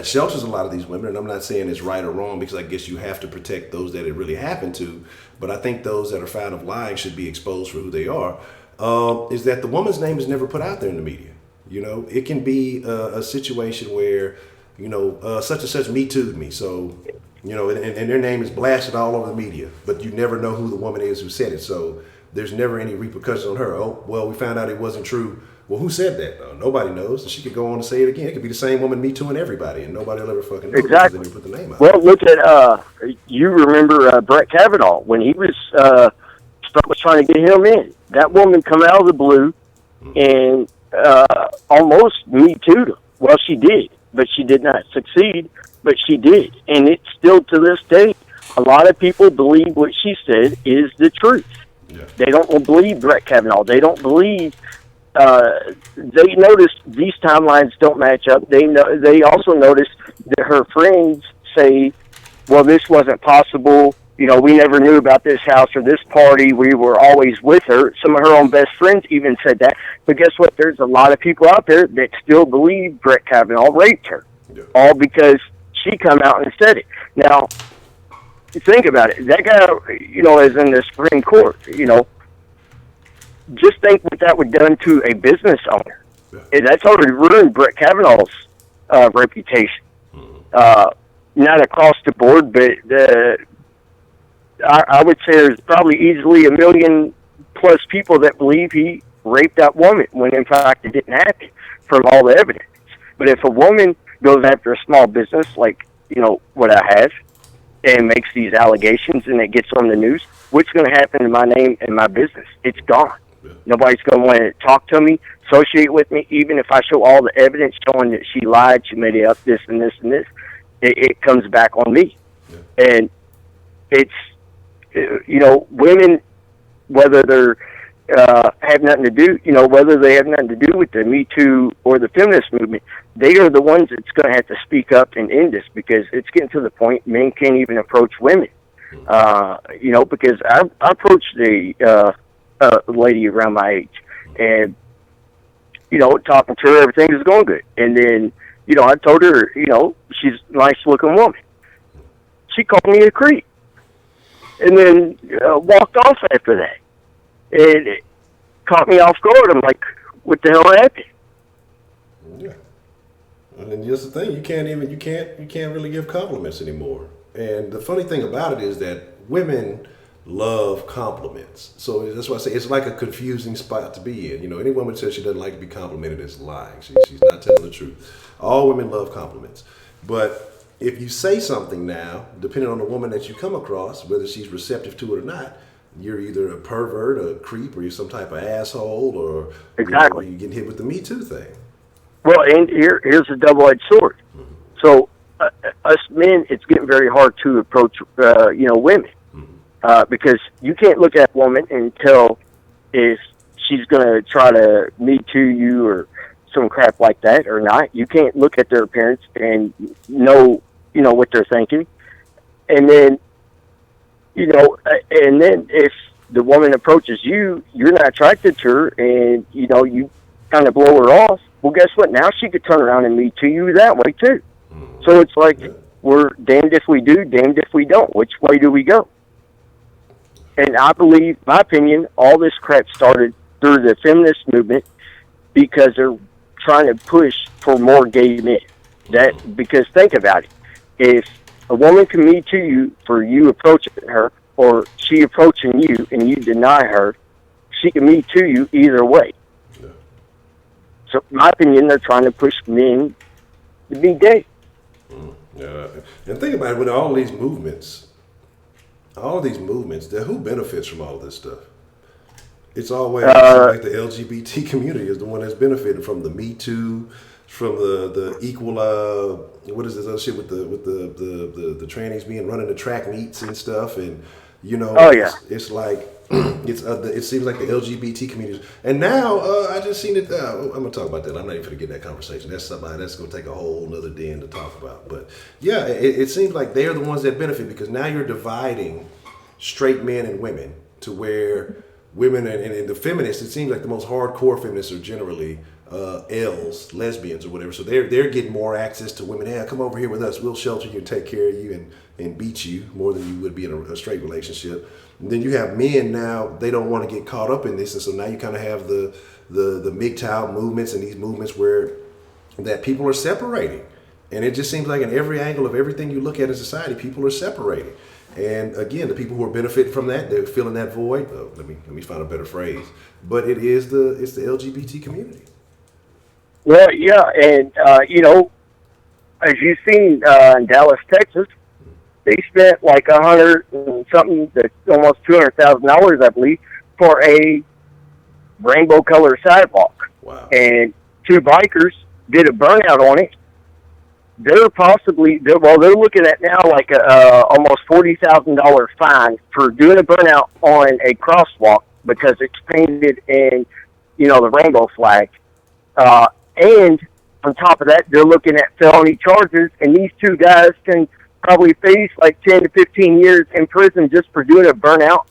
S1: shelters a lot of these women, and I'm not saying it's right or wrong, because I guess you have to protect those that it really happened to, but I think those that are found of lying should be exposed for who they are, is that the woman's name is never put out there in the media. It can be a situation where, such and such Me Too'd me, so... and their name is blasted all over the media, but you never know who the woman is who said it. So there's never any repercussions on her. Oh, well, we found out it wasn't true. Well, who said that? Nobody knows. And she could go on and say it again. It could be the same woman Me Too'ing everybody, and nobody will ever fucking know.
S8: Exactly.
S1: Because they didn't put the name out.
S8: Well, look at you remember Brett Kavanaugh when he was trying to get him in. That woman come out of the blue and almost Me Too'd him. Well, she did, but she did not succeed. But she did, and it's still to this day. A lot of people believe what she said is the truth. Yeah. They don't believe Brett Kavanaugh. They don't believe. They notice these timelines don't match up. They also notice that her friends say, "Well, this wasn't possible. We never knew about this house or this party. We were always with her." Some of her own best friends even said that. But guess what? There's a lot of people out there that still believe Brett Kavanaugh raped her, all because she come out and said it. Now, think about it. That guy, is in the Supreme Court. Just think what that would done to a business owner. Yeah. That's already ruined Brett Kavanaugh's reputation. Not across the board, but I would say there's probably easily 1 million plus people that believe he raped that woman when in fact it didn't happen from all the evidence. But if a woman goes after a small business like, what I have, and makes these allegations and it gets on the news, what's going to happen to my name and my business? It's gone. Yeah. Nobody's going to want to talk to me, associate with me, even if I show all the evidence showing that she lied, she made it up, this and this and this, it comes back on me. Yeah. And it's, women, whether they're have nothing to do, whether they have nothing to do with the Me Too or the feminist movement, they are the ones that's going to have to speak up and end this, because it's getting to the point men can't even approach women. Because I approached a lady around my age, and talking to her, everything is going good, and then I told her, she's a nice looking woman. She called me a creep, and then walked off after that. It caught me off guard. I'm like, what the hell happened?
S1: Yeah. And then just the thing, you can't really give compliments anymore. And the funny thing about it is that women love compliments. So that's why I say it's like a confusing spot to be in. Any woman says she doesn't like to be complimented is lying. She's not telling the truth. All women love compliments. But if you say something now, depending on the woman that you come across, whether she's receptive to it or not, you're either a pervert, a creep, or you're some type of asshole, or
S8: exactly.
S1: You get hit with the Me Too thing.
S8: Well, and here's a double-edged sword. Mm-hmm. So us men, it's getting very hard to approach, women, because you can't look at a woman and tell if she's going to try to Me Too you or some crap like that or not. You can't look at their appearance and know, what they're thinking, and then. And then if the woman approaches you, you're not attracted to her, and, you kind of blow her off, well, guess what? Now she could turn around and Me Too you that way, too. So it's like, we're damned if we do, damned if we don't. Which way do we go? And I believe, my opinion, all this crap started through the feminist movement because they're trying to push for more gay men. Because think about it. If a woman can Me Too you for you approaching her, or she approaching you and you deny her, she can Me Too you either way. Yeah. So, in my opinion, they're trying to push men to be gay.
S1: Yeah. And think about it, with all these movements, who benefits from all of this stuff? It's always like the LGBT community is the one that's benefiting from the Me Too, from the equal. What is this other shit with the trannies being running the track meets and stuff, and it's like it seems like the LGBT community. And now I just seen it. I'm gonna talk about that. I'm not even gonna get in that conversation. That's somebody that's gonna take a whole nother den to talk about. But yeah, it seems like they're the ones that benefit because now you're dividing straight men and women to where women and the feminists, it seems like the most hardcore feminists are generally L's, lesbians or whatever. So they're getting more access to women. Hey, come over here with us. We'll shelter you and take care of you and beat you more than you would be in a straight relationship. And then you have men now, they don't want to get caught up in this. And so now you kind of have the MGTOW movements and these movements where that people are separating. And it just seems like in every angle of everything you look at in society, people are separating. And again, the people who are benefiting from that, they're filling that void. Let me find a better phrase. But it's the LGBT community.
S8: Well, yeah, and as you've seen in Dallas, Texas, they spent like $100 and something, almost $200,000, I believe, for a rainbow color sidewalk.
S1: Wow!
S8: And two bikers did a burnout on it. They're looking at now like a almost $40,000 fine for doing a burnout on a crosswalk because it's painted in, the rainbow flag. And on top of that, they're looking at felony charges, and these two guys can probably face like 10 to 15 years in prison just for doing a burnout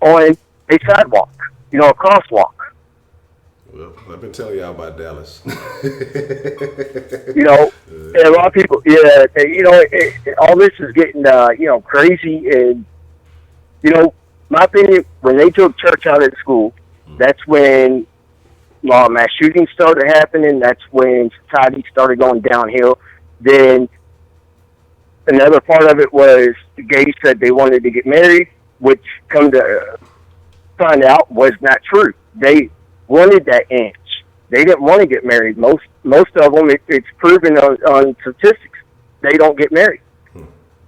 S8: on a sidewalk, a crosswalk.
S1: Well, I've been telling y'all about Dallas.
S8: And a lot of people, all this is getting, crazy. And, my opinion, when they took church out of school, that's when mass shootings started happening. That's when society started going downhill. Then another part of it was the gays said they wanted to get married, which come to find out was not true. They wanted that inch. They didn't want to get married. Most of them, it's proven on statistics, they don't get married.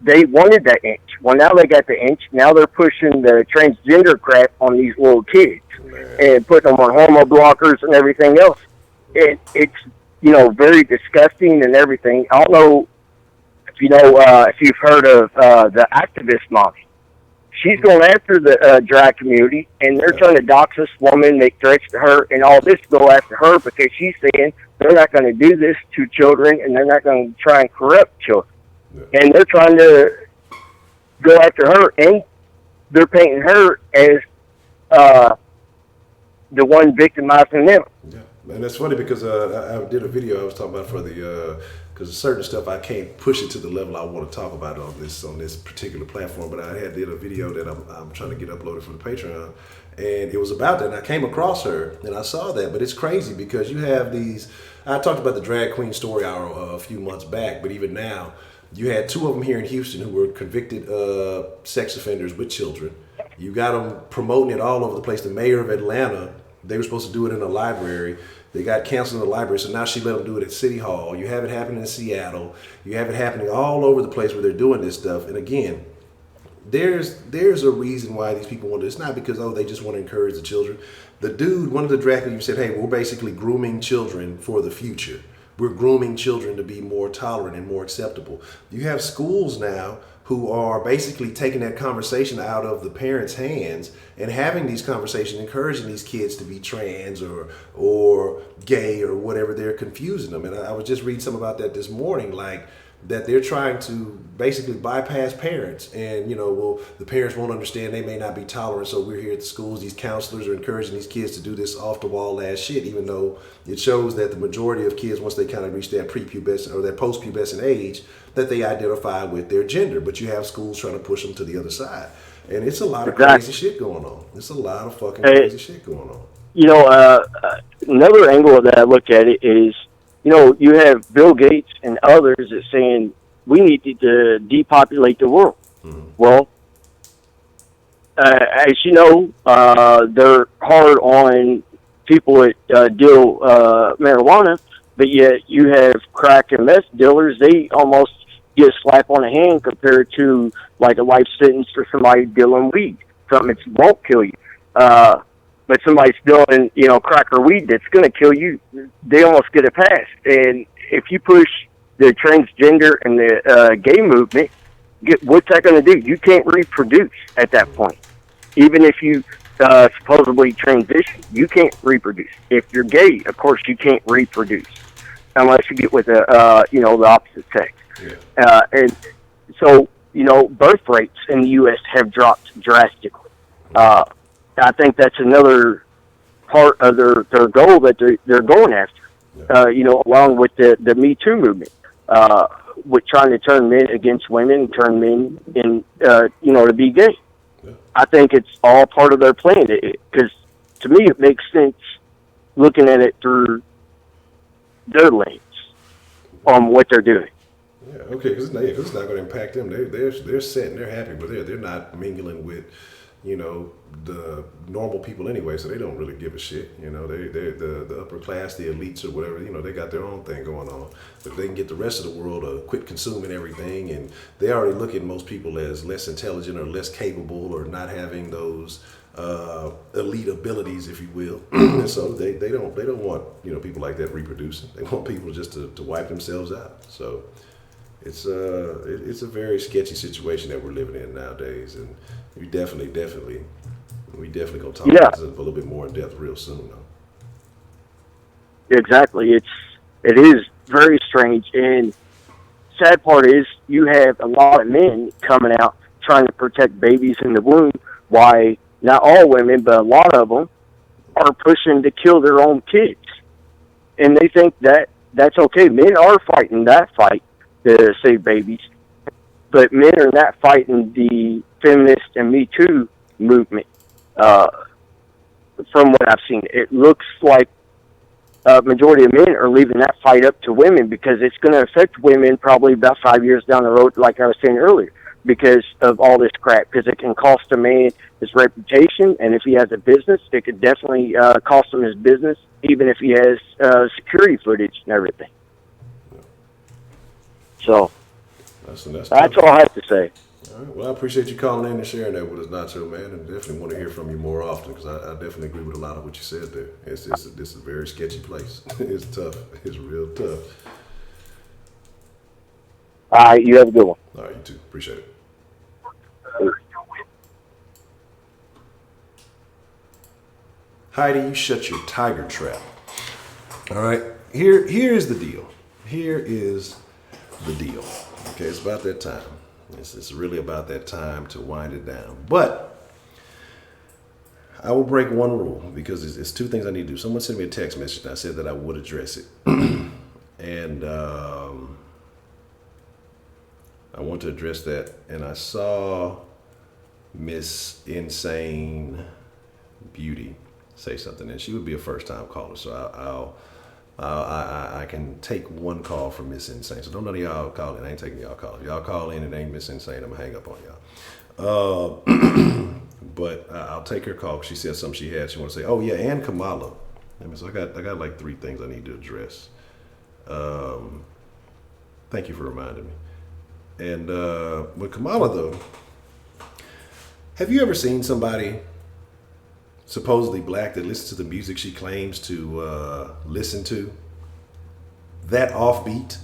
S8: They wanted that inch. Well, now they got the inch. Now they're pushing the transgender crap on these little kids and putting them on hormone blockers and everything else. It's very disgusting and everything. I don't know if if you've heard of the activist mommy. She's going after the drag community, and they're trying to dox this woman, make threats to her, and all this go after her because she's saying they're not going to do this to children, and they're not going to try and corrupt children. Yeah. And they're trying to go after her, and they're painting her as the one victimizing them.
S1: Yeah, and that's funny because I did a video I was talking about for the because certain stuff I can't push it to the level I want to talk about on this particular platform. But I did a video that I'm trying to get uploaded for the Patreon, and it was about that. And I came across her, and I saw that. But it's crazy because you have these. I talked about the drag queen story hour a few months back, but even now, you had two of them here in Houston who were convicted sex offenders with children. You got them promoting it all over the place. The mayor of Atlanta, they were supposed to do it in a library. They got canceled in the library, so now she let them do it at City Hall. You have it happening in Seattle. You have it happening all over the place where they're doing this stuff. And again, there's a reason why these people want to. It's not because, they just want to encourage the children. The dude, one of the drag queens said, hey, we're basically grooming children for the future. We're grooming children to be more tolerant and more acceptable. You have schools now who are basically taking that conversation out of the parents' hands and having these conversations, encouraging these kids to be trans or gay or whatever they're confusing them. And I was just reading something about that this morning, like that they're trying to basically bypass parents. And, the parents won't understand. They may not be tolerant. So we're here at the schools. These counselors are encouraging these kids to do this off the wall ass shit, even though it shows that the majority of kids, once they kind of reach that prepubescent or that post-pubescent age, that they identify with their gender. But you have schools trying to push them to the other side. And it's a lot of crazy shit going on. It's a lot of fucking crazy shit going on.
S8: Another angle that I look at it is, you have Bill Gates and others that saying we need to depopulate the world. Mm-hmm. Well, as you know, they're hard on people that deal marijuana, but yet you have crack and meth dealers. They almost get a slap on the hand compared to like a life sentence for somebody dealing weed. Something that won't kill you. But but somebody's doing, crack or weed that's going to kill you, they almost get a pass. And if you push the transgender and the gay movement, what's that going to do? You can't reproduce at that point. Even if you supposedly transition, you can't reproduce. If you're gay, of course, you can't reproduce unless you get with the opposite sex.
S1: Yeah.
S8: And so, birth rates in the U.S. have dropped drastically. I think that's another part of their goal that they're going after, along with the Me Too movement, with trying to turn men against women and turn men in, to be gay.
S1: Yeah.
S8: I think it's all part of their plan, because to me it makes sense looking at it through their lens on what they're doing.
S1: Yeah, okay, because it's not going to impact them. They're set and they're happy, but they're not mingling with, the normal people anyway, so they don't really give a shit. They're the upper class, the elites or whatever. They got their own thing going on. But if they can get the rest of the world to quit consuming everything, and they already look at most people as less intelligent or less capable or not having those elite abilities, if you will. And so they don't want people like that reproducing. They want people just to wipe themselves out. So it's a very sketchy situation that we're living in nowadays, and we definitely gonna talk about this a little bit more in depth real soon, though.
S8: Exactly, it is very strange, and sad part is you have a lot of men coming out trying to protect babies in the womb. Why not all women, but a lot of them are pushing to kill their own kids, and they think that that's okay. Men are fighting that fight to save babies, but men are not fighting the feminist and Me Too movement. From what I've seen, it looks like a majority of men are leaving that fight up to women, because it's going to affect women probably about 5 years down the road, like I was saying earlier, because of all this crap, because it can cost a man his reputation, and if he has a business, it could definitely cost him his business, even if he has security footage and everything. So that's all I have to say.
S1: All right. Well, I appreciate you calling in and sharing that with us, Nacho, man, and definitely want to hear from you more often, because I definitely agree with a lot of what you said there. This is a very sketchy place. It's tough. It's real tough.
S8: All right, you have a good one.
S1: All right, you too. Appreciate it. Heidi, you shut your tiger trap. All right, here's the deal. Here is the deal. Okay, it's about that time. It's really about that time to wind it down. But I will break one rule, because it's two things I need to do. Someone sent me a text message and I said that I would address it. And I want to address that. And I saw Miss Insane Beauty say something, and she would be a first-time caller. So I can take one call from Miss Insane. So don't none of y'all call in. I ain't taking y'all call. If y'all call in and ain't Miss Insane, I'm gonna hang up on y'all. But I'll take her call. She said something she want to say. Oh yeah, and Kamala. So I got like 3 things I need to address. Thank you for reminding me. And with Kamala though, have you ever seen somebody supposedly black that listens to the music she claims to listen to that offbeat?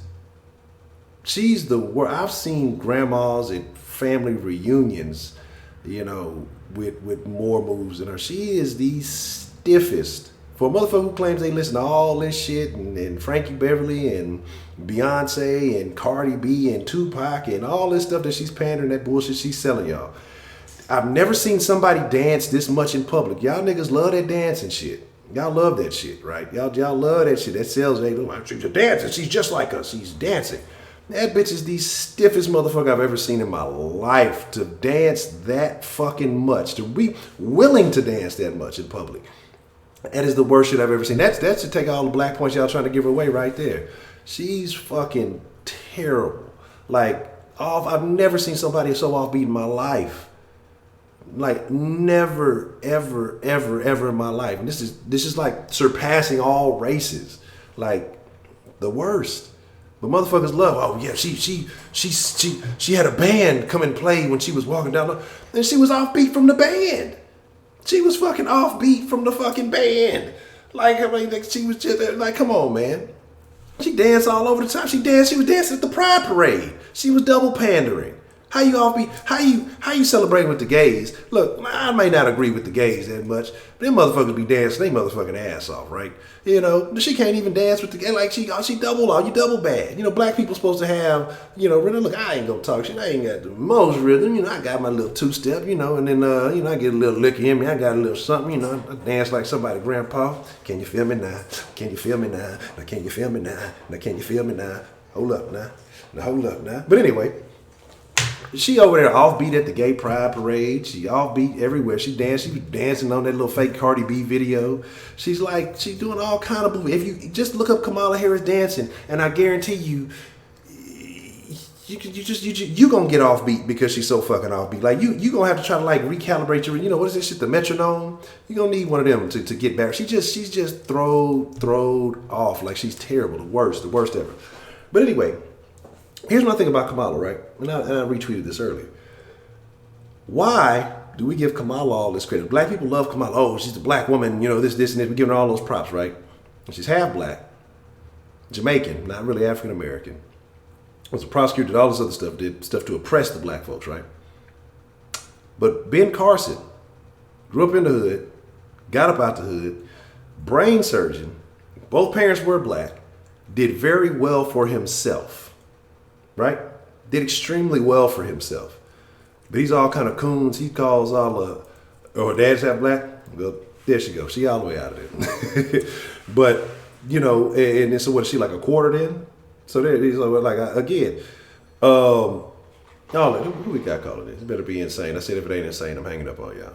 S1: She's the worst. I've seen grandmas at family reunions, with more moves than her. She is the stiffest. For a motherfucker who claims they listen to all this shit, and Frankie Beverly and Beyonce and Cardi B and Tupac and all this stuff that she's pandering, that bullshit she's selling y'all. I've never seen somebody dance this much in public. Y'all niggas love that dancing shit. Y'all love that shit, right? Y'all love that shit. That sells. She's a dancer. She's just like us. She's dancing. That bitch is the stiffest motherfucker I've ever seen in my life, to dance that fucking much, to be willing to dance that much in public. That is the worst shit I've ever seen. That's to take all the black points y'all trying to give her away right there. She's fucking terrible. Like, I've never seen somebody so offbeat in my life. Like, never, ever, ever, ever in my life. And this is like surpassing all races. Like, the worst. But motherfuckers love, oh yeah, she had a band come and play when she was walking down, and she was offbeat from the band. She was fucking offbeat from the fucking band. Like, I mean, like, she was just like, come on, man. She danced all over the time. She was dancing at the Pride Parade. She was double pandering. How you offbeat? How you celebrating with the gays? Look, I may not agree with the gays that much. But them motherfuckers be dancing they motherfucking ass off, right? You know, she can't even dance with the gay. Like, she double bad. You know, black people supposed to have, you know, really, look, I ain't gonna talk shit. I ain't got the most rhythm. You know, I got my little two-step, you know, and then, you know, I get a little liquor in me. I got a little something, you know. I dance like somebody, grandpa. Can you feel me now? Can you feel me now? Now, can you feel me now? Now, can you feel me now? Hold up now. Now, hold up now. But anyway, she over there offbeat at the gay pride parade. She offbeat everywhere. She was dancing on that little fake Cardi B video. She's doing all kind of movies. If you just look up Kamala Harris dancing, and I guarantee you gonna get offbeat because she's so fucking offbeat. Like you gonna have to try to like recalibrate your, you know, what is this shit, the metronome? You gonna need one of them to get back. She's just throwed off. Like, she's terrible, the worst ever. But anyway, here's my thing about Kamala, right? And I retweeted this earlier. Why do we give Kamala all this credit? Black people love Kamala. Oh, she's a black woman, you know, this, and this. We're giving her all those props, right? And she's half black, Jamaican, not really African American. Was a prosecutor, did all this other stuff, did stuff to oppress the black folks, right? But Ben Carson grew up in the hood, got up out the hood, brain surgeon, both parents were black, did very well for himself, right? Did extremely well for himself. But he's all kind of coons. He calls all, her dad's half black? Well, there she goes. She all the way out of it. But, you know, and so what is she, like a quarter then? So there, he's like, again, who we got calling this? It better be insane. I said if it ain't insane, I'm hanging up on y'all.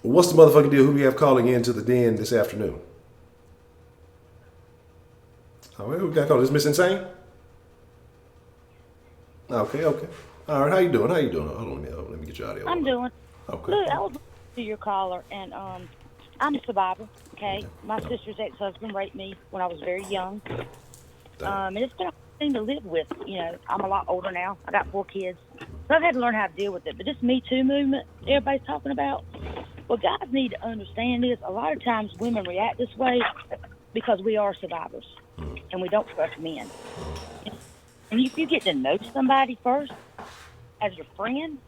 S1: What's the motherfucking deal? Who we have calling into the den this afternoon? Oh, who we got calling? Is Miss Insane? Okay. All right, how you doing? Hold on, let me get your audio.
S9: I'm doing.
S1: Okay.
S9: Look, I was listening to your caller, and I'm a survivor. Okay, my sister's ex-husband raped me when I was very young, and it's been a hard thing to live with. You know, I'm a lot older now. I got 4 kids, so I've had to learn how to deal with it. But this Me Too movement everybody's talking about, what guys need to understand is a lot of times women react this way because we are survivors, and we don't trust men. And if you get to know somebody first as your friend,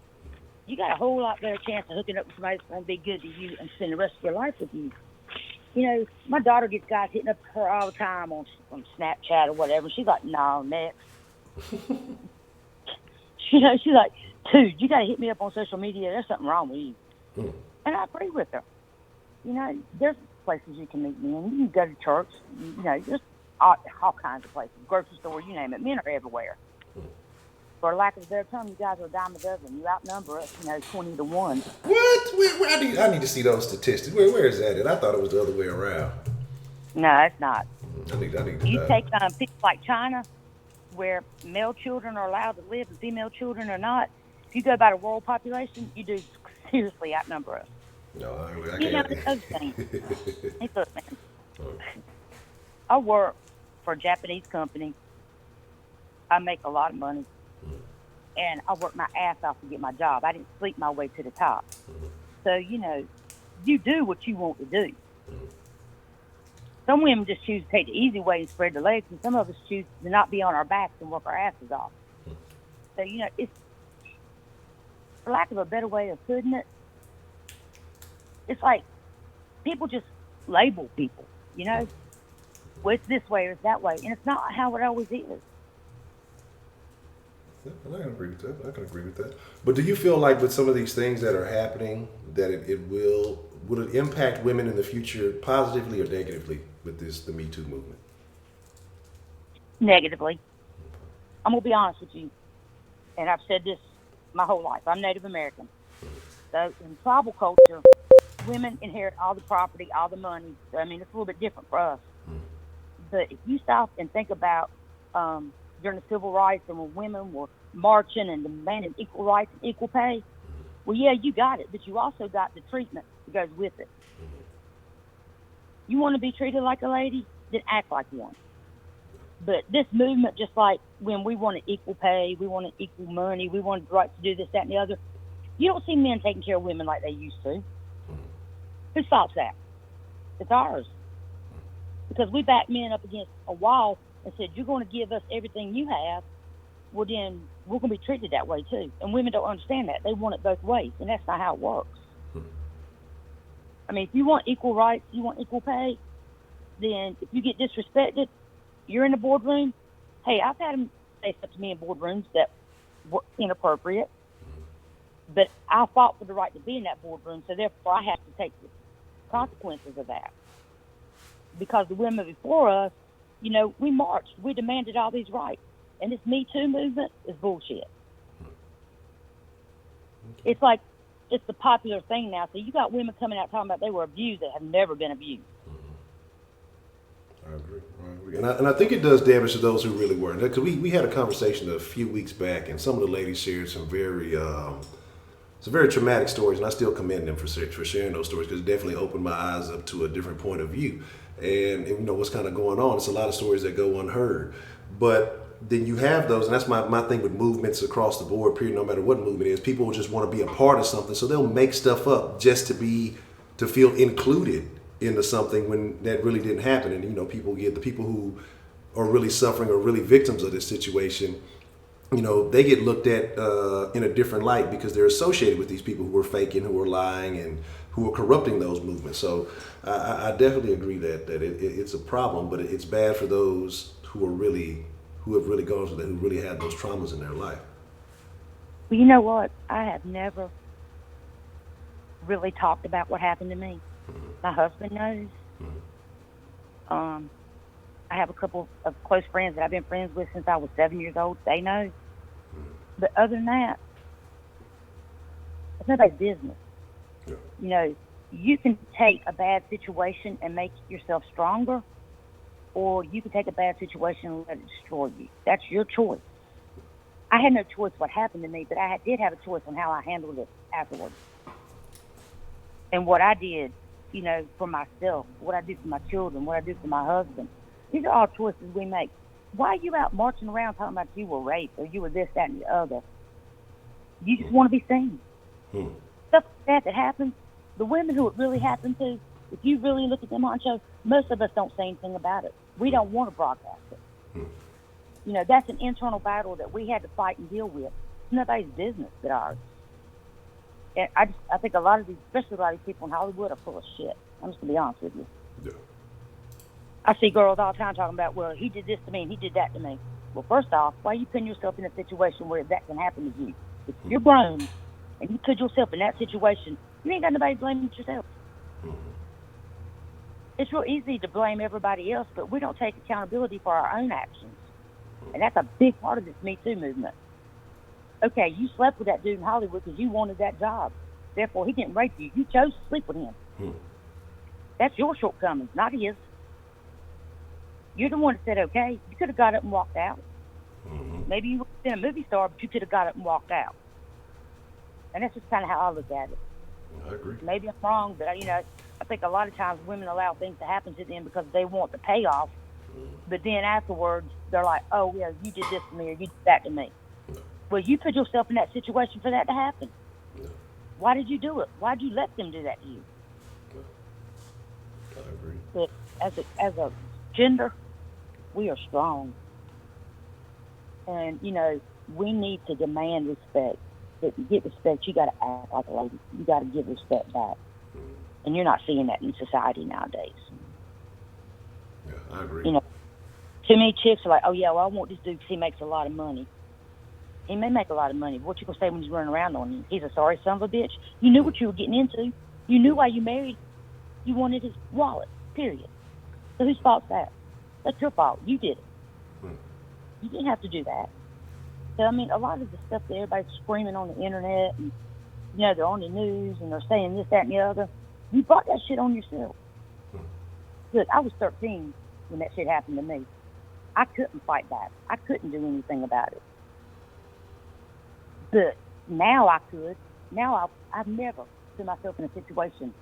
S9: you got a whole lot better chance of hooking up with somebody that's going to be good to you and spend the rest of your life with you. You know, my daughter gets guys hitting up her all the time on Snapchat or whatever. She's like, no, next. You know, she's like, dude, you got to hit me up on social media. There's something wrong with you. And I agree with her. You know, there's places you can meet men. You can go to church. You know, there's all kinds of places. Grocery store, you name it. Men are everywhere. For lack of a better term, you guys are a dime a dozen. You outnumber us, 20 to 1.
S1: What? I need to see those statistics. Where is that at? I thought it was the other way around.
S9: No, it's not.
S1: I need to
S9: You take people like China, where male children are allowed to live and female children are not. If you go by the world population, you do seriously outnumber us.
S1: No, I
S9: You know,
S1: can't.
S9: those things. Hey, look, man. I work for a Japanese company. I make a lot of money. And I worked my ass off to get my job. I didn't sleep my way to the top. So, you do what you want to do. Some women just choose to take the easy way and spread their legs, and some of us choose to not be on our backs and work our asses off. So, it's, for lack of a better way of putting it, it's like people just label people, Well, it's this way or it's that way, and it's not how it always is.
S1: I can agree with that. But do you feel like with some of these things that are happening, that will it impact women in the future positively or negatively with the Me Too movement?
S9: Negatively. I'm going to be honest with you, and I've said this my whole life. I'm Native American. So in tribal culture, women inherit all the property, all the money. So, it's a little bit different for us. But if you stop and think about during the civil rights and when women were marching and demanding equal rights and equal pay, well, yeah, you got it, but you also got the treatment that goes with it. You want to be treated like a lady? Then act like one. But this movement, just like when we wanted equal pay, we wanted equal money, we wanted the right to do this, that, and the other, You don't see men taking care of women like they used to. Whose fault's that? It's ours. Because we backed men up against a wall and said, you're going to give us everything you have, well, then we're going to be treated that way, too. And women don't understand that. They want it both ways, and that's not how it works. I mean, if you want equal rights, you want equal pay, then if you get disrespected, you're in the boardroom. Hey, I've had them say stuff to me in boardrooms that were inappropriate, but I fought for the right to be in that boardroom, so therefore I have to take the consequences of that. Because the women before us, you know, we marched. We demanded all these rights. And this Me Too movement is bullshit. It's like, it's the popular thing now. So you got women coming out talking about they were abused that have never been abused.
S1: I agree. And I think it does damage to those who really weren't. Because we had a conversation a few weeks back, and some of the ladies shared some very traumatic stories, and I still commend them for sharing those stories, because it definitely opened my eyes up to a different point of view. And you know what's kind of going on. It's a lot of stories that go unheard. But then you have those, and that's my thing with movements across the board, period, no matter what movement it is. People just want to be a part of something, so they'll make stuff up just to feel included into something when that really didn't happen. And you know, the people who are really suffering or really victims of this situation, you know, they get looked at in a different light because they're associated with these people who are faking, who are lying, and who are corrupting those movements. So I definitely agree that it's a problem, but it's bad for those who have really gone through that, who really had those traumas in their life.
S9: Well, you know what? I have never really talked about what happened to me. My husband knows. I have a couple of close friends that I've been friends with since I was 7 years old. They know. But other than that, it's nobody's business.
S1: Yeah.
S9: You know, you can take a bad situation and make yourself stronger, or you can take a bad situation and let it destroy you. That's your choice. I had no choice what happened to me, but I did have a choice on how I handled it afterwards. And what I did, you know, for myself, what I did for my children, what I did for my husband. These are all choices we make. Why are you out marching around talking about you were raped or you were this, that, and the other? You just want to be seen. Stuff like that happens. The women who it really happened to, if you really look at them on shows, most of us don't say anything about it. We don't want to broadcast it. You know, that's an internal battle that we had to fight and deal with. It's nobody's business but ours. And I think a lot of these, especially a lot of these people in Hollywood, are full of shit. I'm just going to be honest with you.
S1: Yeah.
S9: I see girls all the time talking about, well, he did this to me and he did that to me. Well, first off, why are you putting yourself in a situation where that can happen to you? If you're grown and you put yourself in that situation, you ain't got nobody to blame but yourself. It's real easy to blame everybody else, but we don't take accountability for our own actions. And that's a big part of this Me Too movement. Okay, you slept with that dude in Hollywood because you wanted that job. Therefore, he didn't rape you. You chose to sleep with him. That's your shortcomings, not his. You're the one that said, okay, you could have got up and walked out. Maybe you would have been a movie star, but you could have got up and walked out. And that's just kind of how I look at it.
S1: I agree.
S9: Maybe I'm wrong, but, you know, I think a lot of times women allow things to happen to them because they want the payoff. But then afterwards, they're like, oh, yeah, you did this to me or you did that to me. Well, you put yourself in that situation for that to happen. Why did you do it? Why did you let them do that to you?
S1: I agree.
S9: But as a gender, we are strong. And, you know, we need to demand respect. If you get respect, you got to act like a lady. You got to give respect back. And you're not seeing that in society nowadays.
S1: Yeah, I agree.
S9: You know, too many chicks are like, oh, yeah, well, I want this dude because he makes a lot of money. He may make a lot of money, but what you going to say when he's running around on you? He's a sorry son of a bitch. You knew what you were getting into. You knew why you married. You wanted his wallet, period. So whose fault's that? That's your fault. You did it. You didn't have to do that. So, I mean, a lot of the stuff that everybody's screaming on the internet, and, you know, they're on the news, and they're saying this, that, and the other, you brought that shit on yourself. Look, I was 13 when that shit happened to me. I couldn't fight back. I couldn't do anything about it. But now I could. Now I've never put myself in a situation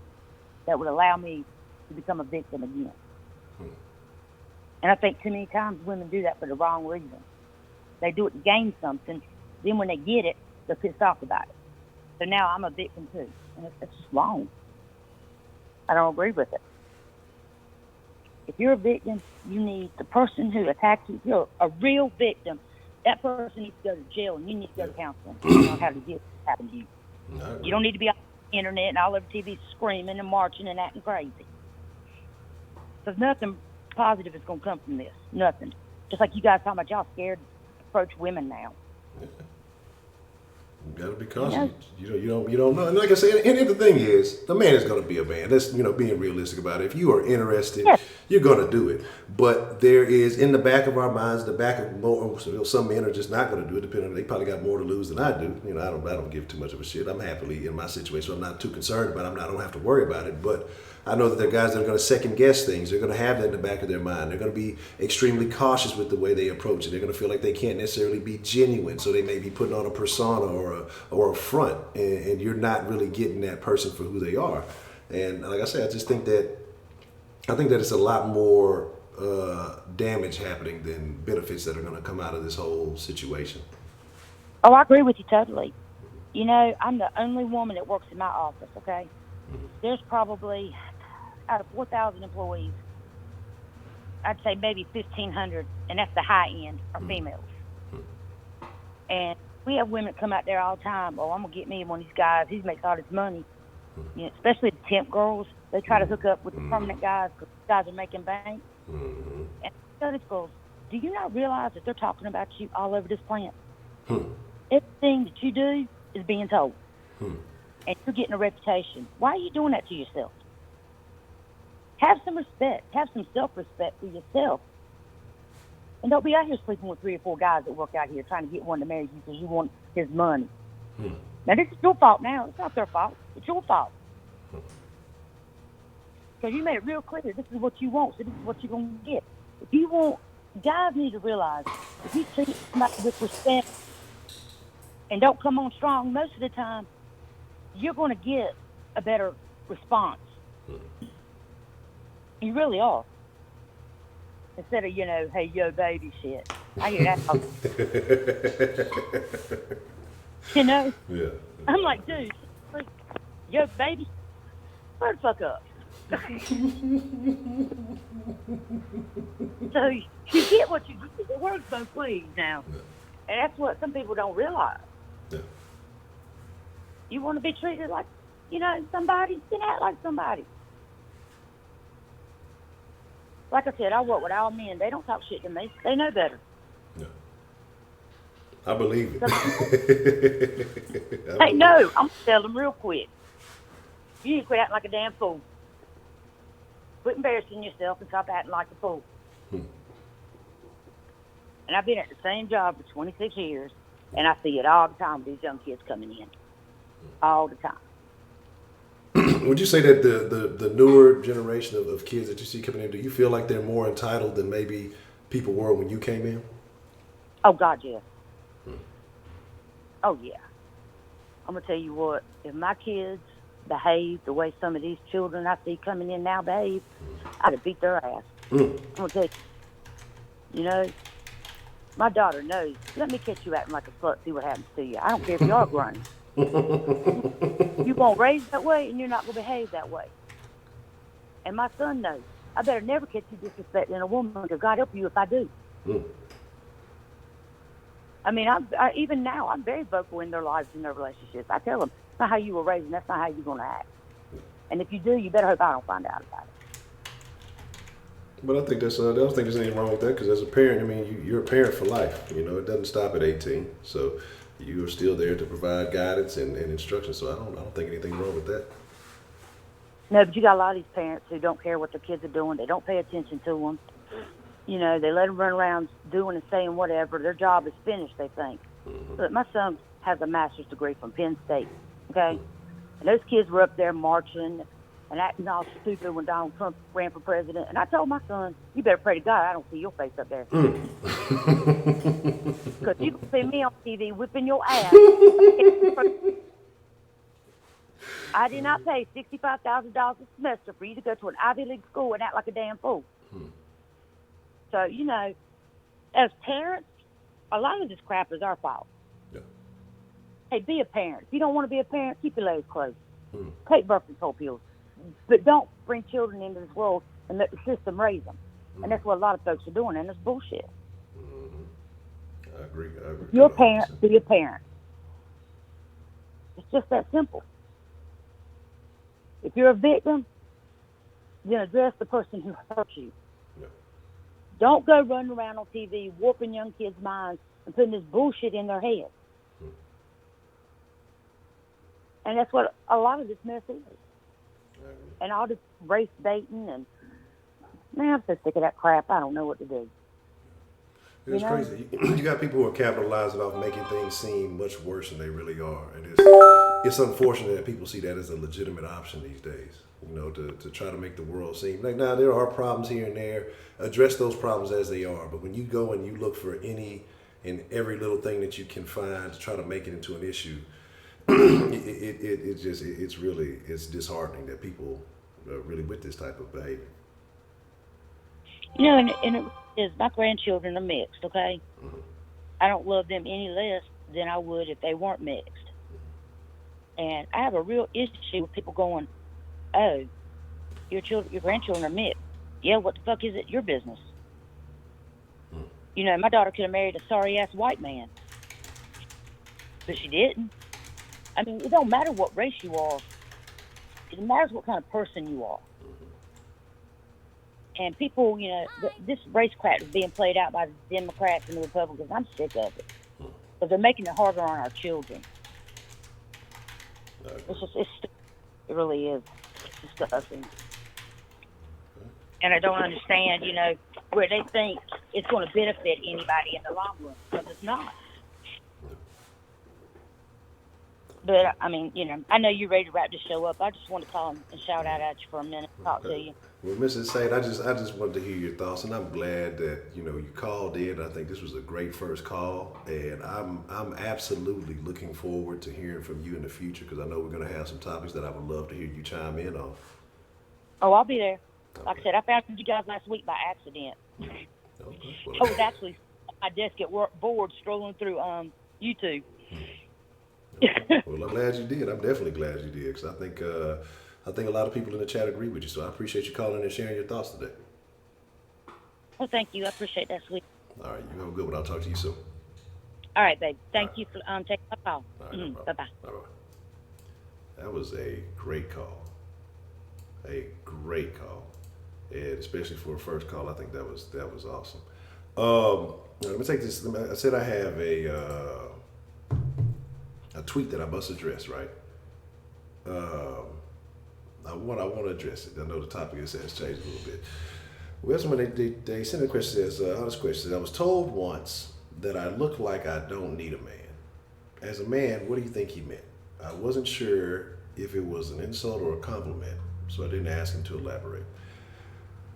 S9: that would allow me to become a victim again. And I think too many times women do that for the wrong reason. They do it to gain something. Then when they get it, they're pissed off about it. So now I'm a victim too. And it's just wrong. I don't agree with it. If you're a victim, you need the person who attacked you. If you're a real victim, that person needs to go to jail, and you need to go to counseling. You know how to deal with what happened to you. You don't need to be on the internet and all over TV screaming and marching and acting crazy. Because nothing positive is going to come from this. Nothing. Just like you guys talking about y'all scared to approach women now.
S1: Yeah. You gotta be cautious. You don't know. And like I said, and the thing is, the man is gonna be a man. That's being realistic about it. If you are interested, you're gonna do it. But there is in the back of our minds, the back of more. Some men are just not gonna do it. Depending on, they probably got more to lose than I do. I don't give too much of a shit. I'm happily in my situation, so I'm not too concerned about it. I don't have to worry about it. But I know that there are guys that are going to second guess things. They're going to have that in the back of their mind. They're going to be extremely cautious with the way they approach it. They're going to feel like they can't necessarily be genuine. So they may be putting on a persona or a front, and you're not really getting that person for who they are. And like I said, I think that it's a lot more damage happening than benefits that are going to come out of this whole situation.
S9: Oh, I agree with you totally. I'm the only woman that works in my office, okay? There's probably, out of 4,000 employees, I'd say maybe 1,500, and that's the high end, are females. And we have women come out there all the time. Oh, I'm going to get me one of these guys. He makes all this money. Especially the temp girls. They try to hook up with the permanent guys because guys are making bank. And I tell these girls, do you not realize that they're talking about you all over this plant? Everything that you do is being told. And you're getting a reputation. Why are you doing that to yourself? Have some respect. Have some self-respect for yourself. And don't be out here sleeping with 3 or 4 guys that work out here trying to get one to marry you because you want his money. Now, this is your fault now. It's not their fault. It's your fault. Because you made it real clear. This is what you want, so this is what you're going to get. If you want, guys need to realize, if you treat somebody with respect and don't come on strong, most of the time, you're going to get a better response. You really are. Instead of, hey, yo, baby shit. I hear that.
S1: Yeah.
S9: I'm like, dude, yo, baby, shut the fuck up. So you get what you get. It works both ways now. And that's what some people don't realize.
S1: Yeah.
S9: You want to be treated like, somebody, then act like somebody. Like I said, I work with all men. They don't talk shit to me. They know better.
S1: Yeah. I believe it.
S9: Hey, no, I'm going to tell them real quick. You need to quit acting like a damn fool. Quit embarrassing yourself and stop acting like a fool. And I've been at the same job for 26 years, and I see it all the time with these young kids coming in. All the time.
S1: Would you say that the newer generation of kids that you see coming in, do you feel like they're more entitled than maybe people were when you came in?
S9: Oh, God, yes. Oh, yeah. I'm going to tell you what, if my kids behave the way some of these children I see coming in now behave, I'd have beat their ass. I'm going to tell you, my daughter knows, let me catch you acting like a slut, see what happens to you. I don't care if you are grown. You won't raise that way, and you're not going to behave that way. And my son knows. I better never catch you disrespecting a woman, because God help you if I do. I mean, even now, I'm very vocal in their lives and their relationships. I tell them, that's not how you were raised, and that's not how you're going to act. And if you do, you better hope I don't find out about it.
S1: But I think I don't think there's anything wrong with that, because as a parent, I mean, you're a parent for life. It doesn't stop at 18. So you are still there to provide guidance and instruction. So I don't think anything wrong with that.
S9: No, but you got a lot of these parents who don't care what their kids are doing. They don't pay attention to them. They let them run around doing and saying whatever. Their job is finished, they think. But my son has a master's degree from Penn State, okay? And those kids were up there marching and acting all stupid when Donald Trump ran for president. And I told my son, you better pray to God I don't see your face up there. Because you can see me on TV whipping your ass. I did not pay $65,000 a semester for you to go to an Ivy League school and act like a damn fool. So, as parents, a lot of this crap is our fault.
S1: Yeah.
S9: Hey, be a parent. If you don't want to be a parent, keep your legs closed. Take birth control pills. But don't bring children into this world and let the system raise them. And that's what a lot of folks are doing, and it's bullshit.
S1: I agree.
S9: If you're a parent, be a parent. It's just that simple. If you're a victim, then address the person who hurt you.
S1: Yeah.
S9: Don't go running around on TV warping young kids' minds and putting this bullshit in their head. And that's what a lot of this mess is. And all this race dating and, man, I'm so sick of that crap. I don't know what to do.
S1: It's crazy. You got people who are capitalizing off making things seem much worse than they really are. And it's unfortunate that people see that as a legitimate option these days, you know, to try to make the world seem like, now there are problems here and there. Address those problems as they are. But when you go and you look for any and every little thing that you can find to try to make it into an issue, it's disheartening that people are really with this type of behavior.
S9: You know, and it is, my grandchildren are mixed, okay? I don't love them any less than I would if they weren't mixed. And I have a real issue with people going, oh, your grandchildren are mixed. Yeah, what the fuck is it? Your business. You know, my daughter could have married a sorry-ass white man. But she didn't. I mean, it don't matter what race you are. It matters what kind of person you are. And people, you know, this race crap is being played out by the Democrats and the Republicans. I'm sick of it. Because they're making it harder on our children. It really is. It's disgusting. And I don't understand, you know, where they think it's going to benefit anybody in the long run. Because it's not. But, I mean, you know, I know you're ready to wrap this show up. I just want to call and shout out at you for a minute, talk to you.
S1: Well, Mrs. Saint, I just wanted to hear your thoughts, and I'm glad that, you know, you called in. I think this was a great first call, and I'm absolutely looking forward to hearing from you in the future, because I know we're going to have some topics that I would love to hear you chime in on.
S9: Oh, I'll be there. Like I said, I found you guys last week by accident.
S1: Okay. Well,
S9: I was actually at my desk at work, bored, strolling through YouTube.
S1: Well, I'm glad you did. I'm definitely glad you did, because I think a lot of people in the chat agree with you. So I appreciate you calling and sharing your thoughts today.
S9: Well, thank you. I appreciate that, sweet.
S1: All right, you have a good one. I'll talk to you soon.
S9: All right, babe. Thank you for taking my call.
S1: No
S9: Bye-bye.
S1: Bye-bye. That was a great call. A great call. And especially for a first call, I think that was awesome. Let me take this. I said I have a tweet that I must address, right? I want to address it. I know the topic has changed a little bit. Well, someone they sent a question says, honest question. I was told once that I look like I don't need a man. As a man, what do you think he meant? I wasn't sure if it was an insult or a compliment, so I didn't ask him to elaborate.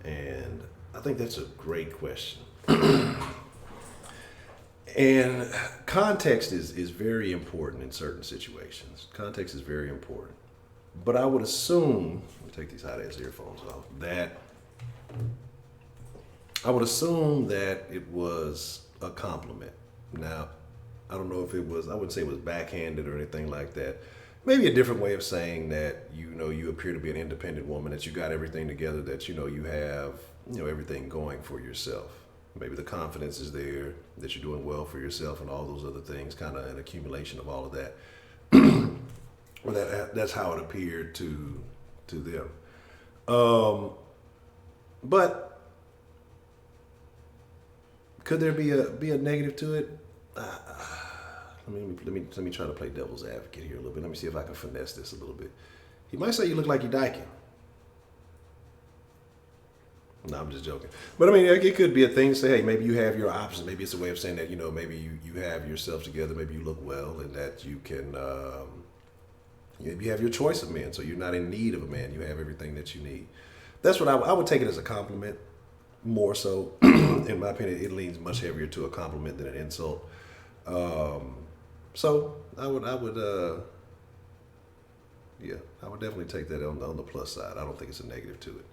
S1: And I think that's a great question. And context is very important in certain situations. Context is very important. But I would assume, let me take these hot-ass earphones off, I would assume that it was a compliment. Now, I don't know if it was, I wouldn't say it was backhanded or anything like that. Maybe a different way of saying that, you know, you appear to be an independent woman, that you got everything together, that, you know, you have, you know, everything going for yourself. Maybe the confidence is there, that you're doing well for yourself and all those other things, kind of an accumulation of all of that. Well, that's how it appeared to them. But could there be a negative to it? Let me try to play devil's advocate here a little bit. Let me see if I can finesse this a little bit. He might say you look like you're dyking. No, I'm just joking. But I mean, it could be a thing to say, hey, maybe you have your options. Maybe it's a way of saying that, you know, maybe you have yourself together. Maybe you look well and that you can, you have your choice of men. So you're not in need of a man. You have everything that you need. That's what I would take it as a compliment more so. In my opinion, it leans much heavier to a compliment than an insult. So I would definitely take that on the plus side. I don't think it's a negative to it.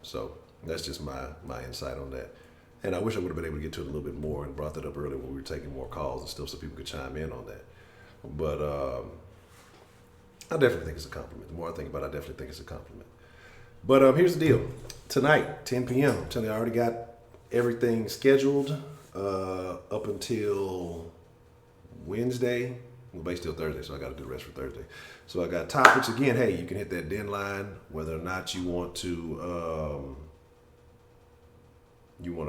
S1: So that's just my insight on that. And I wish I would have been able to get to it a little bit more and brought that up earlier when we were taking more calls and stuff so people could chime in on that. But I definitely think it's a compliment. The more I think about it, I definitely think it's a compliment. But here's the deal. Tonight, 10 p.m. I'm telling you, I already got everything scheduled up until Wednesday. Well, basically till Thursday, so I got to do the rest for Thursday. So I got topics. Again, hey, you can hit that deadline, whether or not you want to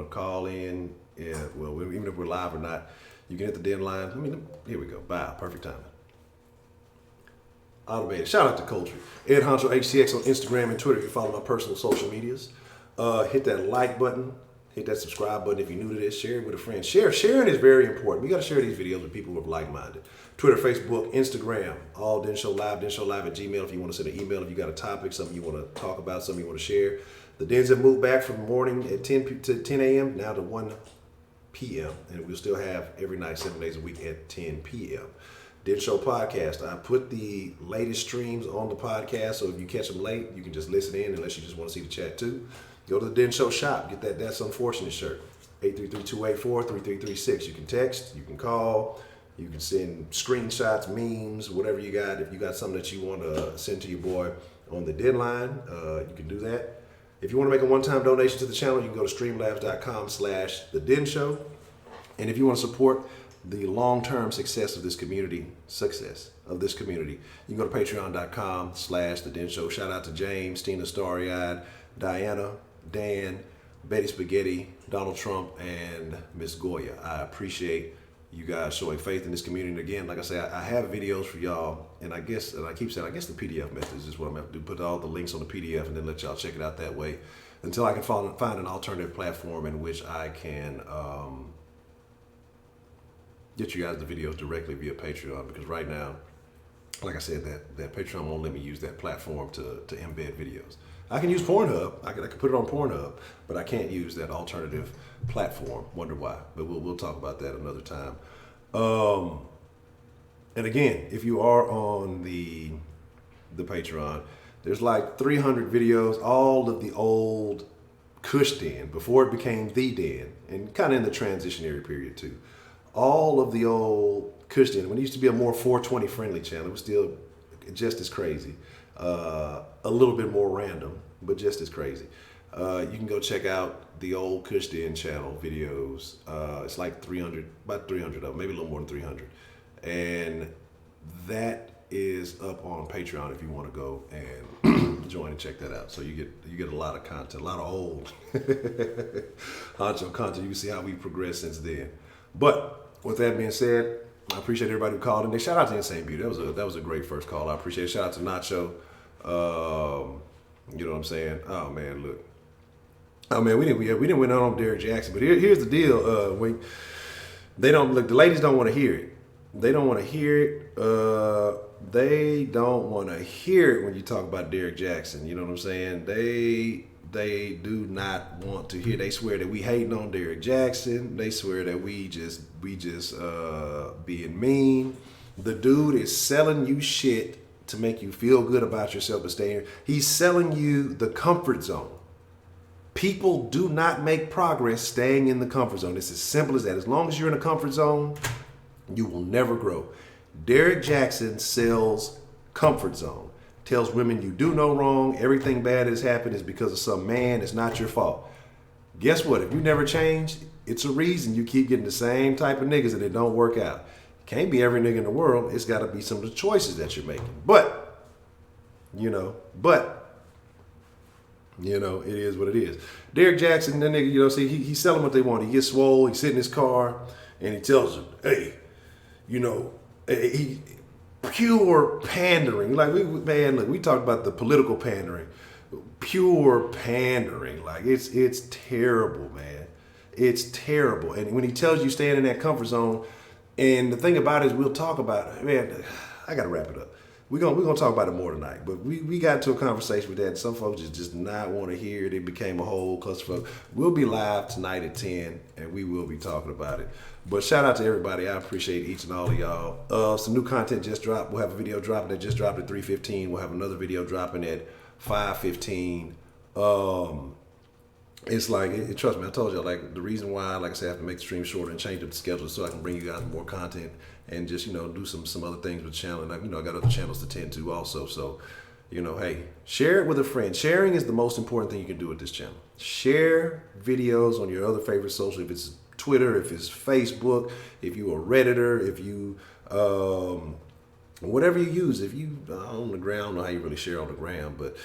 S1: call in. Yeah, well, even if we're live or not, you can hit the deadline. I mean, here we go. Bye. Perfect timing. Automated. Shout out to Culture. Ed Honcho HTX on Instagram and Twitter if you follow my personal social medias. Hit that like button. Hit that subscribe button if you're new to this. Share it with a friend. Sharing is very important. We got to share these videos with people who are like-minded. Twitter, Facebook, Instagram, all Den Show Live at Gmail if you want to send an email, if you got a topic, something you want to talk about, something you want to share. The Dens have moved back from morning at 10 a.m. now to 1 p.m. And we'll still have every night, 7 days a week at 10 p.m. Den Show Podcast. I put the latest streams on the podcast, so if you catch them late, you can just listen in unless you just want to see the chat too. Go to the Den Show shop, get that That's Unfortunate shirt. 833-284-3336. You can text, you can call, you can send screenshots, memes, whatever you got. If you got something that you want to send to your boy on the deadline, you can do that. If you want to make a one-time donation to the channel, you can go to streamlabs.com/The Den Show. And if you want to support the long-term success of this community, you can go to patreon.com/The Den Show. Shout out to James, Tina Starry-Eyed, Diana, Dan, Betty Spaghetti, Donald Trump, and Miss Goya. I appreciate you guys showing faith in this community. And again, like I say, I have videos for y'all, and I guess the PDF method is just what I'm going to have to do, put all the links on the PDF and then let y'all check it out that way until I can find an alternative platform in which I can get you guys the videos directly via Patreon, because right now, like I said, that Patreon won't let me use that platform to embed videos. I can use Pornhub. I can put it on Pornhub, but I can't use that alternative platform. Wonder why? But we'll talk about that another time. And again, if you are on the Patreon, there's like 300 videos, all of the old Kush Den before it became the Den, and kind of in the transitionary period too. All of the old Kush Den, when it used to be a more 420 friendly channel, it was still just as crazy. A little bit more random, but just as crazy. You can go check out the old Kush Den channel videos. It's like about 300 of them, maybe a little more than 300. And that is up on Patreon if you want to go and join and check that out. So you get a lot of content, a lot of old Honcho content. You can see how we progressed since then. But with that being said, I appreciate everybody who called in. Shout out to Insane Beauty. That was a great first call. I appreciate it. Shout out to Nacho. You know what I'm saying? Oh man, look. Oh man, we didn't win on Derek Jackson. But here's the deal. The ladies don't want to hear it. They don't want to hear it. They don't want to hear it when you talk about Derek Jackson. You know what I'm saying? They do not want to hear. They swear that we hating on Derek Jackson. They swear that we just being mean. The dude is selling you shit to make you feel good about yourself and staying here. He's selling you the comfort zone. People do not make progress staying in the comfort zone. It's as simple as that. As long as you're in a comfort zone, you will never grow. Derek Jackson sells comfort zone. Tells women you do no wrong. Everything bad has happened is because of some man. It's not your fault. Guess what? If you never change, it's a reason you keep getting the same type of niggas and it don't work out. Can't be every nigga in the world. It's got to be some of the choices that you're making. But, it is what it is. Derek Jackson, that nigga, he's selling what they want. He gets swole. He sit in his car and he tells them, hey, he pure pandering. Like we talk about the political pandering. Pure pandering. Like it's terrible, man. It's terrible. And when he tells you staying in that comfort zone, and the thing about it is we'll talk about it. Man, I gotta wrap it up. We're gonna talk about it more tonight. But we got into a conversation with that, and some folks just not want to hear it. It became a whole clusterfuck. We'll be live tonight at 10, and we will be talking about it. But shout out to everybody. I appreciate each and all of y'all. Some new content just dropped. We'll have a video dropping that just dropped at 3:15. We'll have another video dropping at 5:15. it's like, trust me, I told you, like, the reason why, like I said, I have to make the stream shorter and change up the schedule so I can bring you guys more content and just, do some other things with the channel. And, I got other channels to tend to also. So, hey, share it with a friend. Sharing is the most important thing you can do with this channel. Share videos on your other favorite social, if it's Twitter, if it's Facebook, if you're a Redditor, if you, whatever you use. If you on the ground, I don't know how you really share on the ground, but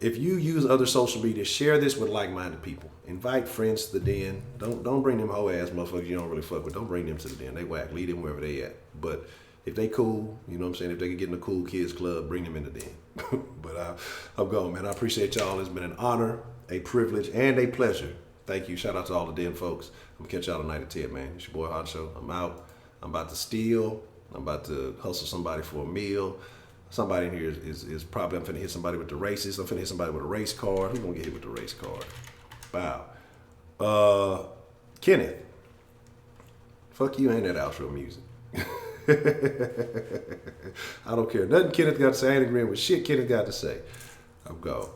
S1: if you use other social media, share this with like-minded people. Invite friends to the den. Don't bring them hoe ass motherfuckers you don't really fuck with. Don't bring them to the den. They whack. Leave them wherever they at. But if they cool, you know what I'm saying? If they can get in the cool kids club, bring them in the den. But I'm going, man. I appreciate y'all. It's been an honor, a privilege, and a pleasure. Thank you. Shout out to all the den folks. I'm gonna catch y'all tonight at 10, man. It's your boy Honcho. I'm out. I'm about to steal. I'm about to hustle somebody for a meal. Somebody in here is probably, I'm finna hit somebody with the races. I'm finna hit somebody with a race card. Who's gonna get hit with the race card? Wow. Kenneth. Fuck you and that outro music. I don't care. Nothing Kenneth got to say. I ain't agreeing with shit Kenneth got to say. I'm gone.